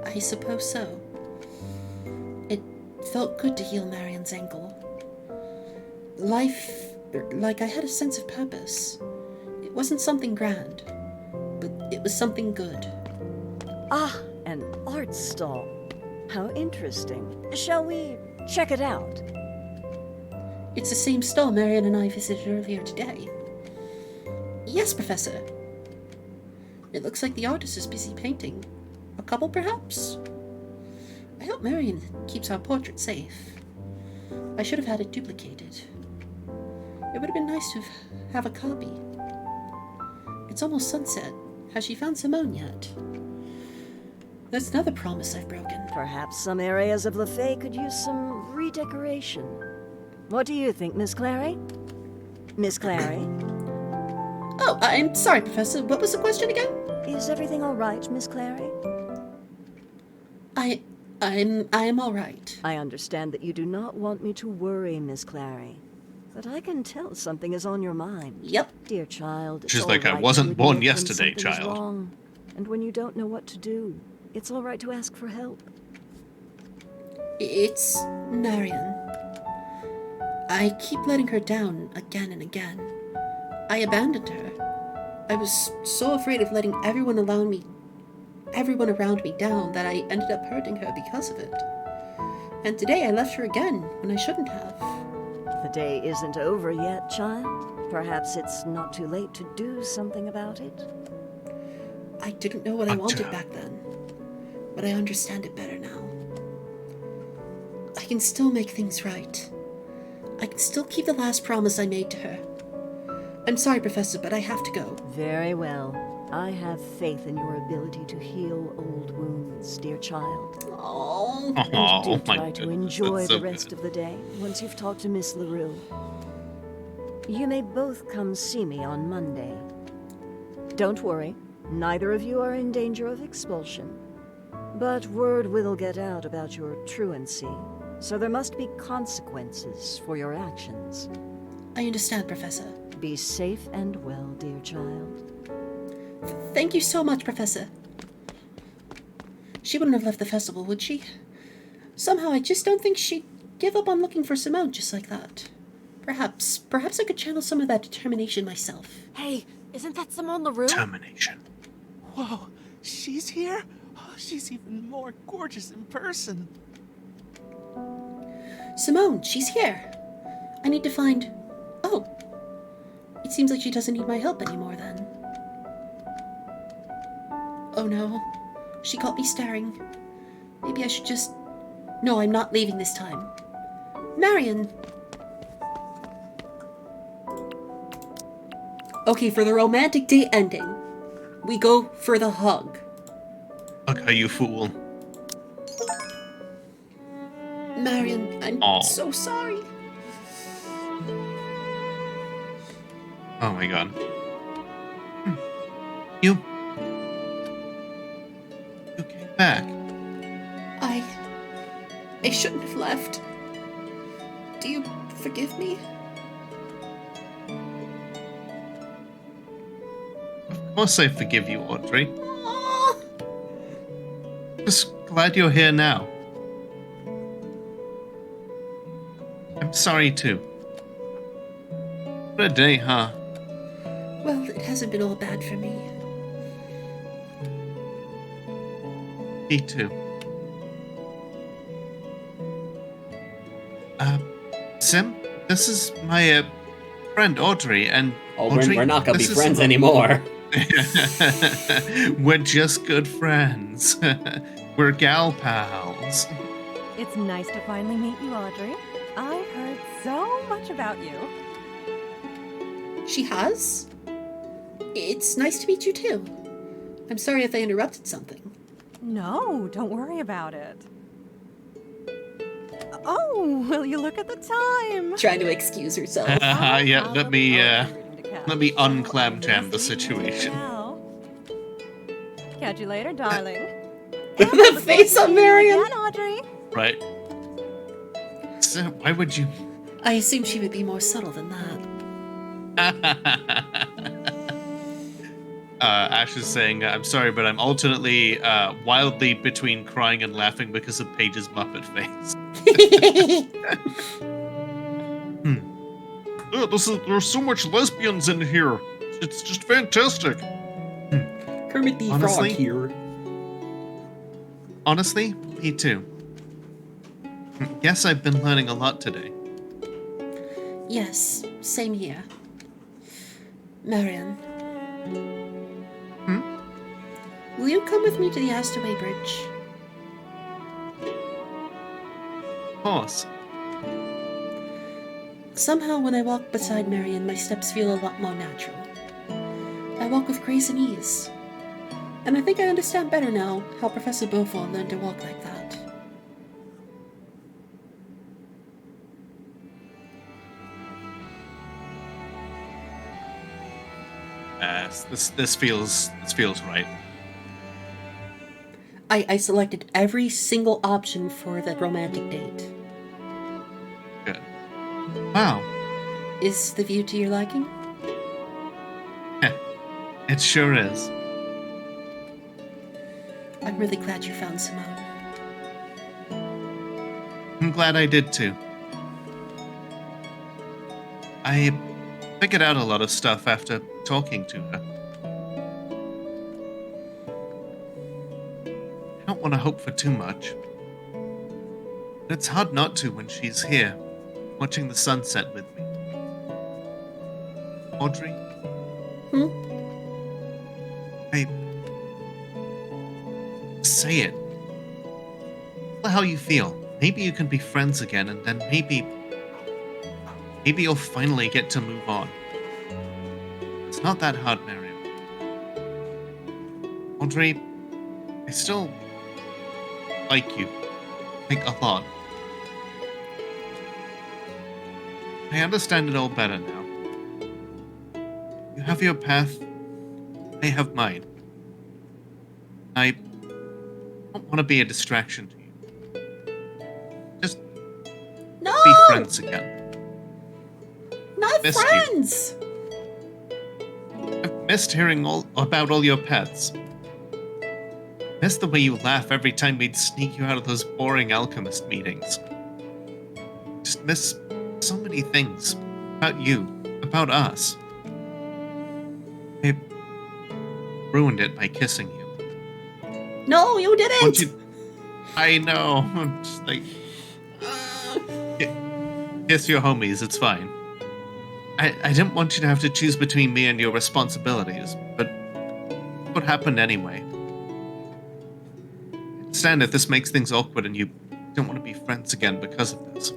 I suppose so. It felt good to heal Marian's ankle. Life, like I had a sense of purpose. It wasn't something grand, but it was something good. Ah, an art stall. How interesting. Shall we check it out? It's the same stall Marian and I visited earlier today. Yes, Professor. It looks like the artist is busy painting. A couple, perhaps? I hope Marian keeps our portrait safe. I should have had it duplicated. It would have been nice to have a copy. It's almost sunset. Has she found Simone yet? That's another promise I've broken. Perhaps some areas of LeFay could use some redecoration. What do you think, Miss Clary? Miss Clary? Oh, I'm sorry, Professor. What was the question again? Is everything all right, Miss Clary? I am all right. I understand that you do not want me to worry, Miss Clary. But I can tell something is on your mind. Yep. Dear child, it's She's all like, I right wasn't to born admit when yesterday, something is child. wrong. And when you don't know what to do, it's all right to ask for help. It's Marian. I keep letting her down again and again. I abandoned her. I was so afraid of letting everyone around me down that I ended up hurting her because of it. And today I left her again when I shouldn't have. The day isn't over yet, child. Perhaps it's not too late to do something about it. I didn't know what I wanted back then, but I understand it better now. I can still make things right. I can still keep the last promise I made to her. I'm sorry, Professor, but I have to go. Very well. I have faith in your ability to heal old wounds, dear child. Oh, And do Oh, try my to goodness, enjoy that's so the rest good. of the day once you've talked to Miss LaRue. You may both come see me on Monday. Don't worry, neither of you are in danger of expulsion. But word will get out about your truancy, so there must be consequences for your actions. I understand, Professor. Be safe and well, dear child. Thank you so much, Professor. She wouldn't have left the festival, would she? Somehow I just don't think she'd give up on looking for Simone just like that. Perhaps I could channel some of that determination myself. Hey, isn't that Simone LaRue? Termination. Whoa, she's here? Oh, she's even more gorgeous in person. Simone, she's here. I need to find... Oh. It seems like she doesn't need my help anymore then. Oh no. She caught me staring. Maybe I should just... No, I'm not leaving this time. Marian! Okay, for the romantic date ending, we go for the hug. Okay, you fool. Marian, I'm Aw. so sorry. Oh my god. You came back. I shouldn't have left. Do you forgive me? Of course I forgive you, Audrey. Aw. Just glad you're here now. I'm sorry too. What a day, huh? Well, it hasn't been all bad for me. Me too. Sim, this is my friend Audrey, and Oh, Audrey, we're not gonna be this is- friends anymore. We're just good friends. We're gal pals. It's nice to finally meet you, Audrey. I've heard so much about you. She has? It's nice to meet you too. I'm sorry if I interrupted something. No, don't worry about it. Oh, will you look at the time? Trying to excuse herself. Yeah, let me Let unclam jam the situation. Catch you later, darling. The face on Marion. Again, Audrey. Right. So, why would you? I assumed she would be more subtle than that. Ash is saying, I'm sorry, but I'm alternately wildly between crying and laughing because of Paige's Muppet face. There's so much lesbians in here. It's just fantastic. Kermit the Honestly? Frog here. Honestly, me too. Yes, I've been learning a lot today. Yes, same here. Marion. Will you come with me to the Astaway Bridge? Of course. Somehow when I walk beside Marion, my steps feel a lot more natural. I walk with grace and ease. And I think I understand better now how Professor Beaufort learned to walk like that. This feels right. I selected every single option for the romantic date. Good. Wow. Is the view to your liking? It sure is. I'm really glad you found Simone. I'm glad I did too. I figured out a lot of stuff after talking to her. I don't want to hope for too much. But it's hard not to when she's here, watching the sunset with me. Audrey? Say it. Tell her how you feel. Maybe you can be friends again, and then maybe you'll finally get to move on. It's not that hard, Marion. Audrey, I still like you. Like, a lot. I understand it all better now. You have your path. I have mine. I don't want to be a distraction to you. Just No! be friends again. Not Missed you. friends! I've missed hearing all about all your pets. Missed the way you laugh every time we'd sneak you out of those boring alchemist meetings. Just miss so many things about you, about us. I ruined it by kissing you. No, you didn't! I know. I'm just like, kiss your homies. It's fine. I didn't want you to have to choose between me and your responsibilities, but what happened anyway? I understand if this makes things awkward and you don't want to be friends again because of this.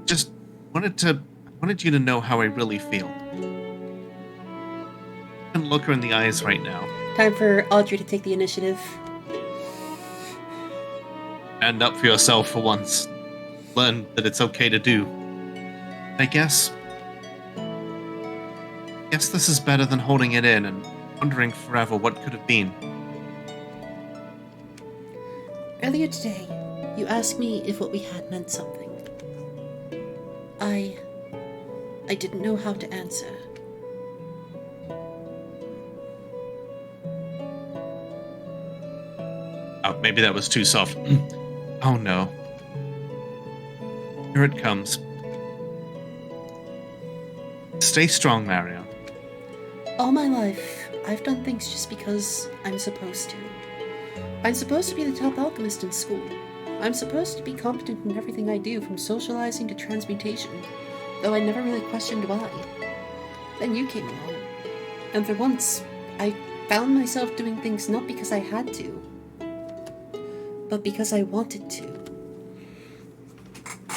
Just wanted you to know how I really feel. I can look her in the eyes right now. Time for Audrey to take the initiative. Stand up for yourself for once. Learn that it's okay to do. I guess this is better than holding it in and wondering forever what could have been. Earlier today, you asked me if what we had meant something. I didn't know how to answer. Oh, maybe that was too soft. Oh no. Here it comes. Stay strong, Marion. All my life, I've done things just because I'm supposed to. I'm supposed to be the top alchemist in school. I'm supposed to be competent in everything I do, from socializing to transmutation, though I never really questioned why. Then you came along, and for once, I found myself doing things not because I had to, but because I wanted to.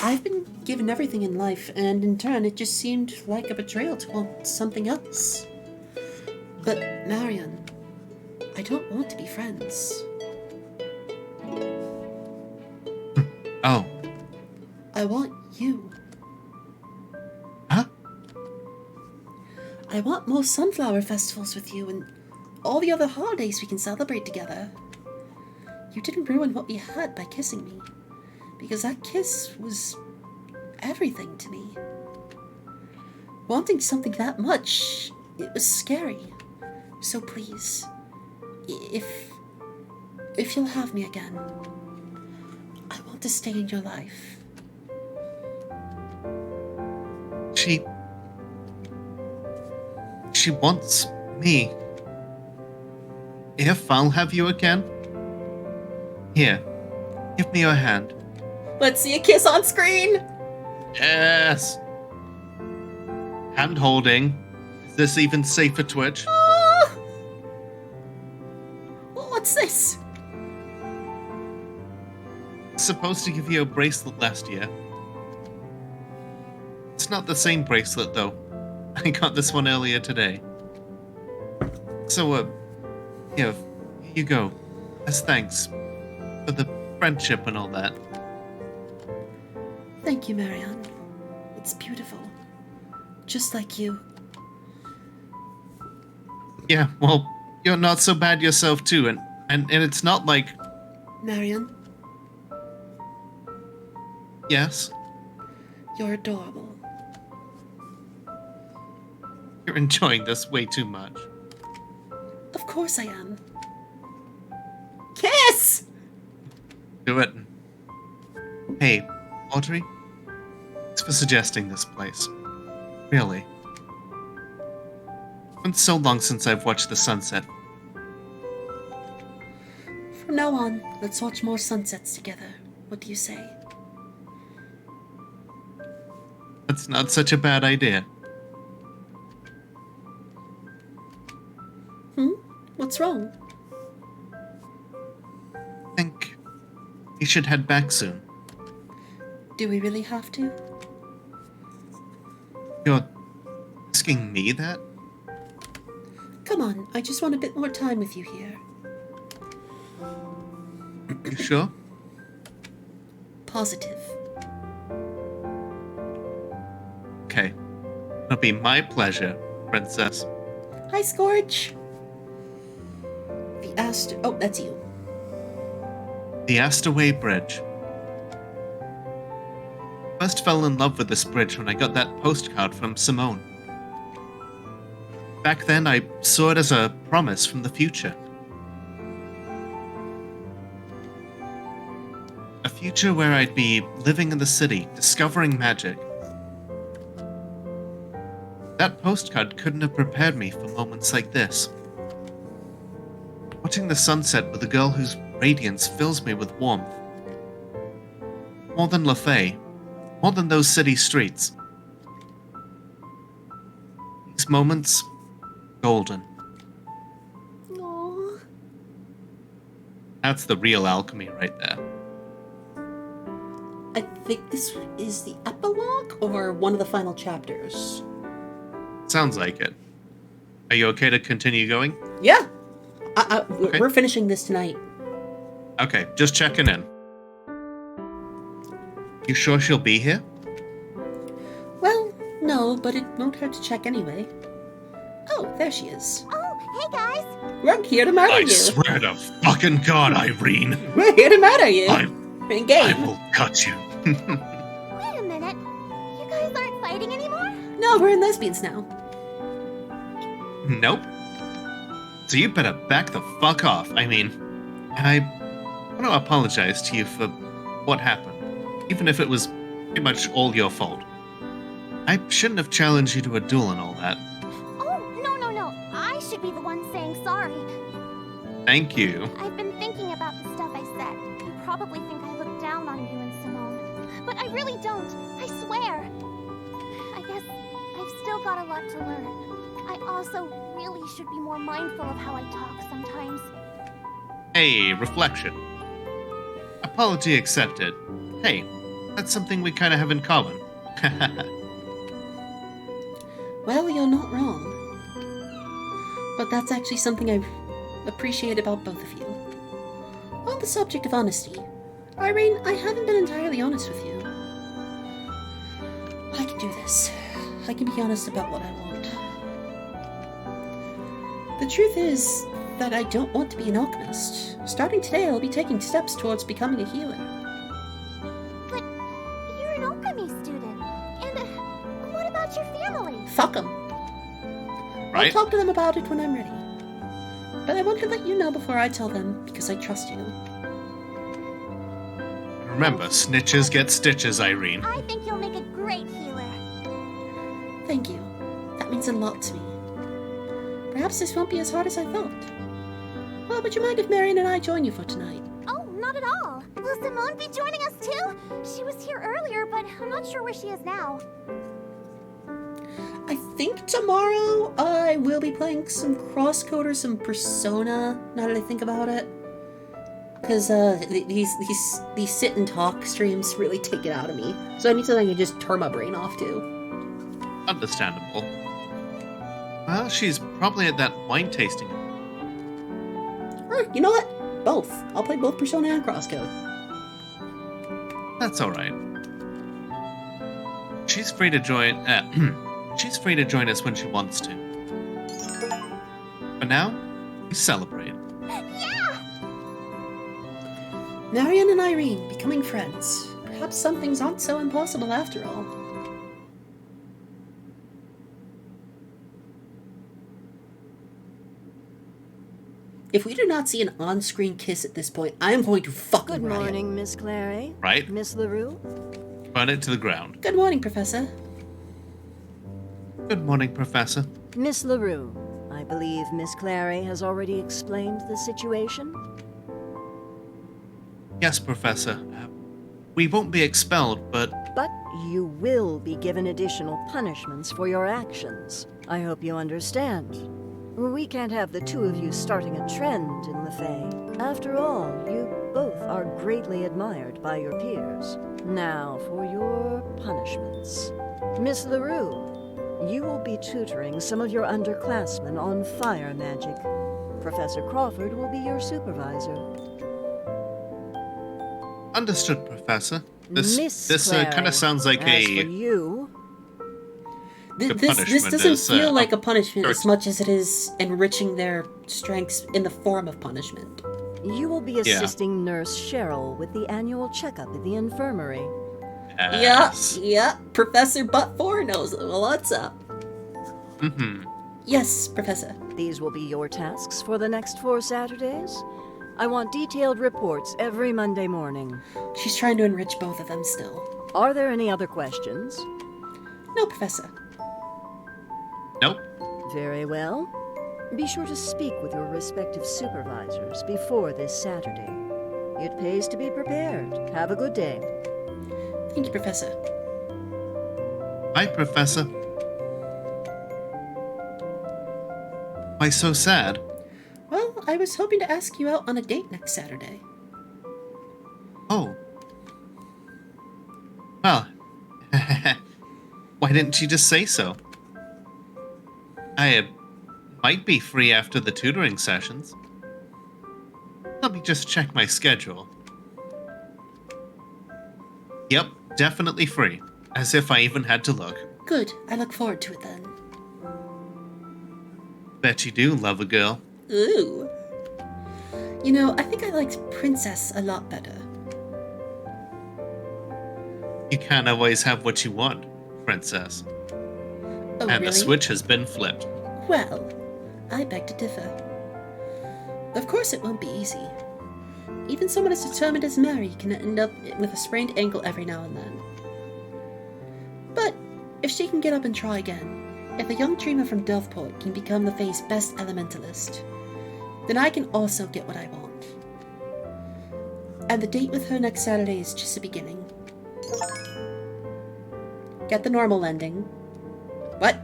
I've been given everything in life, and in turn it just seemed like a betrayal to want something else. But, Marion, I don't want to be friends. Oh. I want you. Huh? I want more sunflower festivals with you and all the other holidays we can celebrate together. You didn't ruin what we had by kissing me, because that kiss was everything to me. Wanting something that much, it was scary. So please, if you'll have me again, I want to stay in your life. She wants me. If I'll have you again? Here, give me your hand. Let's see a kiss on screen! Yes! Hand holding. Is this even safe for Twitch? What's this? Supposed to give you a bracelet last year. It's not the same bracelet, though. I got this one earlier today. So, here you go. As thanks for the friendship and all that. Thank you, Marianne. It's beautiful. Just like you. Yeah, well, you're not so bad yourself, too, and it's not like... Marianne, Yes? you're adorable. You're enjoying this way too much. Of course I am. Kiss! Do it. Hey, Audrey? Thanks for suggesting this place. Really. It's been so long since I've watched the sunset. From now on, let's watch more sunsets together. What do you say? That's not such a bad idea. What's wrong? I think we should head back soon. Do we really have to? You're asking me that? Come on, I just want a bit more time with you here. You sure? Positive. Okay. It'll be my pleasure, Princess. Hi, Scourge. Oh, that's you. The Astaway Bridge. First fell in love with this bridge when I got that postcard from Simone. Back then, I saw it as a promise from the future. A future where I'd be living in the city, discovering magic. That postcard couldn't have prepared me for moments like this. Watching the sunset with a girl whose radiance fills me with warmth. More than Lefay, more than those city streets. These moments, golden. Aww. That's the real alchemy right there. I think this is the epilogue or one of the final chapters. Sounds like it. Are you okay to continue going? Yeah. Okay. We're finishing this tonight. Okay, just checking in. You sure she'll be here? Well, no, but it won't hurt to check anyway. Oh, there she is. Oh, hey guys! We're here to murder I you. swear to fucking God, Irene. We're here to murder you. I Game. will cut you. Wait a minute. You guys aren't fighting anymore? No, we're in lesbians now. Nope. So you better back the fuck off. I mean, I want to apologize to you for what happened, even if it was pretty much all your fault. I shouldn't have challenged you to a duel and all that. Oh, no. I should be the one saying sorry. Thank you. I've been thinking about the stuff I said. You probably think I look down on you and Simone. But I really don't. I swear. I guess I've still got a lot to learn. I also really should be more mindful of how I talk sometimes. Hey, reflection. Apology accepted. Hey, that's something we kind of have in common. Well, you're not wrong. But that's actually something I appreciate about both of you. On the subject of honesty, Irene, I haven't been entirely honest with you. I can do this. I can be honest about what I want. The truth is that I don't want to be an alchemist. Starting today, I'll be taking steps towards becoming a healer. But you're an alchemy student. And what about your family? Fuck them. I'll talk to them about it when I'm ready. But I want to let you know before I tell them, because I trust you. Remember, snitches get stitches, Irene. I think you'll make a great healer. Thank you. That means a lot to me. Perhaps this won't be as hard as I thought. Well, would you mind if Marion and I join you for tonight? Oh, not at all. Will Simone be joining us too? She was here earlier, but I'm not sure where she is now. I think tomorrow I will be playing some Crosscode or some Persona, now that I think about it. Because these sit and talk streams really take it out of me. So I need something I can just turn my brain off to. Understandable. Well, she's probably at that wine tasting. Or, you know what? Both. I'll play both Persona and Crosscode. That's alright. She's free to join. She's free to join us when she wants to. For now, we celebrate. Yeah! Marion and Irene becoming friends. Perhaps some things aren't so impossible after all. If we do not see an on-screen kiss at this point, I am going to fucking Good riot. morning, Miss Clary. Right? Miss LaRue? Burn it to the ground. Good morning, Professor. Good morning, Professor. Miss LaRue, I believe Miss Clary has already explained the situation? Yes, Professor. We won't be expelled, but But you will be given additional punishments for your actions. I hope you understand. We can't have the two of you starting a trend in the Fae. After all, you both are greatly admired by your peers. Now for your punishments. Miss LaRue, you will be tutoring some of your underclassmen on fire magic. Professor Crawford will be your supervisor. understood, Professor. Miss This kind Clary, of sounds like as for you, This punishment doesn't is, feel like a punishment as hurt. much as it is enriching their strengths in the form of punishment. you will be assisting Nurse Cheryl with the annual checkup at the infirmary. Yes. Yeah, Professor Butt4 knows what's up. Mm-hmm. Yes, Professor. These will be your tasks for the next 4 Saturdays. I want detailed reports every Monday morning. She's trying to enrich both of them still. Are there any other questions? No, Professor. Nope. Very well. Be sure to speak with your respective supervisors before this Saturday. It pays to be prepared. Have a good day. Thank you, Professor. Bye, Professor. Why so sad? Well, I was hoping to ask you out on a date next Saturday. Oh. Well. Why didn't you just say so? I might be free after the tutoring sessions. Let me just check my schedule. Yep, definitely free. As if I even had to look. Good. I look forward to it then. Bet you do love a girl. Ooh. You know, I think I liked Princess a lot better. You can't always have what you want, Princess. Oh, And really? the switch has been flipped. Well, I beg to differ. Of course it won't be easy. Even someone as determined as Mary can end up with a sprained ankle every now and then. But if she can get up and try again, if the young dreamer from Delftport can become the Fae's best elementalist, then I can also get what I want. And the date with her next Saturday is just the beginning. Get the normal ending. What?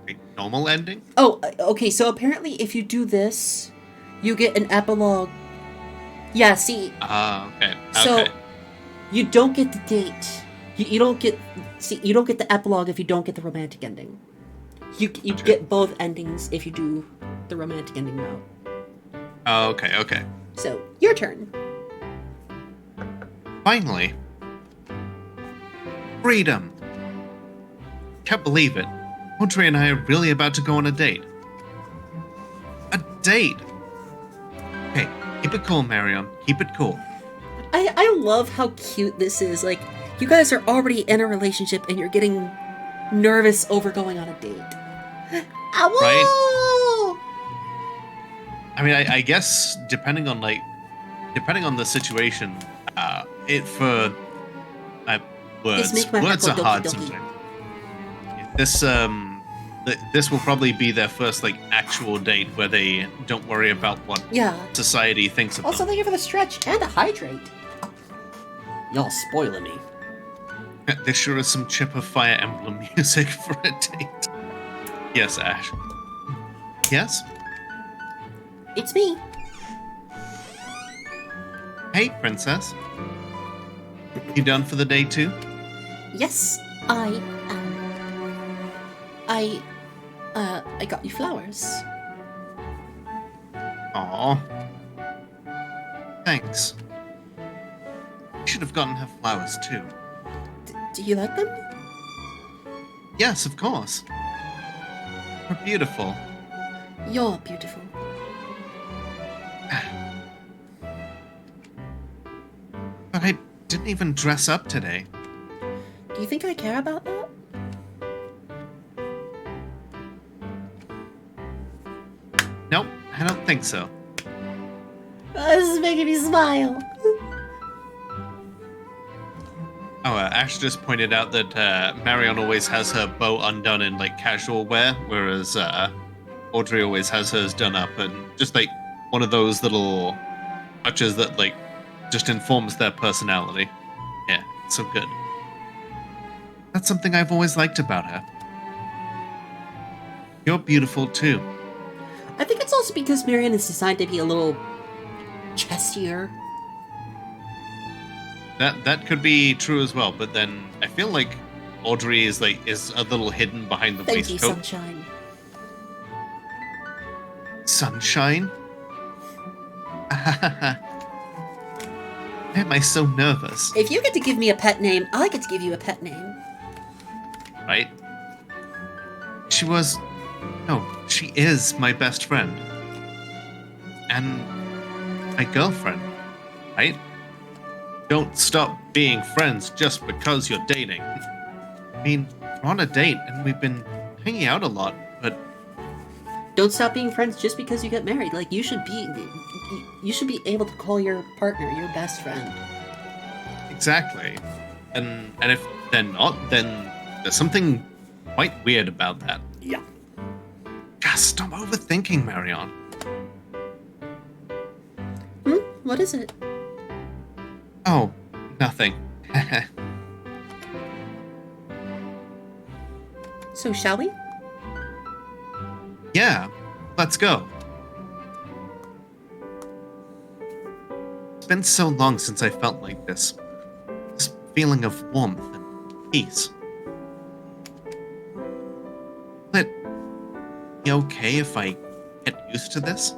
A normal ending? Oh, okay, so apparently if you do this, you get an epilogue. Yeah, see. Okay. So, Okay. you don't get the date. You don't get... See, you don't get the epilogue if you don't get the romantic ending. You get both endings if you do the romantic ending route. Okay, okay. So, your turn. Finally. Freedom. Can't believe it. Audrey and I are really about to go on a date. A date? Okay, keep it cool, Marion. Keep it cool. I love how cute this is. Like, you guys are already in a relationship and you're getting nervous over going on a date. Ow! Right? I mean, I guess depending on the situation, This words make my heart words go are hard doki doki. sometimes. This will probably be their first actual date where they don't worry about what society thinks of Also, them. thank you for the stretch and the hydrate. Y'all spoiling me. There sure is some Chip of Fire Emblem music for a date. Yes, Ash. Yes? It's me. Hey, princess. You done for the day too? Yes, I am. I got you flowers. Aw. Thanks. You should have gotten her flowers too. Do you like them? Yes, of course. They're beautiful. You're beautiful. But I didn't even dress up today. Do you think I care about that? Nope, I don't think so. This is making me smile. Oh, Ash just pointed out that Marion always has her bow undone in casual wear, whereas Audrey always has hers done up, and just one of those little touches that just informs their personality. Yeah, it's so good. That's something I've always liked about her. You're beautiful too. I think it's also because Marion is designed to be a little chestier. That could be true as well, but then I feel like Audrey is a little hidden behind the Thank you, waistcoat. Sunshine. Sunshine? Why am I so nervous? If you get to give me a pet name, I get to give you a pet name. Right? She is my best friend. And my girlfriend, right? Don't stop being friends just because you're dating. I mean, we're on a date and we've been hanging out a lot, but Don't stop being friends just because you get married. You should be able to call your partner your best friend. exactly. And if they're not, then there's something quite weird about that. Yeah. Just stop overthinking, Marion. What is it? Oh, nothing. So shall we? Yeah, let's go. It's been so long since I felt like this. This feeling of warmth and peace. Will it be okay if I get used to this?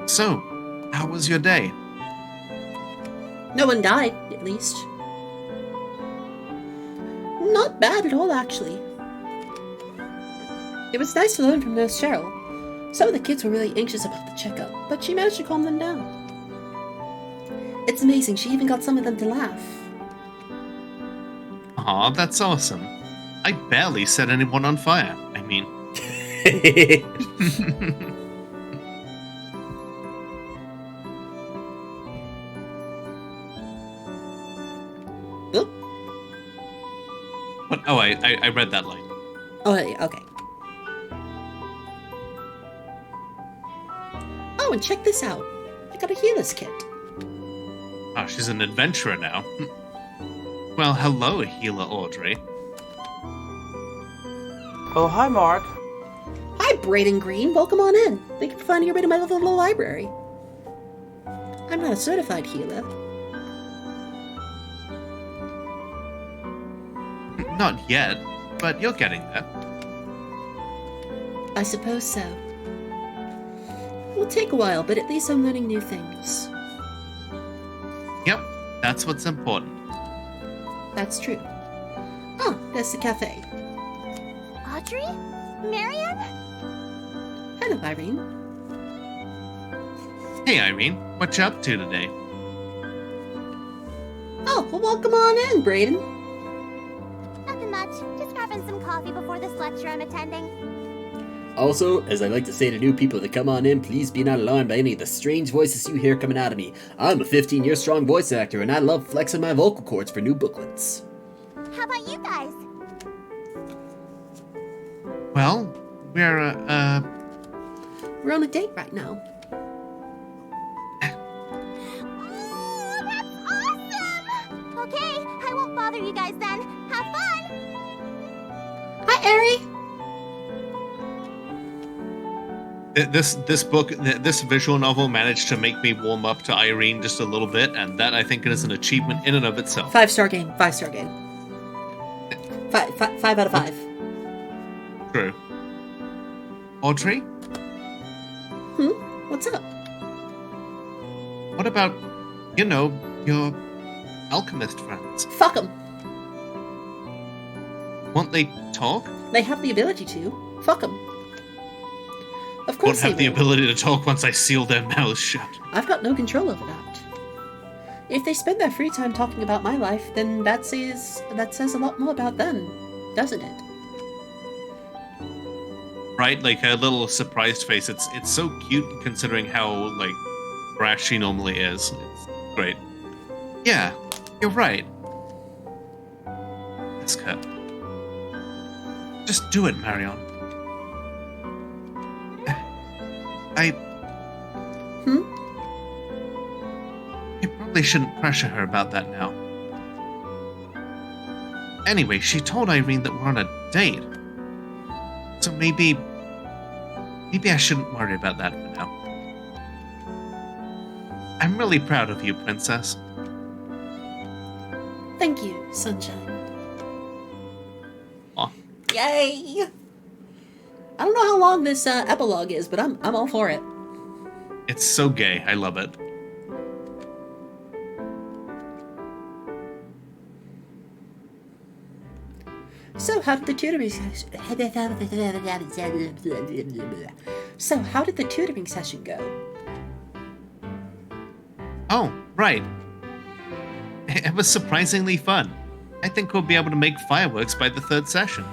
So, how was your day? No one died, at least. Not bad at all, actually. It was nice to learn from Nurse Cheryl. Some of the kids were really anxious about the checkup, but she managed to calm them down. It's amazing, she even got some of them to laugh. Aw, that's awesome. I barely set anyone on fire. I mean... Oop. What? Oh, I read that line. Oh, yeah, okay. Oh, and check this out. I got a healer's kit. Oh, she's an adventurer now. Well, hello, healer Audrey. Oh, hi, Mark. Hi, Braden Green. Welcome on in. Thank you for finding your way to my little library. I'm not a certified healer. Not yet, but you're getting there. I suppose so. It will take a while, but at least I'm learning new things. Yep, that's what's important. That's true. Oh, there's the cafe. Audrey? Marion? Hello, Irene. Hey, Irene, what you up to today? Oh, well, welcome on in, Braden. Nothing much. Just grabbing some coffee before this lecture I'm attending. Also, as I like to say to new people that come on in, please be not alarmed by any of the strange voices you hear coming out of me. I'm a 15-year strong voice actor, and I love flexing my vocal cords for new booklets. How about you guys? Well, we're We're on a date right now. Oh, that's awesome! Okay, I won't bother you guys then. Have fun! Hi, Ari. This visual novel managed to make me warm up to Irene just a little bit, and that I think is an achievement in and of itself. 5-star game. 5-star game. 5 out of 5. True. Audrey, What's up? what about, your alchemist friends? Fuck them. Won't they talk? They have the ability to. Fuck them. Of Won't course have they the will. ability to talk once I seal their mouths shut. I've got no control over that. If they spend their free time talking about my life, then that says a lot more about them, doesn't it? Right? Like her little surprised face. It's so cute considering how brash she normally is. It's great. Yeah, you're right. Ask her. Just do it, Marion. I probably shouldn't pressure her about that now. Anyway, she told Irene that we're on a date. So maybe I shouldn't worry about that for now. I'm really proud of you, Princess. Thank you, Sunshine. Aw. Yay! I don't know how long this epilogue is, but I'm all for it. It's so gay. I love it. So how did the tutoring session go? Oh, right. It was surprisingly fun. I think we'll be able to make fireworks by the third session.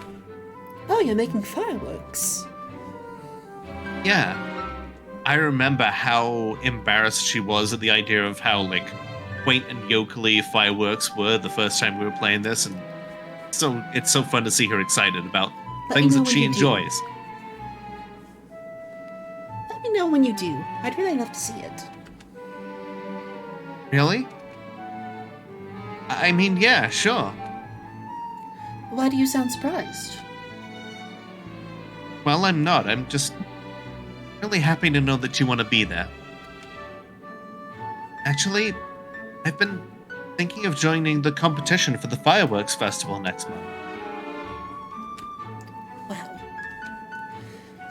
Oh, you're making fireworks. Yeah. I remember how embarrassed she was at the idea of how, quaint and yokely fireworks were the first time we were playing this, and so it's so fun to see her excited about things that she enjoys. Let me know when you do. I'd really love to see it. Really? I mean, yeah, sure. Why do you sound surprised? Well, I'm not. I'm just really happy to know that you want to be there. Actually, I've been thinking of joining the competition for the fireworks festival next month. Well,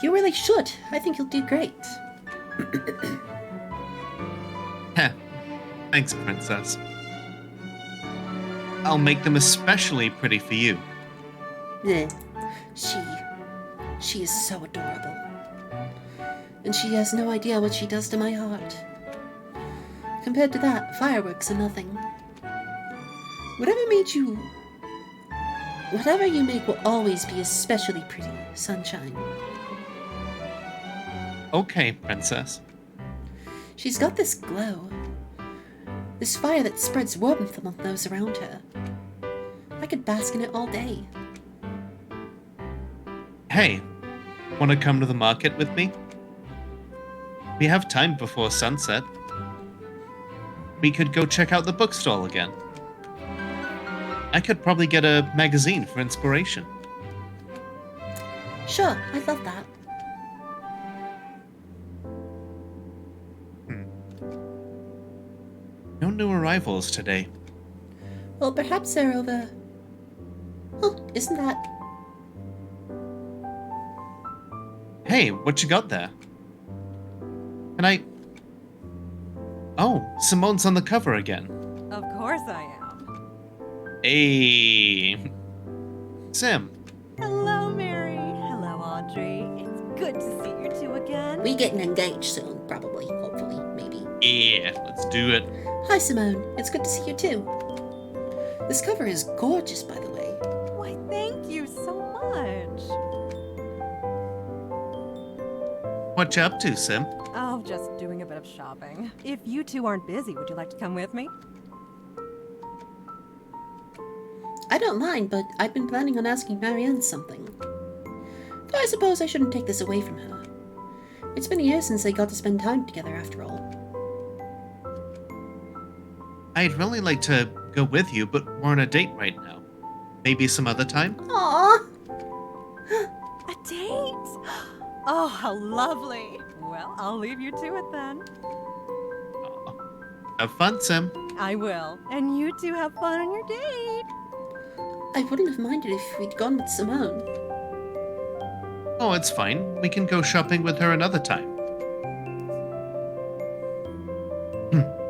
you really should. I think you'll do great. Heh. Thanks, Princess. I'll make them especially pretty for you. Yeah, she is so adorable. And she has no idea what she does to my heart. Compared to that, fireworks are nothing. Whatever you make will always be especially pretty, Sunshine. Okay, Princess. She's got this glow. This fire that spreads warmth among those around her. could bask in it all day. Hey, want to come to the market with me? We have time before sunset. We could go check out the bookstall again. I could probably get a magazine for inspiration. Sure, I'd love that. No new arrivals today. Well, perhaps they're over... Oh, isn't that... Hey, what you got there? Can I... Oh, Simone's on the cover again. Of course I am. Hey... Sim. Hello, Mary. Hello, Audrey. It's good to see you two again. We getting engaged soon, probably, hopefully, maybe. Yeah, let's do it. Hi, Simone. It's good to see you too. This cover is gorgeous, by the way. Why, thank you so much. What you up to, Sim? Oh, just doing a bit of shopping. If you two aren't busy, would you like to come with me? I don't mind, but I've been planning on asking Marianne something. Though I suppose I shouldn't take this away from her. It's been a year since they got to spend time together, after all. I'd really like to go with you, but we're on a date right now. Maybe some other time? Aww! A date? Oh, how lovely. Well, I'll leave you to it then. Aw. Have fun, Sim. I will. And you two have fun on your date. I wouldn't have minded if we'd gone with Simone. Oh, it's fine. We can go shopping with her another time.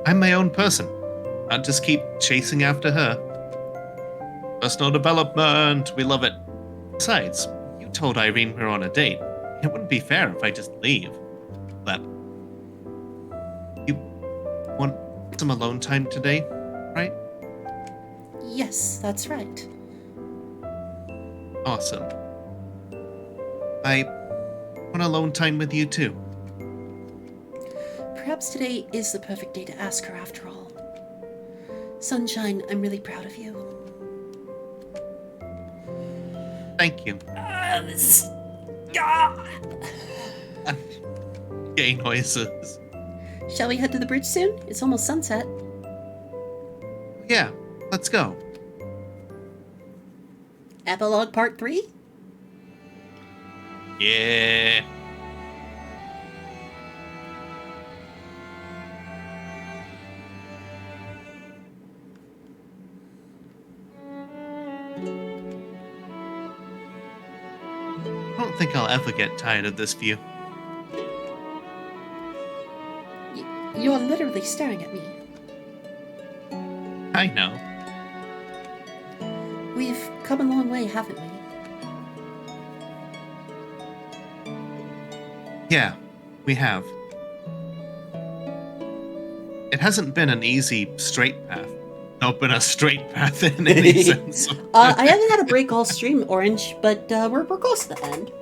I'm my own person. I'll just keep chasing after her. Personal development, we love it. Besides, you told Irene we're on a date. It wouldn't be fair if I just leave. But you want some alone time today, right? Yes, that's right. Awesome. I want alone time with you too. Perhaps today is the perfect day to ask her after all. Sunshine, I'm really proud of you. Thank you. Gay noises. Shall we head to the bridge soon? It's almost sunset. Yeah, let's go. Epilogue Part 3? Yeah. I don't think I'll ever get tired of this view. You're literally staring at me. I know. We've come a long way, haven't we? Yeah, we have. It hasn't been an easy, straight path. Not been a straight path in any sense. I haven't had a break all stream, Orange, but we're close to the end.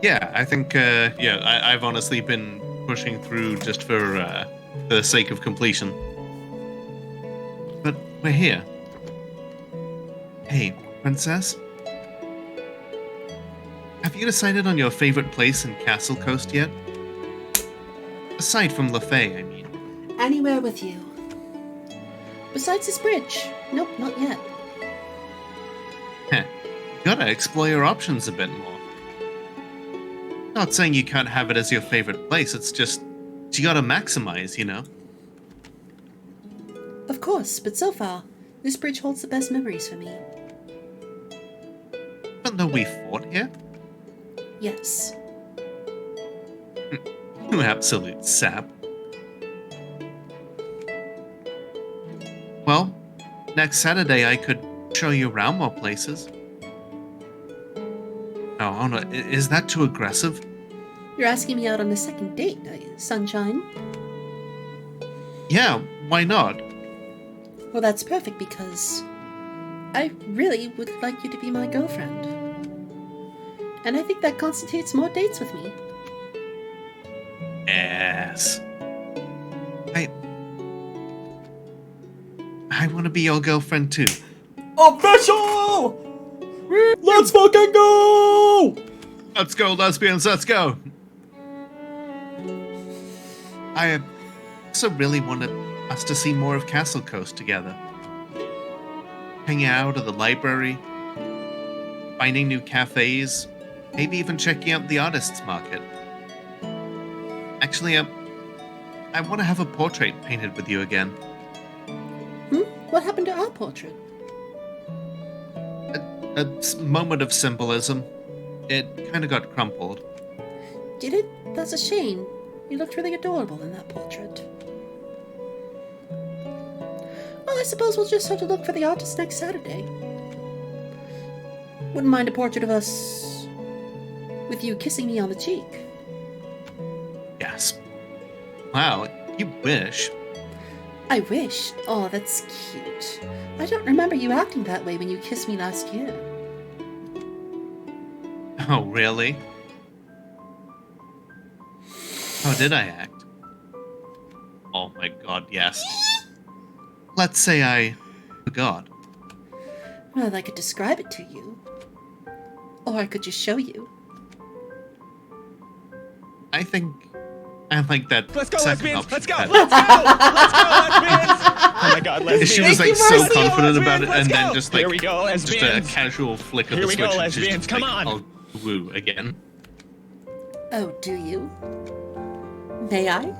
Yeah, I think, I've honestly been pushing through just for the sake of completion. But we're here. Hey, Princess? Have you decided on your favorite place in Castle Coast yet? Aside from LaFay, I mean. Anywhere with you. Besides this bridge. Nope, not yet. Heh, you gotta explore your options a bit more. Not saying you can't have it as your favorite place, it's just you gotta maximize, you know? Of course, but so far, this bridge holds the best memories for me. Even though we fought here? Yes. You absolute sap. Well, next Saturday I could show you around more places. Oh no, is that too aggressive? You're asking me out on a second date, Sunshine? Yeah, why not? Well, that's perfect because I really would like you to be my girlfriend. And I think that constitutes more dates with me. Yes. I want to be your girlfriend too. Official! Let's fucking go! Let's go, lesbians, let's go! I also really wanted us to see more of Castle Coast together. Hanging out at the library, finding new cafes, maybe even checking out the artists' market. Actually, I want to have a portrait painted with you again. What happened to our portrait? A moment of symbolism. It kind of got crumpled. Did it? That's a shame. You looked really adorable in that portrait. Well, I suppose we'll just have to look for the artist next Saturday. Wouldn't mind a portrait of us with you kissing me on the cheek. Yes. Wow, you wish. I wish. Oh, that's cute. I don't remember you acting that way when you kissed me last year. Oh, really? How did I act? Oh my god, yes. Let's say I forgot. Well, I could describe it to you. Or I could just show you. I think I like that. Let's go, second lesbians! Let's option go! better. Let's go! Let's go, lesbians! Oh my god, lesbians! She was Thank like you, so Marcy. confident about it, Let's and go. then just like Here we go, just a lesbians. casual flick of Here the we switch. go, and she's lesbians, just come like, on. I'll woo again. Oh, do you? May I?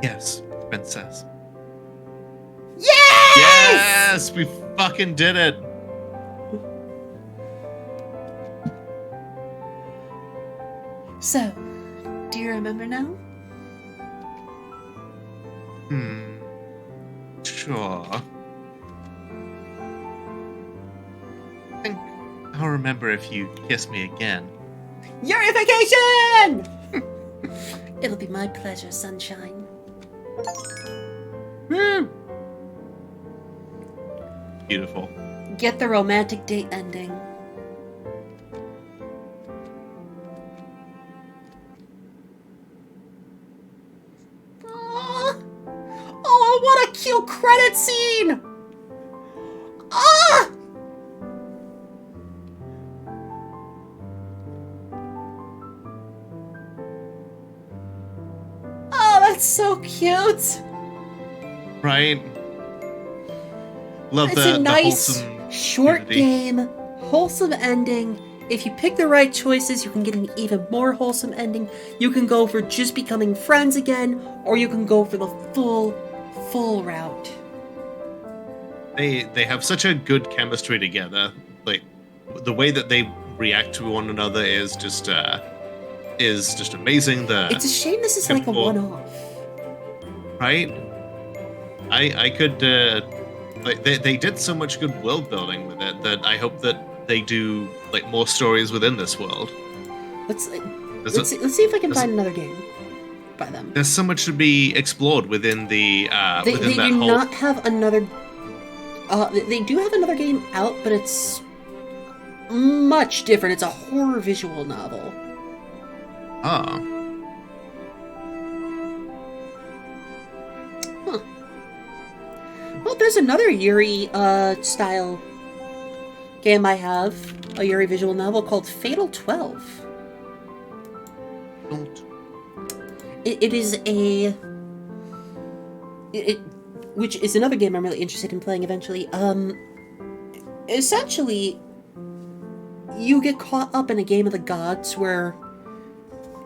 Yes, princess. Yes! Yes, we fucking did it. So, do you remember now? Sure. I think I'll remember if you kiss me again. Yurification! It'll be my pleasure, sunshine. Beautiful. Get the romantic date ending. Aw. Oh, what a cute credit scene! Ah! Oh, that's so cute. Right? Love It's the a nice, wholesome short unity. game, wholesome ending. If you pick the right choices, you can get an even more wholesome ending. You can go for just becoming friends again, or you can go for the full route. They have such a good chemistry together. Like the way that they react to one another is just amazing. It's a shame this is like a simple- one-off. Right? I could like they did so much good world building with it that I hope that they do like more stories within this world. Let's see if I can find another game by them. There's so much to be explored within the They within that do whole. not have another. They do have another game out, but it's much different. It's a horror visual novel. Ah, Well, there's another Yuri style game I have, a Yuri visual novel called Fatal 12. don't. It is a... which is another game I'm really interested in playing eventually. Essentially, you get caught up in a game of the gods where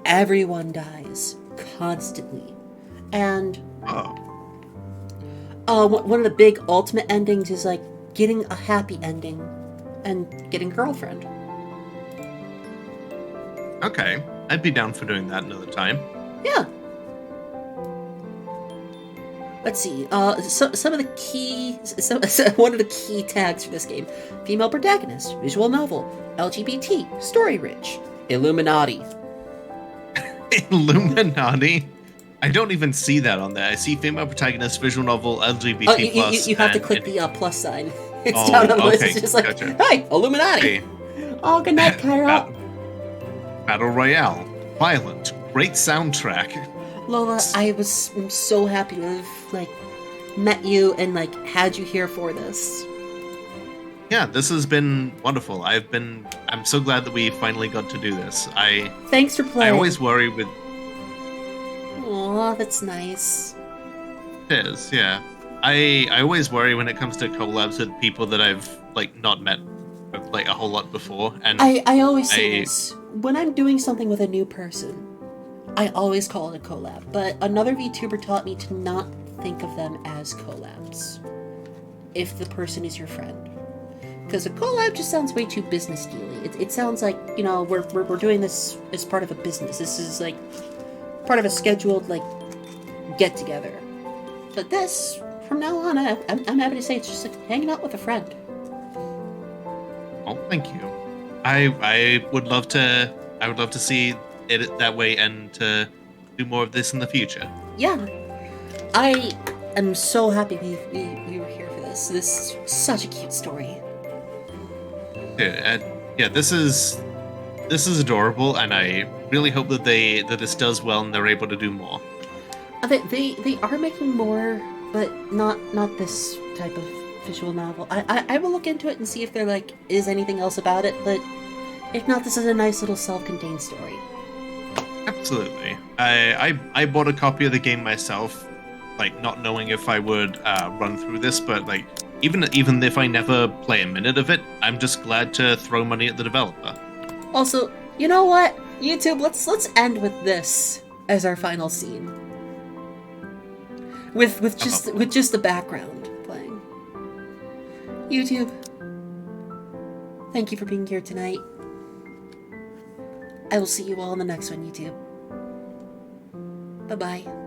everyone dies constantly. And Oh, one of the big ultimate endings is like getting a happy ending and getting a girlfriend. okay. I'd be down for doing that another time. Yeah. Let's see. Some of the key, one of the key tags for this game: female protagonist, visual novel, LGBT, story rich, Illuminati. Illuminati. I don't even see that on there. I see female protagonist, visual novel, LGBT Oh, plus. you have to and click the plus sign. It's Oh, down on the list. okay, It's just like, gotcha. hey, Illuminati. Hey. Oh, good night, Kyra. Battle Royale. Violent. Great soundtrack. Lola, I was so happy to have, like, met you and like had you here for this. Yeah, this has been wonderful. I'm so glad that we finally got to do this. Thanks for I playing. always worry with Aw, that's nice. it is, yeah. I always worry when it comes to collabs with people that I've like not met like a whole lot before, and I always say this. When I'm doing something with a new person, I always call it a collab. But another VTuber taught me to not think of them as collabs if the person is your friend. Because a collab just sounds way too business dealy. It sounds like, you know, we're doing this as part of a business. This is like part of a scheduled like get together. But this, from now on, I'm happy to say it's just like hanging out with a friend. oh, thank you. I would love to see it that way and to do more of this in the future. Yeah, I am so happy we were here for this. This is such a cute story. Yeah, this is adorable, and I really hope that this does well and they're able to do more. They are making more, but not this type of visual novel. I will look into it and see if there like is anything else about it, but if not, this is a nice little self-contained story. Absolutely. I bought a copy of the game myself, like not knowing if I would run through this, but like even if I never play a minute of it, I'm just glad to throw money at the developer. Also, you know what? YouTube, let's end with this as our final scene. With just the background playing. YouTube, thank you for being here tonight. I will see you all in the next one, YouTube. Bye-bye.